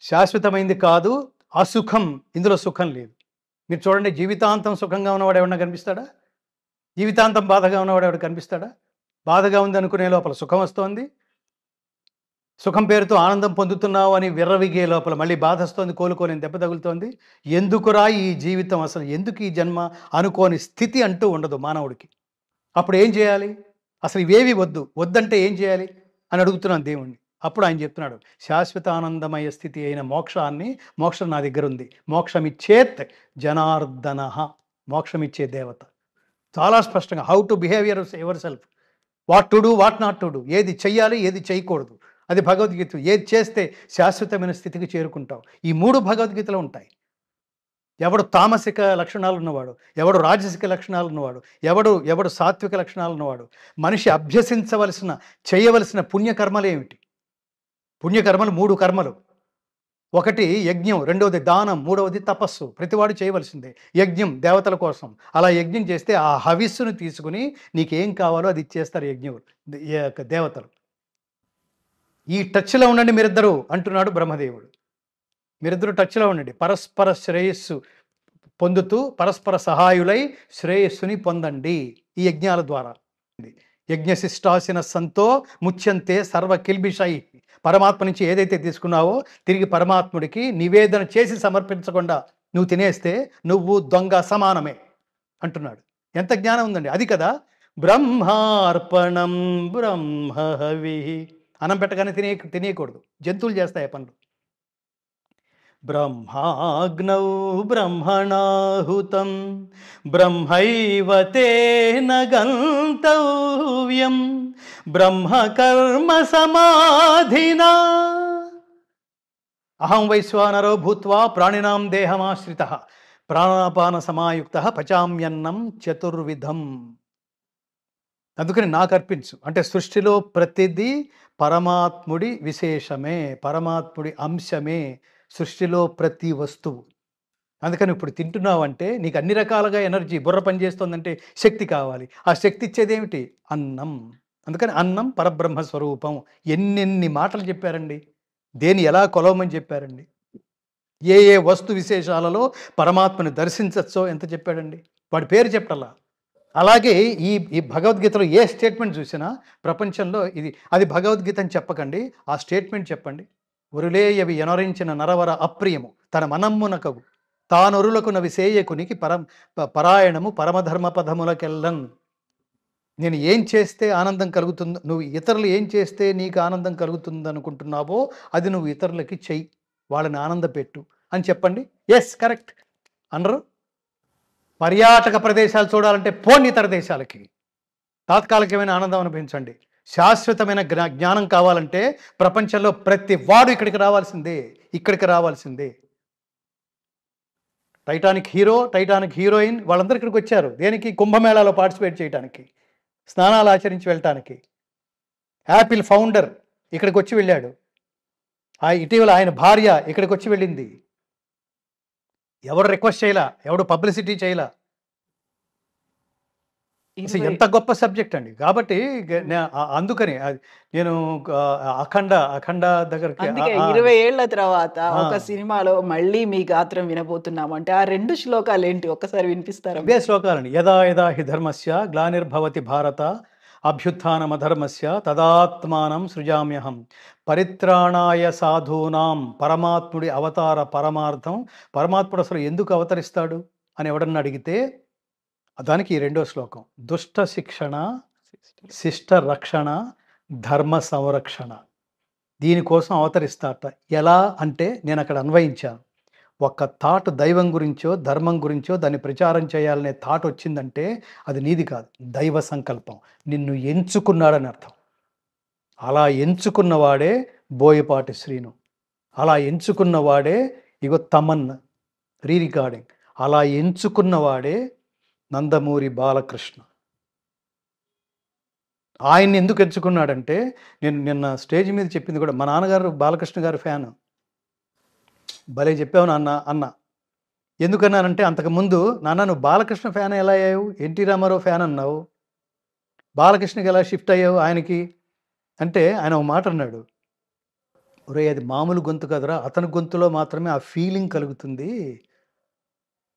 శాశ్వతమైంది కాదు. అసుఖం, ఇందులో సుఖం లేదు. మీరు చూడండి, జీవితాంతం సుఖంగా ఉన్నవాడు ఎవడన్నా కనిపిస్తాడా? జీవితాంతం బాధగా ఉన్నవాడు ఎవడు కనిపిస్తాడా? బాధగా ఉంది అనుకునే లోపల సుఖం వస్తోంది. సుఖం పేరుతో ఆనందం పొందుతున్నావు అని విర్రవిగే లోపల మళ్ళీ బాధ వస్తుంది, కోలుకోలేని దెబ్బ తగులుతోంది. ఎందుకురా ఈ జీవితం, అసలు ఎందుకు ఈ జన్మ అనుకోని స్థితి అంటూ ఉండదు మానవుడికి. అప్పుడు ఏం చేయాలి? అసలు ఇవేవి వద్దంటే ఏం చేయాలి అని అడుగుతున్నాను దేవుణ్ణి. అప్పుడు ఆయన చెప్తున్నాడు, శాశ్వత ఆనందమయ స్థితి అయిన మోక్షం నా దగ్గర ఉంది. మోక్షమిచ్చేత్ జనార్దన. మోక్షమిచ్చే దేవత. చాలా స్పష్టంగా how to behave your self. What to do what not to do, ఏది చెయ్యాలి ఏది చేయకూడదు, అది భగవద్గీత. ఏది చేస్తే శాశ్వతమైన స్థితికి చేరుకుంటావు. ఈ 3 భగవద్గీతలో ఉంటాయి. ఎవడు తామసిక లక్షణాలు ఉన్నవాడు, ఎవడు రాజసిక లక్షణాలు ఉన్నవాడు, ఎవడు సాత్విక లక్షణాలు ఉన్నవాడు, మనిషి అభ్యసించవలసిన చేయవలసిన పుణ్యకర్మలు ఏమిటి? పుణ్యకర్మలు 3 కర్మలు. ఒకటి యజ్ఞం, రెండవది దానం, మూడవది తపస్సు. ప్రతివాడు చేయవలసిందే. యజ్ఞం దేవతల కోసం. అలా యజ్ఞం చేస్తే ఆ హవిస్సును తీసుకుని నీకేం కావాలో అది ఇచ్చేస్తారు దేవతలు. ఈ టచ్లో ఉండండి మీరిద్దరూ అంటున్నాడు బ్రహ్మదేవుడు. మీరిద్దరూ టచ్లో ఉండండి, పరస్పర శ్రేయస్సు పొందుతూ పరస్పర సహాయులై శ్రేయస్సుని పొందండి ఈ యజ్ఞాల ద్వారా. యజ్ఞశిష్టాసిన సంతో ముచ్యంతే సర్వ కిల్బిషై. పరమాత్మ నుంచి ఏదైతే తీసుకున్నావో తిరిగి పరమాత్ముడికి నివేదన చేసి సమర్పించకుండా నువ్వు తినేస్తే నువ్వు దొంగ సమానమే అంటున్నాడు. ఎంత జ్ఞానం ఉందండి! అది కదా బ్రహ్మార్పణం బ్రహ్మహవి. అన్నం పెట్టగానే తినేయకూడదు, జంతువులు చేస్తాయి పనులు. బ్రహ్మాగ్నౌ బ్రహ్మణాహుతం బ్రహ్మైవ తేన గంతవ్యం బ్రహ్మకర్మ సమాధినా. అహం వైశ్వానరో భూత్వా ప్రాణినాం దేహమాశ్రితః ప్రాణాపాన సమాయుక్తః పచామ్యన్నం చతుర్విధం. అందుకని నాకు అర్పించు అంటే సృష్టిలో ప్రతిదీ పరమాత్ముడి విశేషమే, పరమాత్ముడి అంశమే సృష్టిలో ప్రతి వస్తువు. అందుకని ఇప్పుడు తింటున్నావంటే నీకు అన్ని రకాలుగా ఎనర్జీ, బుర్ర పనిచేస్తుందంటే శక్తి కావాలి. ఆ శక్తి ఇచ్చేదేమిటి? అన్నం. అందుకని అన్నం పరబ్రహ్మ స్వరూపం. ఎన్నెన్ని మాటలు చెప్పారండి, దేని ఎలా కొలవమని చెప్పారండి, ఏ ఏ వస్తు విశేషాలలో పరమాత్మని దర్శించచ్చో ఎంత చెప్పాడండి, వాడి పేరు చెప్పటల్లా. అలాగే ఈ భగవద్గీతలో ఏ స్టేట్మెంట్ చూసినా ప్రపంచంలో అది భగవద్గీత అని చెప్పకండి, ఆ స్టేట్మెంట్ చెప్పండి. ఉరులేయవి ఎనరించిన నరవర అప్రియము తన మనమ్మునకగు తానొరులకు నవి సేయకునికి పరాయణము పరమధర్మ పదములకెళ్ళన్. నేను ఏం చేస్తే ఆనందం కలుగుతుందో, నువ్వు ఇతరులు ఏం చేస్తే నీకు ఆనందం కలుగుతుంది అనుకుంటున్నావో అది నువ్వు ఇతరులకి చెయ్యి, వాళ్ళని ఆనందపెట్టు అని చెప్పండి. ఎస్, కరెక్ట్ అనరు. పర్యాటక ప్రదేశాలు చూడాలంటే పోండి ఇతర దేశాలకి, తాత్కాలికమైన ఆనందం అనిపించండి. శాశ్వతమైన జ్ఞానం కావాలంటే ప్రపంచంలో ప్రతి వాడు ఇక్కడికి రావాల్సిందే. టైటానిక్ హీరో, టైటానిక్ హీరోయిన్ వాళ్ళందరూ ఇక్కడికి వచ్చారు. దేనికి? కుంభమేళాలో పార్టిసిపేట్ చేయడానికి, స్నానాలు ఆచరించి వెళ్ళటానికి. యాపిల్ ఫౌండర్ ఇక్కడికి వచ్చి వెళ్ళాడు. ఇటీవల ఆయన భార్య ఇక్కడికి వచ్చి వెళ్ళింది. ఎవరు రిక్వెస్ట్ చేయలా, ఎవడు పబ్లిసిటీ చేయలా. అసలు ఎంత గొప్ప సబ్జెక్ట్ అండి. కాబట్టి అందుకని నేను అఖండ దగ్గరికి 20 ఏళ్ల తర్వాత ఒక సినిమాలో మళ్ళీ మీ గాత్రం వినబోతున్నాము అంటే ఆ 2 శ్లోకాలు ఏంటి ఒక్కసారి వినిపిస్తారా? ఇవే శ్లోకాలండి. యదా యదా హి ధర్మస్య గ్లానిర్భవతి భారత అభ్యుత్థానమధర్మస్య తదాత్మానం సృజామ్యహం పరిత్రాణాయ సాధూనాం. పరమాత్ముడి అవతార పరమార్థం. పరమాత్ముడు అసలు ఎందుకు అవతరిస్తాడు అని ఎవడన్నా అడిగితే దానికి ఈ 2వ శ్లోకం. దుష్ట శిక్షణ, శిష్ట రక్షణ, ధర్మ సంరక్షణ. దీనికోసం అవతరిస్తాట. ఎలా అంటే నేను అక్కడ అన్వయించాను. ఒక్క థాట్ దైవం గురించో ధర్మం గురించో దాన్ని ప్రచారం చేయాలనే థాట్ వచ్చిందంటే అది నీది కాదు, దైవ సంకల్పం. నిన్ను ఎంచుకున్నాడని అర్థం. అలా ఎంచుకున్నవాడే బోయపాటి శ్రీను, అలా ఎంచుకున్నవాడే ఇగో తమన్ రీరికార్డింగ్, అలా ఎంచుకున్నవాడే నందమూరి బాలకృష్ణ. ఆయన్ని ఎందుకు ఎంచుకున్నాడంటే నేను నిన్న స్టేజ్ మీద చెప్పింది కూడా, మా నాన్నగారు బాలకృష్ణ గారు ఫ్యాను. భలే చెప్పావు నాన్న అన్న. ఎందుకన్నానంటే అంతకుముందు నాన్న నువ్వు బాలకృష్ణ ఫ్యాన్ ఎలా అయ్యావు, ఎన్టీ రామారావు ఫ్యాన్ అన్నావు, బాలకృష్ణకి ఎలా షిఫ్ట్ అయ్యావు ఆయనకి అంటే ఆయన ఒక మాట అన్నాడు, ఒరే అది మామూలు గొంతు కదరా, అతని గొంతులో మాత్రమే ఆ ఫీలింగ్ కలుగుతుంది.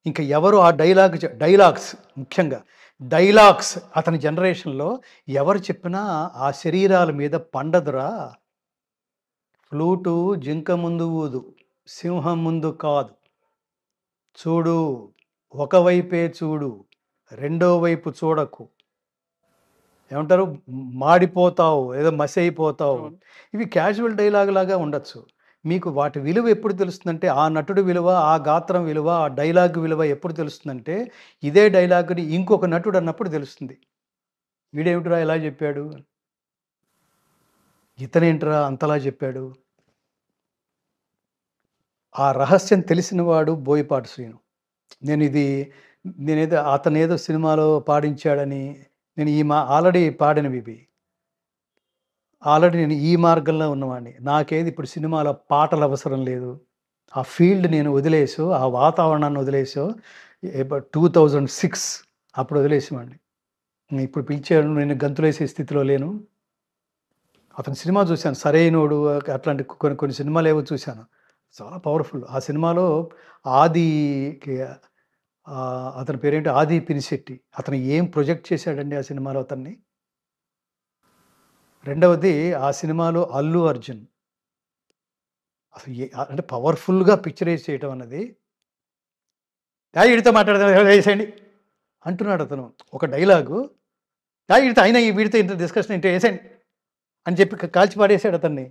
ఇంకా ఎవరు ఆ డైలాగ్స్ ముఖ్యంగా డైలాగ్స్ అతని జనరేషన్లో ఎవరు చెప్పినా ఆ శరీరాల మీద పండదురా. ఫ్లూటు జింక ముందు ఊదు, సింహం ముందు కాదు. చూడు, ఒకవైపే చూడు, రెండో వైపు చూడకు. ఏమంటారు, మాడిపోతావు, ఏదో మసి అయిపోతావు. ఇవి క్యాజువల్ డైలాగ్ లాగా ఉండొచ్చు. మీకు వాటి విలువ ఎప్పుడు తెలుస్తుందంటే, ఆ నటుడి విలువ, ఆ గాత్రం విలువ, ఆ డైలాగ్ విలువ ఎప్పుడు తెలుస్తుందంటే ఇదే డైలాగ్ని ఇంకొక నటుడు అన్నప్పుడు తెలుస్తుంది. వీడేమిట్రా ఇలా చెప్పాడు, ఇతనేంట్రా అంతలా చెప్పాడు. ఆ రహస్యం తెలిసినవాడు బోయపాటి శ్రీను. నేనేదో అతనేదో సినిమాలో పాడించాడని, నేను ఆల్రెడీ పాడినవి ఇవి. ఆల్రెడీ నేను ఈ మార్గంలో ఉన్నవాడిని. నాకేది ఇప్పుడు సినిమాలో పాటలు అవసరం లేదు. ఆ ఫీల్డ్ నేను వదిలేసో, ఆ వాతావరణాన్ని వదిలేసో 2006 అప్పుడు వదిలేసేవాడిని. ఇప్పుడు పిలిచాడు, నేను గంతులేసే స్థితిలో లేను. అతని సినిమా చూశాను, సరైనోడు, అట్లాంటి కొన్ని సినిమాలు ఏవో చూశాను. చాలా పవర్ఫుల్. ఆ సినిమాలో ఆదికి అతని పేరేంటి, ఆది పినిశెట్టి. అతను ఏం ప్రొజెక్ట్ చేశాడండి ఆ సినిమాలో అతన్ని. రెండవది ఆ సినిమాలో అల్లు అర్జున్ అసలు అంటే పవర్ఫుల్గా పిక్చరైజ్ చేయటం అన్నది. వీడితో మాట్లాడదాం వేసేయండి అంటున్నాడు అతను ఒక డైలాగు. వీడితో అయినా వీడితో ఇంత డిస్కషన్ ఏంటో వేసేయండి అని చెప్పి కాల్చి పాడేసాడు అతన్ని.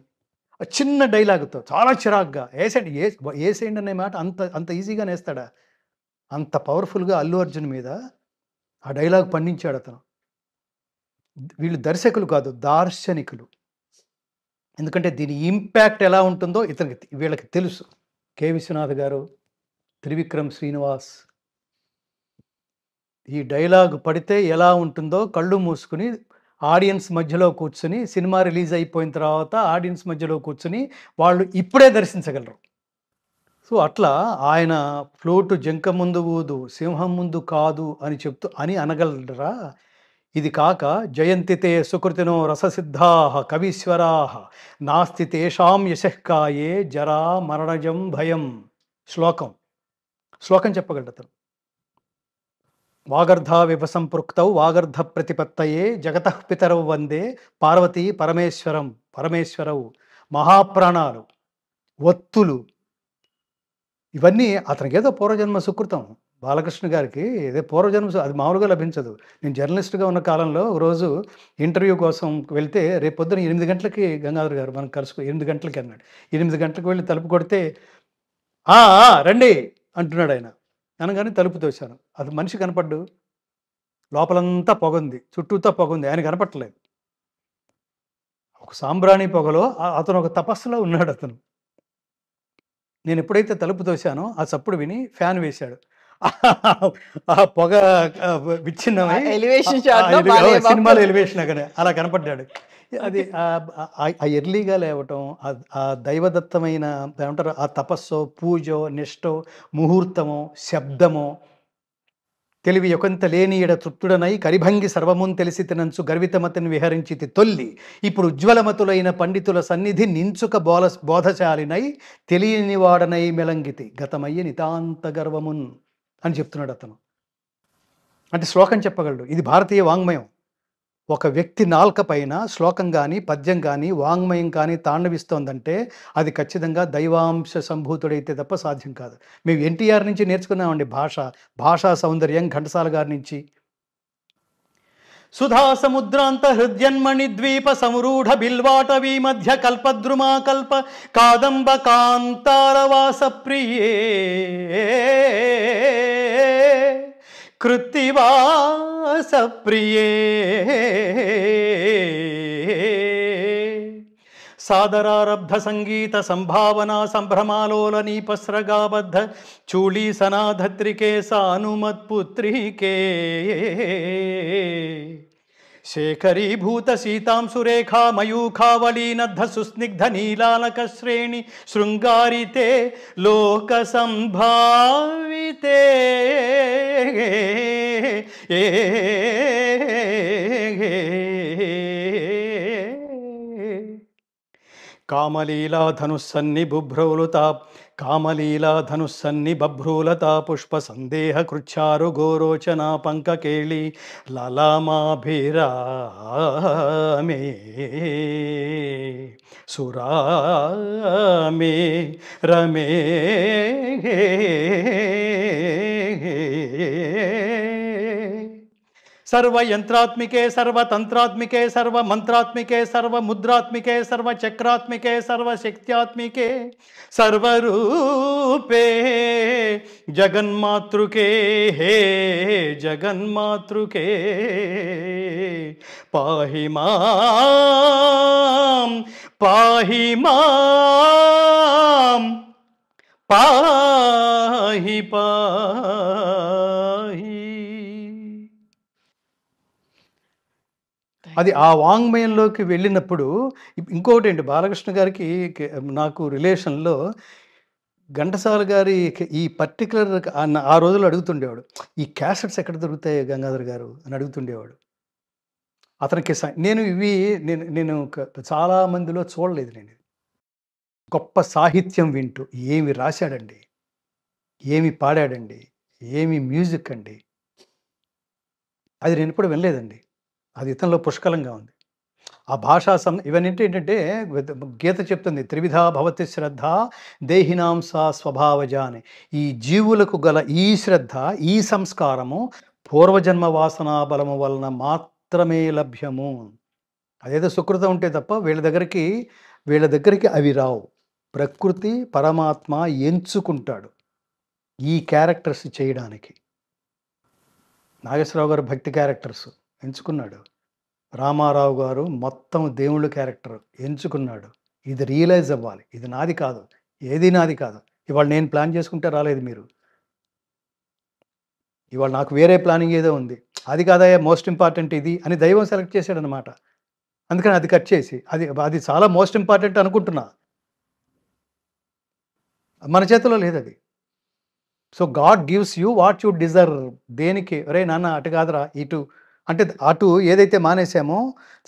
చిన్న డైలాగుతో చాలా చిరాగ్గా వేసేయండి వేసేయండి అనే మాట అంత అంత ఈజీగా నేస్తాడా? అంత పవర్ఫుల్గా అల్లు అర్జున్ మీద ఆ డైలాగ్ పండించాడు అతను. వీళ్ళు దర్శకులు కాదు, దార్శనికులు. ఎందుకంటే దీని ఇంపాక్ట్ ఎలా ఉంటుందో వీళ్ళకి తెలుసు. కె విశ్వనాథ్ గారు, త్రివిక్రమ్ శ్రీనివాస్ ఈ డైలాగ్ పడితే ఎలా ఉంటుందో కళ్ళు మూసుకుని ఆడియన్స్ మధ్యలో కూర్చుని, సినిమా రిలీజ్ అయిపోయిన తర్వాత ఆడియన్స్ మధ్యలో కూర్చుని వాళ్ళు ఇప్పుడే దర్శించగలరు. సో అట్లా ఆయన ఫ్లూటు జంక ముందు ఊదు సింహం ముందు కాదు అని అనగలరా? ఇది కాక జయంతితే సుకృతినో రససిద్ధా కవీశ్వరా నాస్తి తేషాం యశఃకాయే జరా మరణజం భయం. శ్లోకం చెప్పగలడు అతను. వాగర్ధ విభసంపృక్తౌ వాగర్ధ ప్రతిపత్తయే జగతః పితరౌ వందే పార్వతీ పరమేశ్వరవు. మహాప్రాణాలు, ఒత్తులు, ఇవన్నీ అతనికి ఏదో పూర్వజన్మ సుకృతం. బాలకృష్ణ గారికి ఏదో పూర్వజన్మ, అది మామూలుగా లభించదు. నేను జర్నలిస్ట్గా ఉన్న కాలంలో రోజు ఇంటర్వ్యూ కోసం వెళ్తే, రేపు పొద్దున 8 గంటలకి గంగాధర్ గారు మనం కలుసుకో 8 గంటలకి అన్నాడు. 8 గంటలకు వెళ్ళి తలుపు కొడితే రండి అంటున్నాడు ఆయన. అనగానే తలుపు తోశాను. అది మనిషి కనపడ్డు, లోపలంతా పొగంది, చుట్టూతా పొగంది, ఆయన కనపట్టలేదు. ఒక సాంబ్రాణి పొగలో అతను ఒక తపస్సులో ఉన్నాడు అతను. నేను ఎప్పుడైతే తలుపు తోశానో ఆ చప్పుడు విని ఫ్యాన్ వేశాడు. ఆ పొగ విచ్ఛిన్నమై సినిమాలో ఎలివేషన్ అలా కనపడ్డాడు. అది ఎర్లీగా లేవటం, ఆ దైవదత్తమైన ఏమంటారు, ఆ తపస్సో, పూజో, నిష్టో, ముహూర్తమో, శబ్దమో, తెలివి యొకంత లేనియడ తృప్తుడనై కరిభంగి సర్వమున్ తెలిసి తినంచు గర్వితమతిని విహరించితి తొల్లి. ఇప్పుడు ఉజ్వలమతులైన పండితుల సన్నిధి నించుక బోధశాలినై తెలియని వాడనై మెలంగితి గతమయ్య నితాంత గర్వమున్ అని చెప్తున్నాడు అతను. అంటే శ్లోకం చెప్పగలడు. ఇది భారతీయ వాంగ్మయం. ఒక వ్యక్తి నాల్క పైన శ్లోకం కానీ, పద్యం కానీ, వాంగ్మయం కానీ తాండవిస్తోందంటే అది ఖచ్చితంగా దైవాంశ సంభూతుడైతే తప్ప సాధ్యం కాదు. మేము ఎన్టీఆర్ నుంచి నేర్చుకున్నామండి భాషా సౌందర్యం, ఘంటసాల గారి నుంచి. సుధా సముద్రాంత హృద్యన్మణి ద్వీప సమరూఢ బిల్వాటవీ మధ్య కల్పద్రుమా కల్ప కాదంబ కాంతారవాస ప్రియే కృత్తివాస ప్రియే సాదరారబ్ధ సంగీత సంభావనా సంభ్రమాలోల నీపస్రగాబద్ధ చూళీ సనాధత్రికే సానుమత్పుత్రికే శేఖరీభూత సీతాంశురేఖా మయూఖావళీనద్ధ సుస్నిగ్ధ నీలాలక శ్రేణి శృంగారితే లోక సంభావితే కామలీలా ధనుస్సన్ని బుభ్రౌలుతా కామలీలా ధనుస్సన్ని బభ్రూలతా పుష్ప సందేహ కృచ్చారు గోరోచనా పంకకేళి లలామాభిరామే సురామే రమే सर्वयंत्रात्मिके सर्वतंत्रात्मिके सर्वमंत्रात्मिके सर्वमुद्रात्मिके सर्वचक्रात्मिके सर्वशक्त्यात्मिके सर्वरूपे జగన్మాతృకే హే జగన్మాతృకే పాహి మాం పాహి మాం పాహి పాహి. అది ఆ వాంగ్మయంలోకి వెళ్ళినప్పుడు ఇంకోటి ఏంటి, బాలకృష్ణ గారికి నాకు రిలేషన్లో ఘంటసాల గారి ఈ పర్టికులర్ ఆ రోజుల్లో అడుగుతుండేవాడు, ఈ క్యాసెట్స్ ఎక్కడ దొరుకుతాయి గంగాధర్ గారు అని అడుగుతుండేవాడు. అతనికి నేను ఇవి నేను నేను చాలా మందిలో చూడలేదు. నేను గొప్ప సాహిత్యం వింటూ ఏమి రాశాడండి, ఏమి పాడాడండి, ఏమి మ్యూజిక్ అండి, అది నేను ఎప్పుడు వినలేదండి. అది ఇతనిలో పుష్కలంగా ఉంది. ఆ భాషా ఇవన్నీ ఏంటంటే గీత చెప్తుంది, త్రివిధా భవతి శ్రద్ధ దేహినాం సా స్వభావజ అని. ఈ జీవులకు గల ఈ శ్రద్ధ, ఈ సంస్కారము పూర్వజన్మ వాసనా బలము వలన మాత్రమే లభ్యము. అదేదో సుకృతం ఉంటే తప్ప వీళ్ళ దగ్గరికి అవి రావు. ప్రకృతి పరమాత్మ ఎంచుకుంటాడు ఈ క్యారెక్టర్స్ చేయడానికి. నాగేశ్వరరావు గారు భక్తి క్యారెక్టర్స్ ఎంచుకున్నాడు, రామారావు గారు మొత్తం దేవుళ్ళ క్యారెక్టర్ ఎంచుకున్నాడు. ఇది రియలైజ్ అవ్వాలి, ఇది నాది కాదు, ఏది నాది కాదు. ఇవాళ నేను ప్లాన్ చేసుకుంటే రాలేదు మీరు, ఇవాళ నాకు వేరే ప్లానింగ్ ఏదో ఉంది, అది కాదయ్యా మోస్ట్ ఇంపార్టెంట్ ఇది అని దైవం సెలెక్ట్ చేశాడు అనమాట. అందుకని అది కట్ చేసి అది చాలా మోస్ట్ ఇంపార్టెంట్ అనుకుంటున్నా, మన చేతిలో లేదు అది. So God gives you what you deserve. దేనికి రే నాన్న అటు కాదురా ఇటు అంటే, అటు ఏదైతే మానేసామో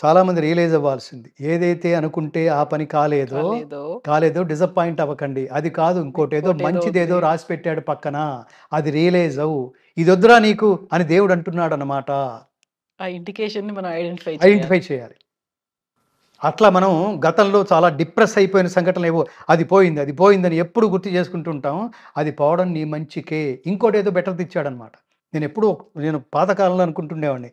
చాలామంది రియలైజ్ అవ్వాల్సింది. ఏదైతే అనుకుంటే ఆ పని కాలేదో డిసప్పాయింట్ అవ్వకండి. అది కాదు, ఇంకోటి ఏదో మంచిదేదో రాసి పెట్టాడు పక్కన, అది రియలైజ్ అవ్వు. ఇది వద్దురా నీకు అని దేవుడు అంటున్నాడు అన్నమాట. ఐడెంటిఫై చేయాలి. అట్లా మనం గతంలో చాలా డిప్రెస్ అయిపోయిన సంఘటనలు ఏవో, అది పోయిందని ఎప్పుడు గుర్తు చేసుకుంటూ ఉంటాం. అది పోవడం నీ మంచికే, ఇంకోటి ఏదో బెటర్ తెచ్చాడనమాట. నేను పాతకాలంలో అనుకుంటుండేవాడిని,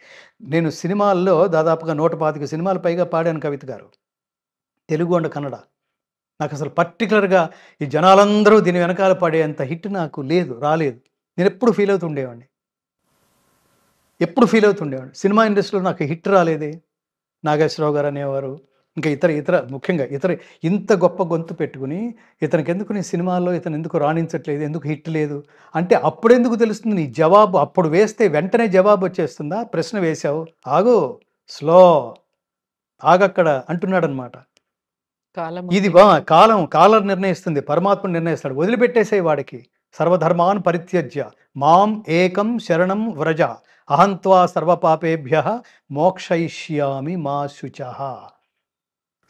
నేను సినిమాల్లో దాదాపుగా 125 సినిమాలు పైగా పాడాను కవిత గారు, తెలుగు అండ్ కన్నడ. నాకు అసలు పర్టికులర్గా ఈ జనాలందరూ దీని వెనకాల పడేంత హిట్ నాకు రాలేదు. నేను ఎప్పుడు ఫీల్ అవుతుండేవాడిని. సినిమా ఇండస్ట్రీలో నాకు హిట్ రాలేదే. నాగేశ్వరరావు గారు అనేవారు, ఇంకా ఇతర ముఖ్యంగా ఇంత గొప్ప గొంతు పెట్టుకుని ఇతనికి ఎందుకు నీ సినిమాల్లో ఇతను ఎందుకు రాణించట్లేదు, ఎందుకు హిట్ లేదు అంటే అప్పుడెందుకు తెలుస్తుంది నీ జవాబు. అప్పుడు వేస్తే వెంటనే జవాబు వచ్చేస్తుందా? ప్రశ్న వేశావు, ఆగు, స్లో, ఆగక్కడ అంటున్నాడు అనమాట. ఇది కాలం నిర్ణయిస్తుంది, పరమాత్మ నిర్ణయిస్తాడు. వదిలిపెట్టేసే వాడికి. సర్వధర్మాన్ పరిత్యజ్య మాం ఏకం శరణం వ్రజ అహంత్వా సర్వపాపేభ్య మోక్షయిష్యామి మా శుచః.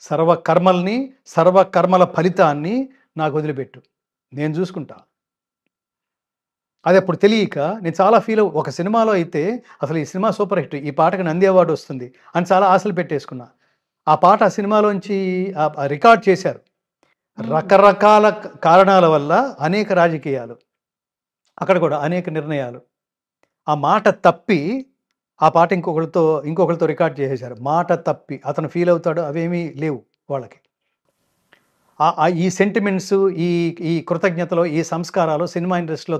సర్వకర్మల ఫలితాన్ని నాకు వదిలిపెట్టు, నేను చూసుకుంటా. అది అప్పుడు తెలియక నేను చాలా ఫీల్ ఒక సినిమాలో అయితే అసలు ఈ సినిమా సూపర్ హిట్, ఈ పాటకి నంది అవార్డు వస్తుంది అని చాలా ఆశలు పెట్టేసుకున్నా. ఆ పాట ఆ సినిమాలోంచి రికార్డ్ చేశారు. రకరకాల కారణాల వల్ల అనేక రాజకీయాలు, అక్కడ కూడా అనేక నిర్ణయాలు, ఆ మాట తప్పి ఆ పాట ఇంకొకరితో రికార్డ్ చేసేశారు. మాట తప్పి అతను ఫీల్ అవుతాడు, అవేమీ లేవు వాళ్ళకి. ఈ సెంటిమెంట్స్, ఈ కృతజ్ఞతలు, ఈ సంస్కారాలు సినిమా ఇండస్ట్రీలో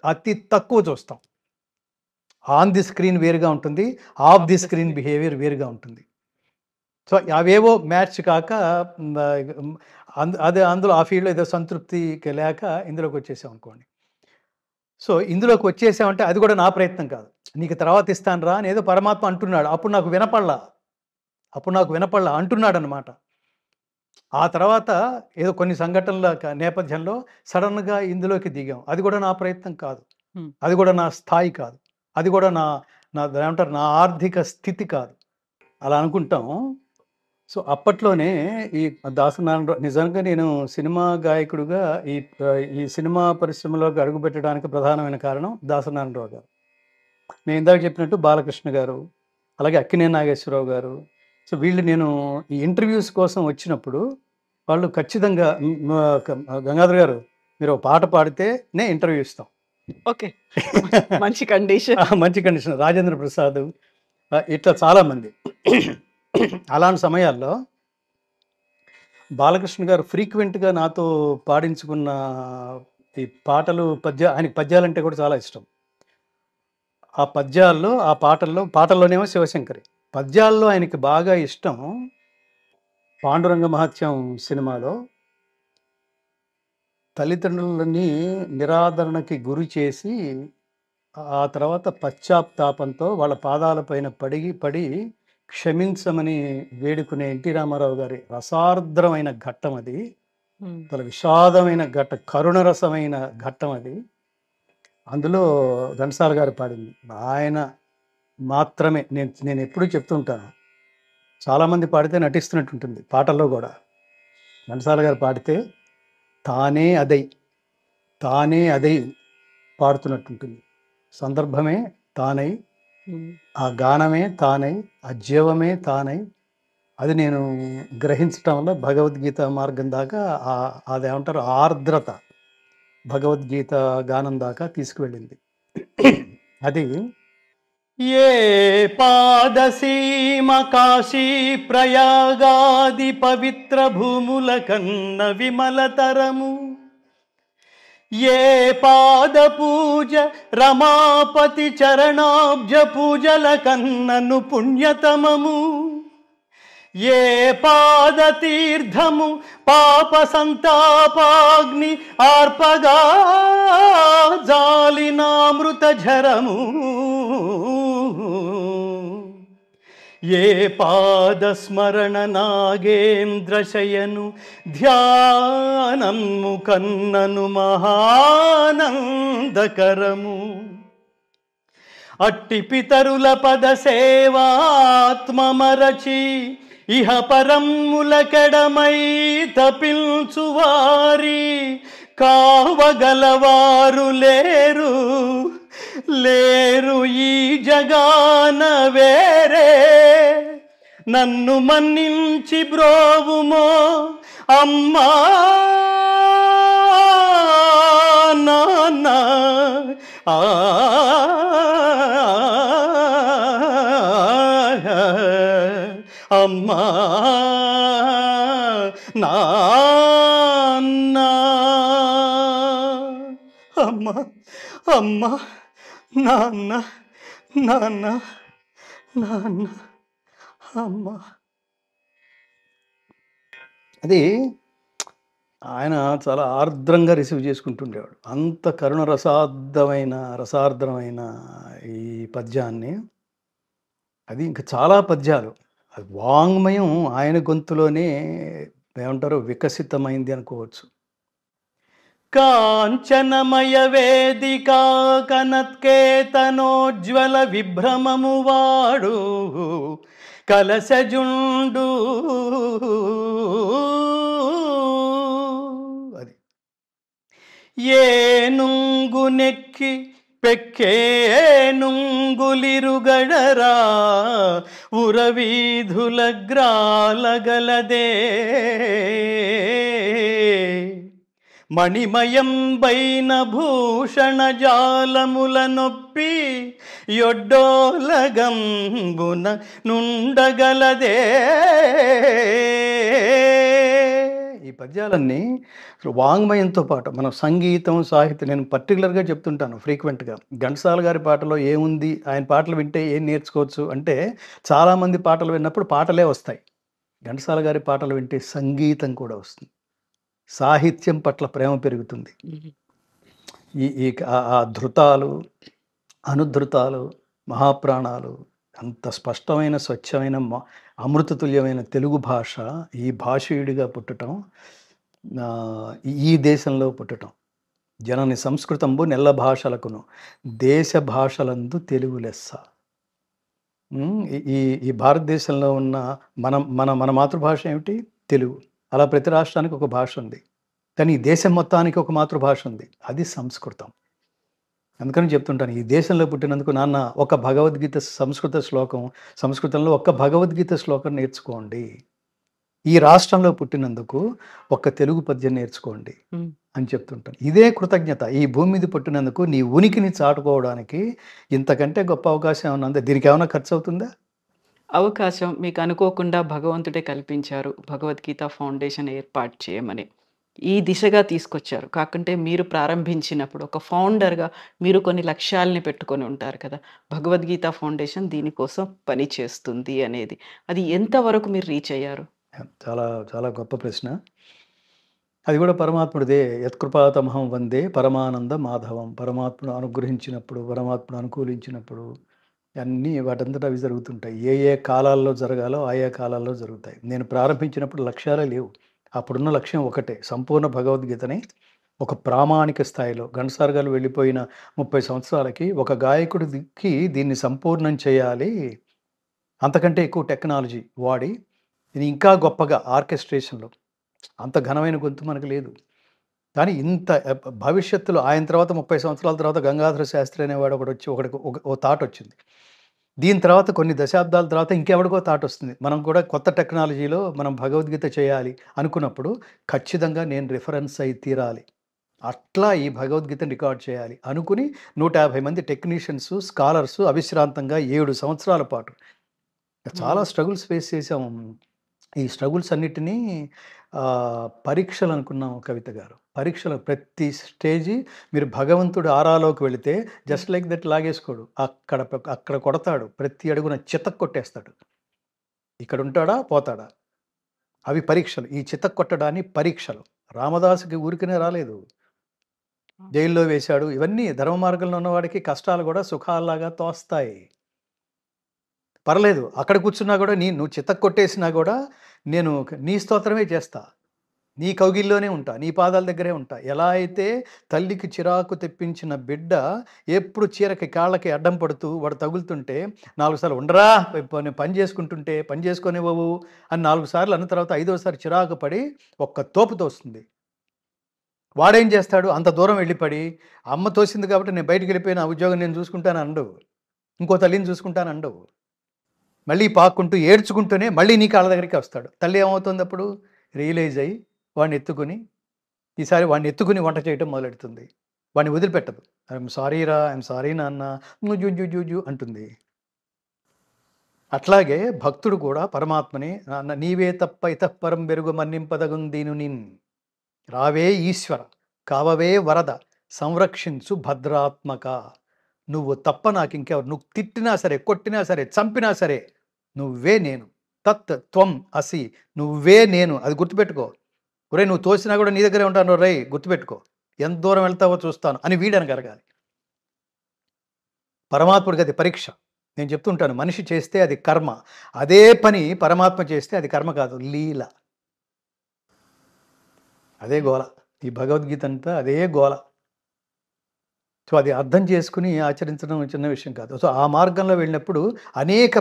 అతి తక్కువ చూస్తాం. ఆన్ ది స్క్రీన్ వేరుగా ఉంటుంది, ఆఫ్ ది స్క్రీన్ బిహేవియర్ వేరుగా ఉంటుంది. సో అవేవో మ్యాచ్ కాక అందులో ఆ ఫీల్డ్లో ఏదో సంతృప్తి లేక ఇందులోకి వచ్చేసాం అనుకోండి. సో ఇందులోకి వచ్చేసామంటే అది కూడా నా ప్రయత్నం కాదు, నీకు తర్వాత ఇస్తాను రా అని ఏదో పరమాత్మ అంటున్నాడు. అప్పుడు నాకు వినపడలా అంటున్నాడు అనమాట. ఆ తర్వాత ఏదో కొన్ని సంఘటనల నేపథ్యంలో సడన్గా ఇందులోకి దిగాం. అది కూడా నా ప్రయత్నం కాదు, అది కూడా నా స్థాయి కాదు, అది కూడా నా ఏమంటారు నా ఆర్థిక స్థితి కాదు, అలా అనుకుంటాం. సో అప్పట్లోనే ఈ దాసనారాయణరావు, నిజంగా నేను సినిమా గాయకుడిగా ఈ సినిమా పరిశ్రమలోకి అడుగుపెట్టడానికి ప్రధానమైన కారణం దాసనారాయణరావు గారు. నేను ఇందాక చెప్పినట్టు బాలకృష్ణ గారు, అలాగే అక్కినేని నాగేశ్వరరావు గారు. సో వీళ్ళు నేను ఈ ఇంటర్వ్యూస్ కోసం వచ్చినప్పుడు వాళ్ళు ఖచ్చితంగా గంగాధర్ గారు మీరు ఒక పాట పాడితే ఇంటర్వ్యూ ఇస్తాం. ఓకే, మంచి కండిషన్. రాజేంద్ర ప్రసాద్, ఇట్లా చాలామంది. అలాంటి సమయాల్లో బాలకృష్ణ గారు ఫ్రీక్వెంట్గా నాతో పాడించుకున్న ఈ పాటలు ఆయనకి పద్యాలంటే కూడా చాలా ఇష్టం. ఆ పాటల్లోనేమో శివశంకరి. పద్యాల్లో ఆయనకి బాగా ఇష్టం 'పాండురంగ మహత్యం' సినిమాలో తల్లిదండ్రులని నిరాదరణకి గురి చేసి, ఆ తర్వాత పశ్చాత్తాపంతో వాళ్ళ పాదాలపైన పడి క్షమించమని వేడుకునే ఎన్టీ రామారావు గారి రసార్ద్రమైన ఘట్టం అది. చాలా విషాదమైన కరుణరసమైన ఘట్టం అది. అందులో ఘంటసాల గారు పాడింది. ఆయన మాత్రమే నేను ఎప్పుడూ చెప్తుంటాను. చాలామంది పాడితే నటిస్తున్నట్టుంటుంది పాటల్లో కూడా. ఘంటసాల గారు పాడితే తానే అదై పాడుతున్నట్టుంటుంది. సందర్భమే తానై, ఆ గానమే తానై, ఆ జీవమే తానై. అది నేను గ్రహించటం వల్ల భగవద్గీత మార్గం దాకా అదేమంటారు ఆర్ద్రత భగవద్గీత గానం దాకా తీసుకువెళ్ళింది. అది ఏ పాదసీమ కాశీ ప్రయాగాది పవిత్ర భూముల కన్న విమలతరము, ఏ పాద పూజ రమాపతి చరణాబ్జ పూజల కన్నను పుణ్యతమము, ఏ పాద తీర్థము పాప సంతాపాగ్ని ఆర్పగా జాలినామృత ఝరము, ఏ పాద స్మరణ నాగేంద్ర శయను ధ్యానము కన్నను మహానందకరము, అట్టి పితరుల పద సేవాత్మమరచి ఇహ పరమ్ములకెడమై తపించువారి కావగలవారు లేరు ఈ జగాన వేరే, నన్ను మన్నించి బ్రోవుమో అమ్మా నాన్న, అమ్మా నాన్న, అమ్మా అమ్మా నాన్న నాన్న నాన్న అమ్మా. అది ఆయన చాలా ఆర్ద్రంగా రిసీవ్ చేసుకుంటుండేవాడు. అంత కరుణ రసార్ద్రమైన ఈ పద్యాన్ని. అది ఇంకా చాలా పద్యాలు, అది వాంగ్మయం ఆయన గొంతులోనే ఏమంటారు వికసితమైంది అనుకోవచ్చు. కాంచనమయ వేదికా కనత్కేతనోజ్వల విభ్రమము వాడు కలశజుండు, అది ఏనుంగు నెక్కి పెక్కేనుంగులిరుగడరా ఉరవీధుల గ్రాలగలదే, మణిమయం బైన భూషణ జాలముల నొప్పి యొడ్డోలగంబున నుండగలదే. ఈ పద్యాలన్నీ వాంగ్మయంతో పాటు మనం సంగీతం సాహిత్యం, నేను పర్టికులర్గా చెప్తుంటాను ఫ్రీక్వెంట్గా. ఘంటసాల గారి పాటలో ఏముంది, ఆయన పాటలు వింటే ఏం నేర్చుకోవచ్చు అంటే, చాలామంది పాటలు విన్నప్పుడు పాటలే వస్తాయి. ఘంటసాల గారి పాటలు వింటే సంగీతం కూడా వస్తుంది, సాహిత్యం పట్ల ప్రేమ పెరుగుతుంది. ఈ ఆ ధృతాలు, అనుధృతాలు, మహాప్రాణాలు, అంత స్పష్టమైన స్వచ్ఛమైన అమృతతుల్యమైన తెలుగు భాష, ఈ భాషీయుడిగా పుట్టడం, ఈ దేశంలో పుట్టడం. జనని సంస్కృతంబు నెల్ల భాషలకును దేశ భాషలందు తెలుగు లెస్స. ఈ భారతదేశంలో ఉన్న మన మాతృభాష ఏమిటి? తెలుగు. అలా ప్రతి రాష్ట్రానికి ఒక భాష ఉంది, కానీ ఈ దేశం మొత్తానికి ఒక మాతృభాష ఉంది, అది సంస్కృతం. అందుకని చెప్తుంటాను, ఈ దేశంలో పుట్టినందుకు నాన్న ఒక భగవద్గీత సంస్కృతంలో ఒక భగవద్గీత శ్లోకం నేర్చుకోండి. ఈ రాష్ట్రంలో పుట్టినందుకు ఒక తెలుగు పద్యం నేర్చుకోండి అని చెప్తుంటాను. ఇదే కృతజ్ఞత. ఈ భూమి మీద పుట్టినందుకు నీ ఉనికిని చాటుకోవడానికి ఇంతకంటే గొప్ప అవకాశం ఏమన్నా ఉందా? దీనికి ఏమైనా ఖర్చు అవుతుందా? అవకాశం మీకు అనుకోకుండా భగవంతుడే కల్పించారు భగవద్గీత ఫౌండేషన్ ఏర్పాటు చేయమని. ఈ దిశగా తీసుకొచ్చారు. కాకుంటే మీరు ప్రారంభించినప్పుడు ఒక ఫౌండర్‌గా మీరు కొన్ని లక్ష్యాల్ని పెట్టుకొని ఉంటారు కదా! భగవద్గీత ఫౌండేషన్ దీనికోసం పని చేస్తుంది అనేది. అది ఎంత వరకు మీరు రీచ్ అయ్యారు? చాలా చాలా గొప్ప ప్రశ్న. అది కూడా పరమాత్ముడిదే. యత్కృపాతమహం వందే పరమానంద మాధవం. పరమాత్ముడు అనుగ్రహించినప్పుడు, పరమాత్ముడు అనుకూలించినప్పుడు అన్నీ వాటంతట అవి జరుగుతుంటాయి. ఏ ఏ కాలాల్లో జరగాలో ఆయా కాలాల్లో జరుగుతాయి. నేను ప్రారంభించినప్పుడు లక్ష్యాలే లేవు. అప్పుడున్న లక్ష్యం ఒకటే, సంపూర్ణ భగవద్గీతని ఒక ప్రామాణిక స్థాయిలో ఘంటసాల గారు వెళ్ళిపోయిన 30 సంవత్సరాలకి ఒక గాయకుడికి దీన్ని సంపూర్ణం చేయాలి. అంతకంటే ఎక్కువ టెక్నాలజీ వాడి ఇది ఇంకా గొప్పగా ఆర్కెస్ట్రేషన్‌లో అంత ఘనమైన గొంతు మనకు లేదు. కానీ ఇంత భవిష్యత్తులో ఆయన తర్వాత 30 సంవత్సరాల తర్వాత గంగాధర శాస్త్రి అనేవాడు ఒకడొచ్చి ఒకడికి ఓ థాటొచ్చింది. దీని తర్వాత కొన్ని దశాబ్దాల తర్వాత ఇంకెవడికో థాటొస్తుంది. మనం కూడా కొత్త టెక్నాలజీలో మనం భగవద్గీత చేయాలి అనుకున్నప్పుడు ఖచ్చితంగా నేను రిఫరెన్స్ అయి తీరాలి. అట్లా ఈ భగవద్గీతని రికార్డ్ చేయాలి అనుకుని 150 మంది టెక్నీషియన్స్, స్కాలర్స్ అవిశ్రాంతంగా 7 సంవత్సరాల పాటు చాలా హ్మ్. స్ట్రగుల్స్ ఫేస్ చేసాం. ఈ స్ట్రగుల్స్ అన్నిటినీ పరీక్షలు అనుకున్నాం కవిత గారు. పరీక్షలు ప్రతి స్టేజి మీరు భగవంతుడు ఆరాలోకి వెళితే జస్ట్ లైక్ దట్ లాగేసుకోడు. అక్కడ కొడతాడు. ప్రతి అడుగున చితక్ కొట్టేస్తాడు. ఇక్కడుంటాడా? పోతాడా? అవి పరీక్షలు. ఈ చితక్ కొట్టడాన్ని పరీక్షలు. రామదాసుకి ఊరికనే రాలేదు. జైల్లో వేశాడు. ఇవన్నీ ధర్మ మార్గంలో ఉన్నవాడికి కష్టాలు గూడా సుఖాల్లాగా తోస్తాయి. పర్లేదు. అక్కడ కూర్చున్నా గూడా నువ్వు చితక్ కొట్టేసినా గూడా నేను నీ స్తోత్రమే చేస్తా. నీ కౌగిల్లోనే ఉంటా. నీ పాదాల దగ్గరే ఉంటా. ఎలా అయితే తల్లికి చిరాకు తెప్పించిన బిడ్డ ఎప్పుడు చీరకి కాళ్ళకి అడ్డం పడుతూ వాడు తగులుతుంటే 4 సార్లు ఉండరా నేను పని చేసుకుంటుంటే పని చేసుకోనివ్వవు అని 4 సార్లు అన్న తర్వాత ఐదోసారి చిరాకు పడి ఒక్క తోపు తోస్తుంది. వాడేం చేస్తాడు? అంత దూరం వెళ్ళి పడి అమ్మ తోసింది కాబట్టి నేను బయటికి వెళ్ళిపోయి నా ఉద్యోగం నేను చూసుకుంటాను అనడు. ఇంకో తల్లిని చూసుకుంటాను అనడు. మళ్ళీ పాక్కుంటూ ఏడ్చుకుంటూనే మళ్ళీ నీ కాళ్ళ దగ్గరికి వస్తాడు. తల్లి ఏమవుతుంది అప్పుడు? రియలైజ్ అయ్యి వాడిని ఎత్తుకుని ఈసారి వాడిని ఎత్తుకుని వంట చేయటం మొదలెడుతుంది. వాడిని వదిలిపెట్టదు. ఐఎమ్ సారీ రా, ఐఎమ్ సారీ నాన్న, జు అంటుంది. అట్లాగే భక్తుడు కూడా పరమాత్మని నాన్న నీవే తప్ప ఇతఃపరం బెరుగు మన్నింపదగుందీను నిన్ రావే ఈశ్వర కావవే వరద సంరక్షించు భద్రాత్మక. నువ్వు తప్ప నాకు ఇంకెవరు, నువ్వు తిట్టినా సరే, కొట్టినా సరే, చంపినా సరే నువ్వే నేను. తత్ త్వం అసి, నువ్వే నేను. అది గుర్తుపెట్టుకో. ఒరేయ్ నువ్వు తోసినా కూడా నీ దగ్గరే ఉంటాను రేయ్, గుర్తుపెట్టుకో. ఎంత దూరం వెళ్తావో చూస్తాను అని వీడనగలగాలి. పరమాత్ముడికి అది పరీక్ష. నేను చెప్తుంటాను, మనిషి చేస్తే అది కర్మ. అదే పని పరమాత్మ చేస్తే అది కర్మ కాదు, లీల. అదే గోల. ఈ భగవద్గీత అంతా అదే గోల. సో అది అర్థం చేసుకుని ఆచరించడం చిన్న విషయం కాదు. సో ఆ మార్గంలో వెళ్ళినప్పుడు అనేక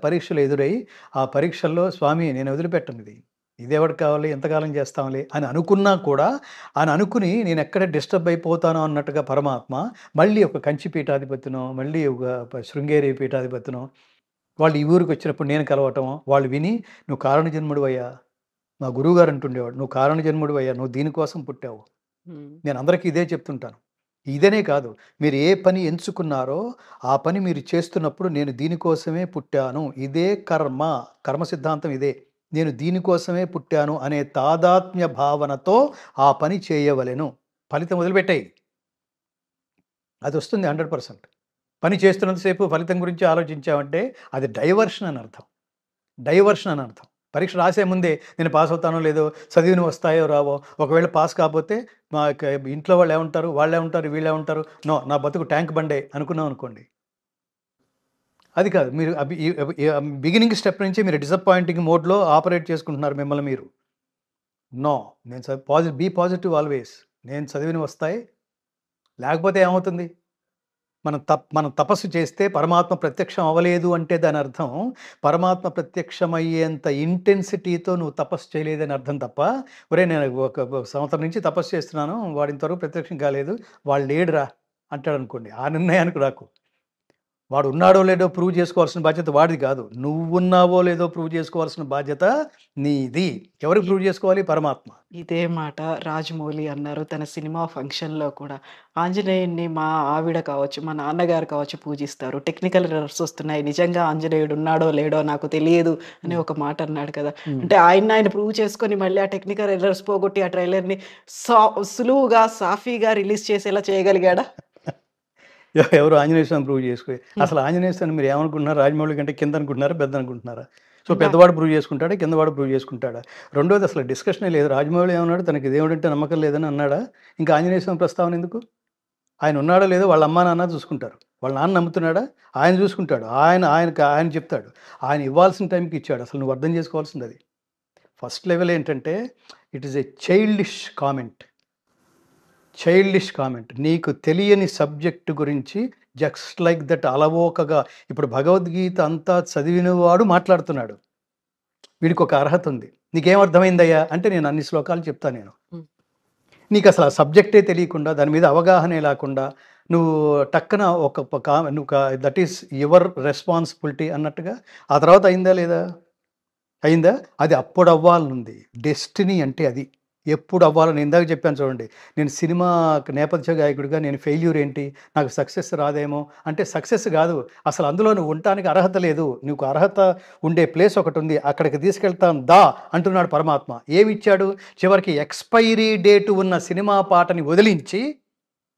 పరీక్షలు ఎదురై ఆ పరీక్షల్లో స్వామి నేను వదిలిపెట్టను ఇది. ఇదెవడికి కావాలి, ఎంతకాలం చేస్తాంలే అని అనుకున్నా కూడా అని అనుకుని నేను ఎక్కడ డిస్టర్బ్ అయిపోతానో అన్నట్టుగా పరమాత్మ మళ్ళీ ఒక కంచి పీఠాధిపతినో, మళ్ళీ ఒక శృంగేరి పీఠాధిపతినో వాళ్ళు ఈ ఊరికి వచ్చినప్పుడు నేను కలవటం, వాళ్ళు విని నువ్వు కారణ జన్ముడివయ్యా. మా గురువుగారు అంటుండేవాడు, నువ్వు కారణ జన్ముడివయ్యా, నువ్వు దీనికోసం పుట్టావు. హ్మ్. నేను అందరికీ ఇదే చెప్తుంటాను. ఇదనే కాదు, మీరు ఏ పని ఎంచుకున్నారో ఆ పని మీరు చేస్తున్నప్పుడు నేను దీనికోసమే పుట్టాను, ఇదే కర్మ, కర్మ సిద్ధాంతం ఇదే. నేను దీనికోసమే పుట్టాను అనే తాదాత్మ్య భావనతో ఆ పని చేయవలెను. ఫలితం వదిలిపెట్టాయి, అది వస్తుంది 100%. పని చేస్తున్నంతసేపు ఫలితం గురించి ఆలోచించామంటే అది డైవర్షన్ అని అర్థం. డైవర్షన్ అని అర్థం. పరీక్ష రాసే ముందే నేను పాస్ అవుతానో లేదో, చదివిన వస్తాయో రావో, ఒకవేళ పాస్ కాకపోతే మా ఇంట్లో వాళ్ళు ఏమంటారు, వాళ్ళేమంటారు, వీళ్ళేమంటారు, నో నా బతుకు ట్యాంక్ బండే అనుకున్నాం అనుకోండి. అది కాదు. మీరు బిగినింగ్ స్టెప్ నుంచి మీరు డిసప్పాయింటింగ్ మోడ్‌లో ఆపరేట్ చేసుకుంటున్నారు మిమ్మల్ని మీరు. నో, నేను బీ పాజిటివ్ ఆల్వేస్. నేను చదివినవి వస్తాయి. లేకపోతే ఏమవుతుంది? మనం తపస్సు చేస్తే పరమాత్మ ప్రత్యక్షం అవ్వలేదు అంటే దాని అర్థం పరమాత్మ ప్రత్యక్షమయ్యేంత ఇంటెన్సిటీతో నువ్వు తపస్సు చేయలేదని అర్థం తప్ప, ఒరేయ్ నేను ఒక సంవత్సరం నుంచి తపస్సు చేస్తున్నాను, వాడు ఇంతవరకు ప్రత్యక్షం కాలేదు, వాడు లేడురా అంటాడనుకోండి. ఆ నిర్ణయానికి రాకు. వాడు ఉన్నాడో లేదో ప్రూవ్ చేసుకోవాల్సిన బాధ్యత వాడిది కాదు. నువ్వున్నావో లేదో ప్రూవ్ చేసుకోవాల్సిన బాధ్యత నీది. ఎవరికి ప్రూవ్ చేసుకోవాలి? పరమాత్మ. ఇదే మాట రాజమౌళి అన్నారు తన సినిమా ఫంక్షన్‌లో కూడా. ఆంజనేయుడిని మా ఆవిడ కావచ్చు, మా నాన్నగారు కావచ్చు పూజిస్తారు. టెక్నికల్ ఎర్రర్స్ వస్తున్నాయి. నిజంగా ఆంజనేయుడు ఉన్నాడో లేడో నాకు తెలియదు అని ఒక మాట అన్నాడు కదా! అంటే ఆయన ప్రూవ్ చేసుకొని మళ్ళీ ఆ టెక్నికల్ ఎర్రర్స్ పోగొట్టి ఆ ట్రైలర్‌ని సులువుగా, సాఫీగా రిలీజ్ చేసేలా చేయగలిగాడా? ఎవరు ఆంజనేయ స్వామి ప్రూవ్ చేసుకో అసలు ఆంజనేయ స్వామి మీరు ఏమనుకుంటున్నారు? రాజమౌళి కంటే కింద అనుకుంటున్నారా? పెద్ద అనుకుంటున్నారా? సో పెద్దవాడు ప్రూవ్ చేసుకుంటాడా? కిందవాడు ప్రూవ్ చేసుకుంటాడా? రెండోది అసలు డిస్కషనే లేదు. రాజమౌళి ఏమన్నాడు? తనకి దేవుడంటే నమ్మకం లేదని అన్నాడా? ఇంకా ఆంజనేయ స్వామి ప్రస్తావన ఎందుకు? ఆయన ఉన్నాడో లేదో వాళ్ళ అమ్మా నాన్న చూసుకుంటారు. వాళ్ళ నాన్న నమ్ముతున్నాడా? ఆయన చూసుకుంటాడు. ఆయన చెప్తాడు. ఆయన ఇవ్వాల్సిన టైంకి ఇచ్చాడు. అసలు నువ్వు అర్థం చేసుకోవాల్సింది అది. ఫస్ట్ లెవెల్ ఏంటంటే it is a childish comment. Childish comment. నీకు తెలియని సబ్జెక్ట్ గురించి జస్ట్ లైక్ దట్ అలవోకగా ఇప్పుడు భగవద్గీత అంతా చదివినవాడు మాట్లాడుతున్నాడు. వీడికి ఒక అర్హత ఉంది. నీకేం అర్థమైందయ్యా అంటే నేను అన్ని శ్లోకాలు చెప్తాను నేను. నీకు అసలు ఆ సబ్జెక్టే తెలియకుండా దాని మీద అవగాహనే లేకుండా నువ్వు టక్కన దట్ ఈస్ యువర్ రెస్పాన్సిబిలిటీ అన్నట్టుగా ఆ తర్వాత అయిందా లేదా? అయిందా? అది అప్పుడు అవ్వాలనుంది. డెస్టినీ అంటే అది. ఎప్పుడు అవ్వాలని ఇందాక చెప్పాను చూడండి. నేను సినిమా నేపథ్య గాయకుడిగా నేను ఫెయిల్యూర్ ఏంటి? నాకు సక్సెస్ రాదేమో అంటే సక్సెస్ కాదు. అసలు అందులో నువ్వు ఉండటానికి అర్హత లేదు. నీకు అర్హత ఉండే ప్లేస్ ఒకటి ఉంది. అక్కడికి తీసుకెళ్తాను దా అంటున్నాడు పరమాత్మ. ఏమిచ్చాడు? చివరికి ఎక్స్‌పైరీ డేట్ ఉన్న సినిమా పాటని వదిలించి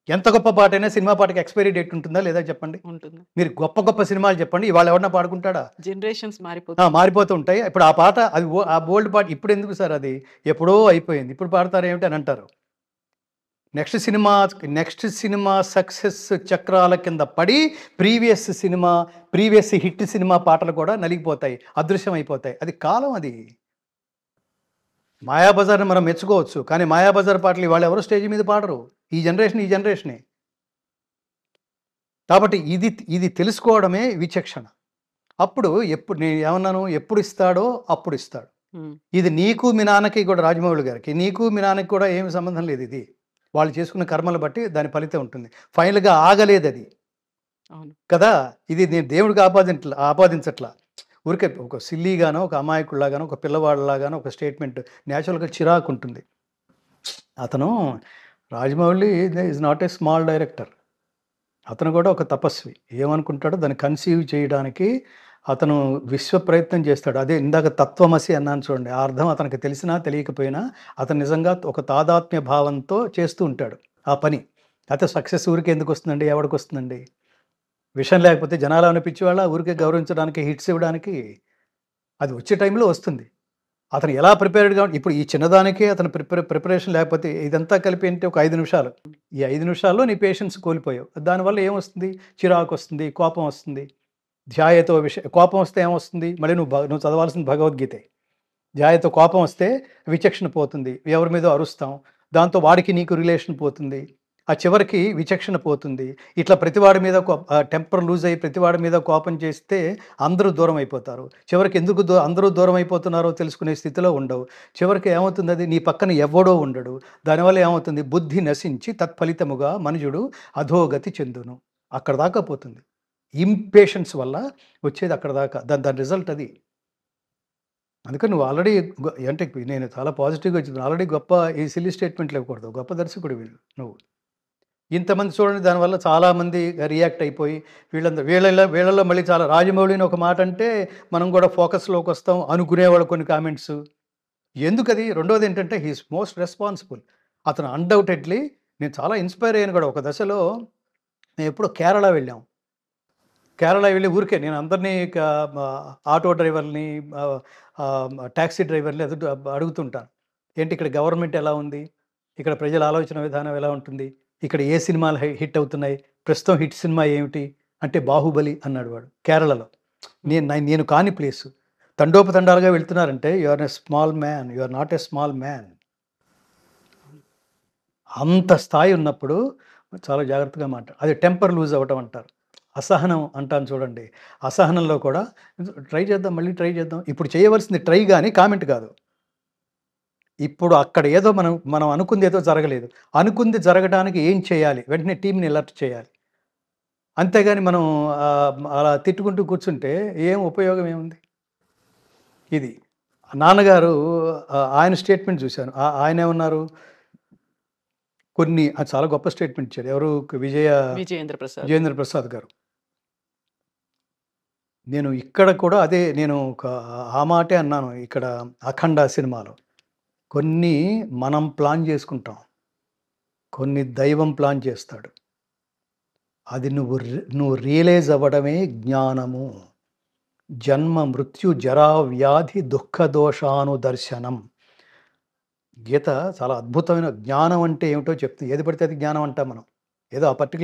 ఎంత గొప్ప పాటైనా సినిమా పాటకి ఎక్స్‌పైరీ డేట్ ఉంటుందా లేదా చెప్పండి? ఉంటుంది. మీరు గొప్ప గొప్ప సినిమాలు చెప్పండి. ఇవాళ ఎవరన్నా పాడుకుంటాడా? జనరేషన్స్ మారిపోతాయి. మారిపోతూ ఉంటాయి. ఇప్పుడు ఆ పాట అది ఆ బోల్డ్ పాట ఇప్పుడెందుకు సార్ అది? ఎప్పుడో అయిపోయింది. ఇప్పుడు పాడతారేమిటి అని అంటారు. నెక్స్ట్ సినిమా సక్సెస్ చక్రాల కింద పడి ప్రీవియస్ హిట్ సినిమా పాటలు కూడా నలిగిపోతాయి. అదృశ్యమైపోతాయి. అది కాలం అది. మాయాబజార్‌ని మనం మెచ్చుకోవచ్చు. కానీ మాయాబజార్ పాటలు ఇవాళ ఎవరు స్టేజ్ మీద పాడరు. ఈ జనరేషనే. కాబట్టి ఇది తెలుసుకోవడమే విచక్షణ. అప్పుడు నేను ఏమన్నాను? ఎప్పుడు ఇస్తాడో అప్పుడు ఇస్తాడు. ఇది నీకు మీ నాన్నకి కూడా రాజమౌళి గారికి నీకు మీ నాన్నకి కూడా ఏమి సంబంధం లేదు ఇది. వాళ్ళు చేసుకున్న కర్మలు బట్టి దాని ఫలితం ఉంటుంది. ఫైనల్‌గా ఆగలేదది. అవును. కదా! ఇది నేను దేవుడికి ఆపాదించట్లా. ఊరికే ఒక సిల్లీగానో, ఒక అమాయకుడిలాగానో, ఒక పిల్లవాడిలాగానో ఒక స్టేట్మెంట్ నేచురల్‌గా చిరాకుంటుంది. అతను Rajamouli is not a small director. అతను కూడా ఒక తపస్వి. ఏమనుకుంటాడో దాన్ని కన్సీవ్ చేయడానికి అతను విశ్వ ప్రయత్నం చేస్తాడు. అదే ఇందాక తత్వమసి అన్నాను చూడండి. ఆ అర్థం అతనికి తెలిసినా తెలియకపోయినా అతను నిజంగా ఒక తాదాత్మ్య భావంతో చేస్తూ ఉంటాడు ఆ పని. అయితే సక్సెస్ ఊరికే ఎందుకు వస్తుందండి? ఎవడికి వస్తుందండి? విషయం లేకపోతే జనాలు ఏమైనా పిచ్చివాళ్ళా? ఊరికే గౌరవించడానికి, హిట్స్ ఇవ్వడానికి? అది వచ్చే టైంలో వస్తుంది. అతను ఎలా ప్రిపేర్డ్‌గా ఇప్పుడు ఈ చిన్నదానికే అతను ప్రిపరేషన్ లేకపోతే ఇదంతా కలిపి ఏంటి ఒక 5 నిమిషాలు. ఈ 5 నిమిషాల్లో నీ పేషెన్స్ కోల్పోయావు. దానివల్ల ఏమొస్తుంది? చిరాకొస్తుంది, కోపం వస్తుంది. కోపం వస్తే ఏమొస్తుంది? మళ్ళీ నువ్వు చదవాల్సిన భగవద్గీతే. ధ్యాయతో కోపం వస్తే విచక్షణ పోతుంది. ఎవరి మీదో అరుస్తాం. దాంతో వాడికి నీకు రిలేషన్ పోతుంది. ఆ చివరికి విచక్షణ పోతుంది. ఇట్లా ప్రతివాడి మీద టెంపర్ లూజ్ అయ్యి ప్రతివాడి మీద కోపం చేస్తే అందరూ దూరం అయిపోతారు. చివరికి ఎందుకు అందరూ దూరం అయిపోతున్నారో తెలుసుకునే స్థితిలో ఉండవు. చివరికి ఏమవుతుంది? అది నీ పక్కన ఎవ్వడో ఉండడు. దానివల్ల ఏమవుతుంది? బుద్ధి నశించి తత్ఫలితముగా మనుజుడు అధోగతి చెందును. అక్కడ దాకా పోతుంది. ఇంపేషెన్స్ వల్ల వచ్చేది అక్కడ దాకా. దాని రిజల్ట్ అది. అందుకని నువ్వు ఆల్రెడీ అంటే నేను చాలా పాజిటివ్‌గా చెప్తున్నాను. ఆల్రెడీ గొప్ప ఈ సిల్లీ స్టేట్మెంట్లు ఇవ్వకూడదు. గొప్ప దర్శకుడివి నువ్వు. ఇంతమంది చూడండి దానివల్ల చాలామంది రియాక్ట్ అయిపోయి వీళ్ళలో మళ్ళీ చాలా రాజమౌళి అని ఒక మాట అంటే మనం కూడా ఫోకస్‌లోకి వస్తాం అనుకునేవాళ్ళు కొన్ని కామెంట్స్. ఎందుకది? రెండోది ఏంటంటే హి ఈస్ మోస్ట్ రెస్పాన్సిబుల్. అతను అన్‌డౌటెడ్‌లీ నేను చాలా ఇన్‌స్పైర్ అయ్యాను కూడా. ఒక దశలో మేము ఎప్పుడో కేరళ వెళ్ళాం. కేరళ వెళ్ళి ఊరికే నేను అందరినీ ఆటో డ్రైవర్‌ని టాక్సీ డ్రైవర్‌ని అడుగుతుంటాను. ఏంటి ఇక్కడ గవర్నమెంట్ ఎలా ఉంది? ఇక్కడ ప్రజల ఆలోచన విధానం ఎలా ఉంటుంది? ఇక్కడ ఏ సినిమాలు హిట్ అవుతున్నాయి? ప్రస్తుతం హిట్ సినిమా ఏమిటి? అంటే 'బాహుబలి' అన్నాడు వాడు కేరళలో. నేను కాని ప్లేసు. తండోపతండాలుగా వెళ్తున్నారంటే you are a small man. You are not a small man. అంత స్థాయి ఉన్నప్పుడు చాలా జాగ్రత్తగా అది టెంపర్ లూజ్ అవ్వటం అంటారు. అసహనం అంటాను చూడండి. అసహనంలో కూడా మళ్ళీ ట్రై చేద్దాం. ఇప్పుడు చేయవలసింది ట్రై గాని కామెంట్ కాదు. ఇప్పుడు అక్కడ ఏదో మనం అనుకుంది ఏదో జరగలేదు. అనుకుంది జరగడానికి ఏం చేయాలి? వెంటనే టీమ్‌ని అలర్ట్ చేయాలి. అంతేగాని మనం అలా తిట్టుకుంటూ కూర్చుంటే ఏం ఉపయోగం ఏముంది? ఇది. నాన్నగారు ఆయన స్టేట్మెంట్ చూశాను. ఆయనేమన్నారు, చాలా గొప్ప స్టేట్మెంట్ ఇచ్చాడు. ఎవరు? విజయేంద్ర ప్రసాద్. విజయేంద్ర ప్రసాద్ గారు. నేను ఇక్కడ కూడా నేను ఆ మాటే అన్నాను ఇక్కడ 'అఖండ' సినిమాలో. కొన్ని మనం ప్లాన్ చేసుకుంటాం. కొన్ని దైవం ప్లాన్ చేస్తాడు. అది నువ్వు రియలైజ్ అవ్వడమే జ్ఞానము. జన్మ మృత్యు జరా వ్యాధి దుఃఖ దోషానుదర్శనం. గీత చాలా అద్భుతమైన జ్ఞానం అంటే ఏమిటో చెప్తుంది. ఏది పడితే అది జ్ఞానం అంటాం మనం. ఏదో ఆ పర్టిక్యులర్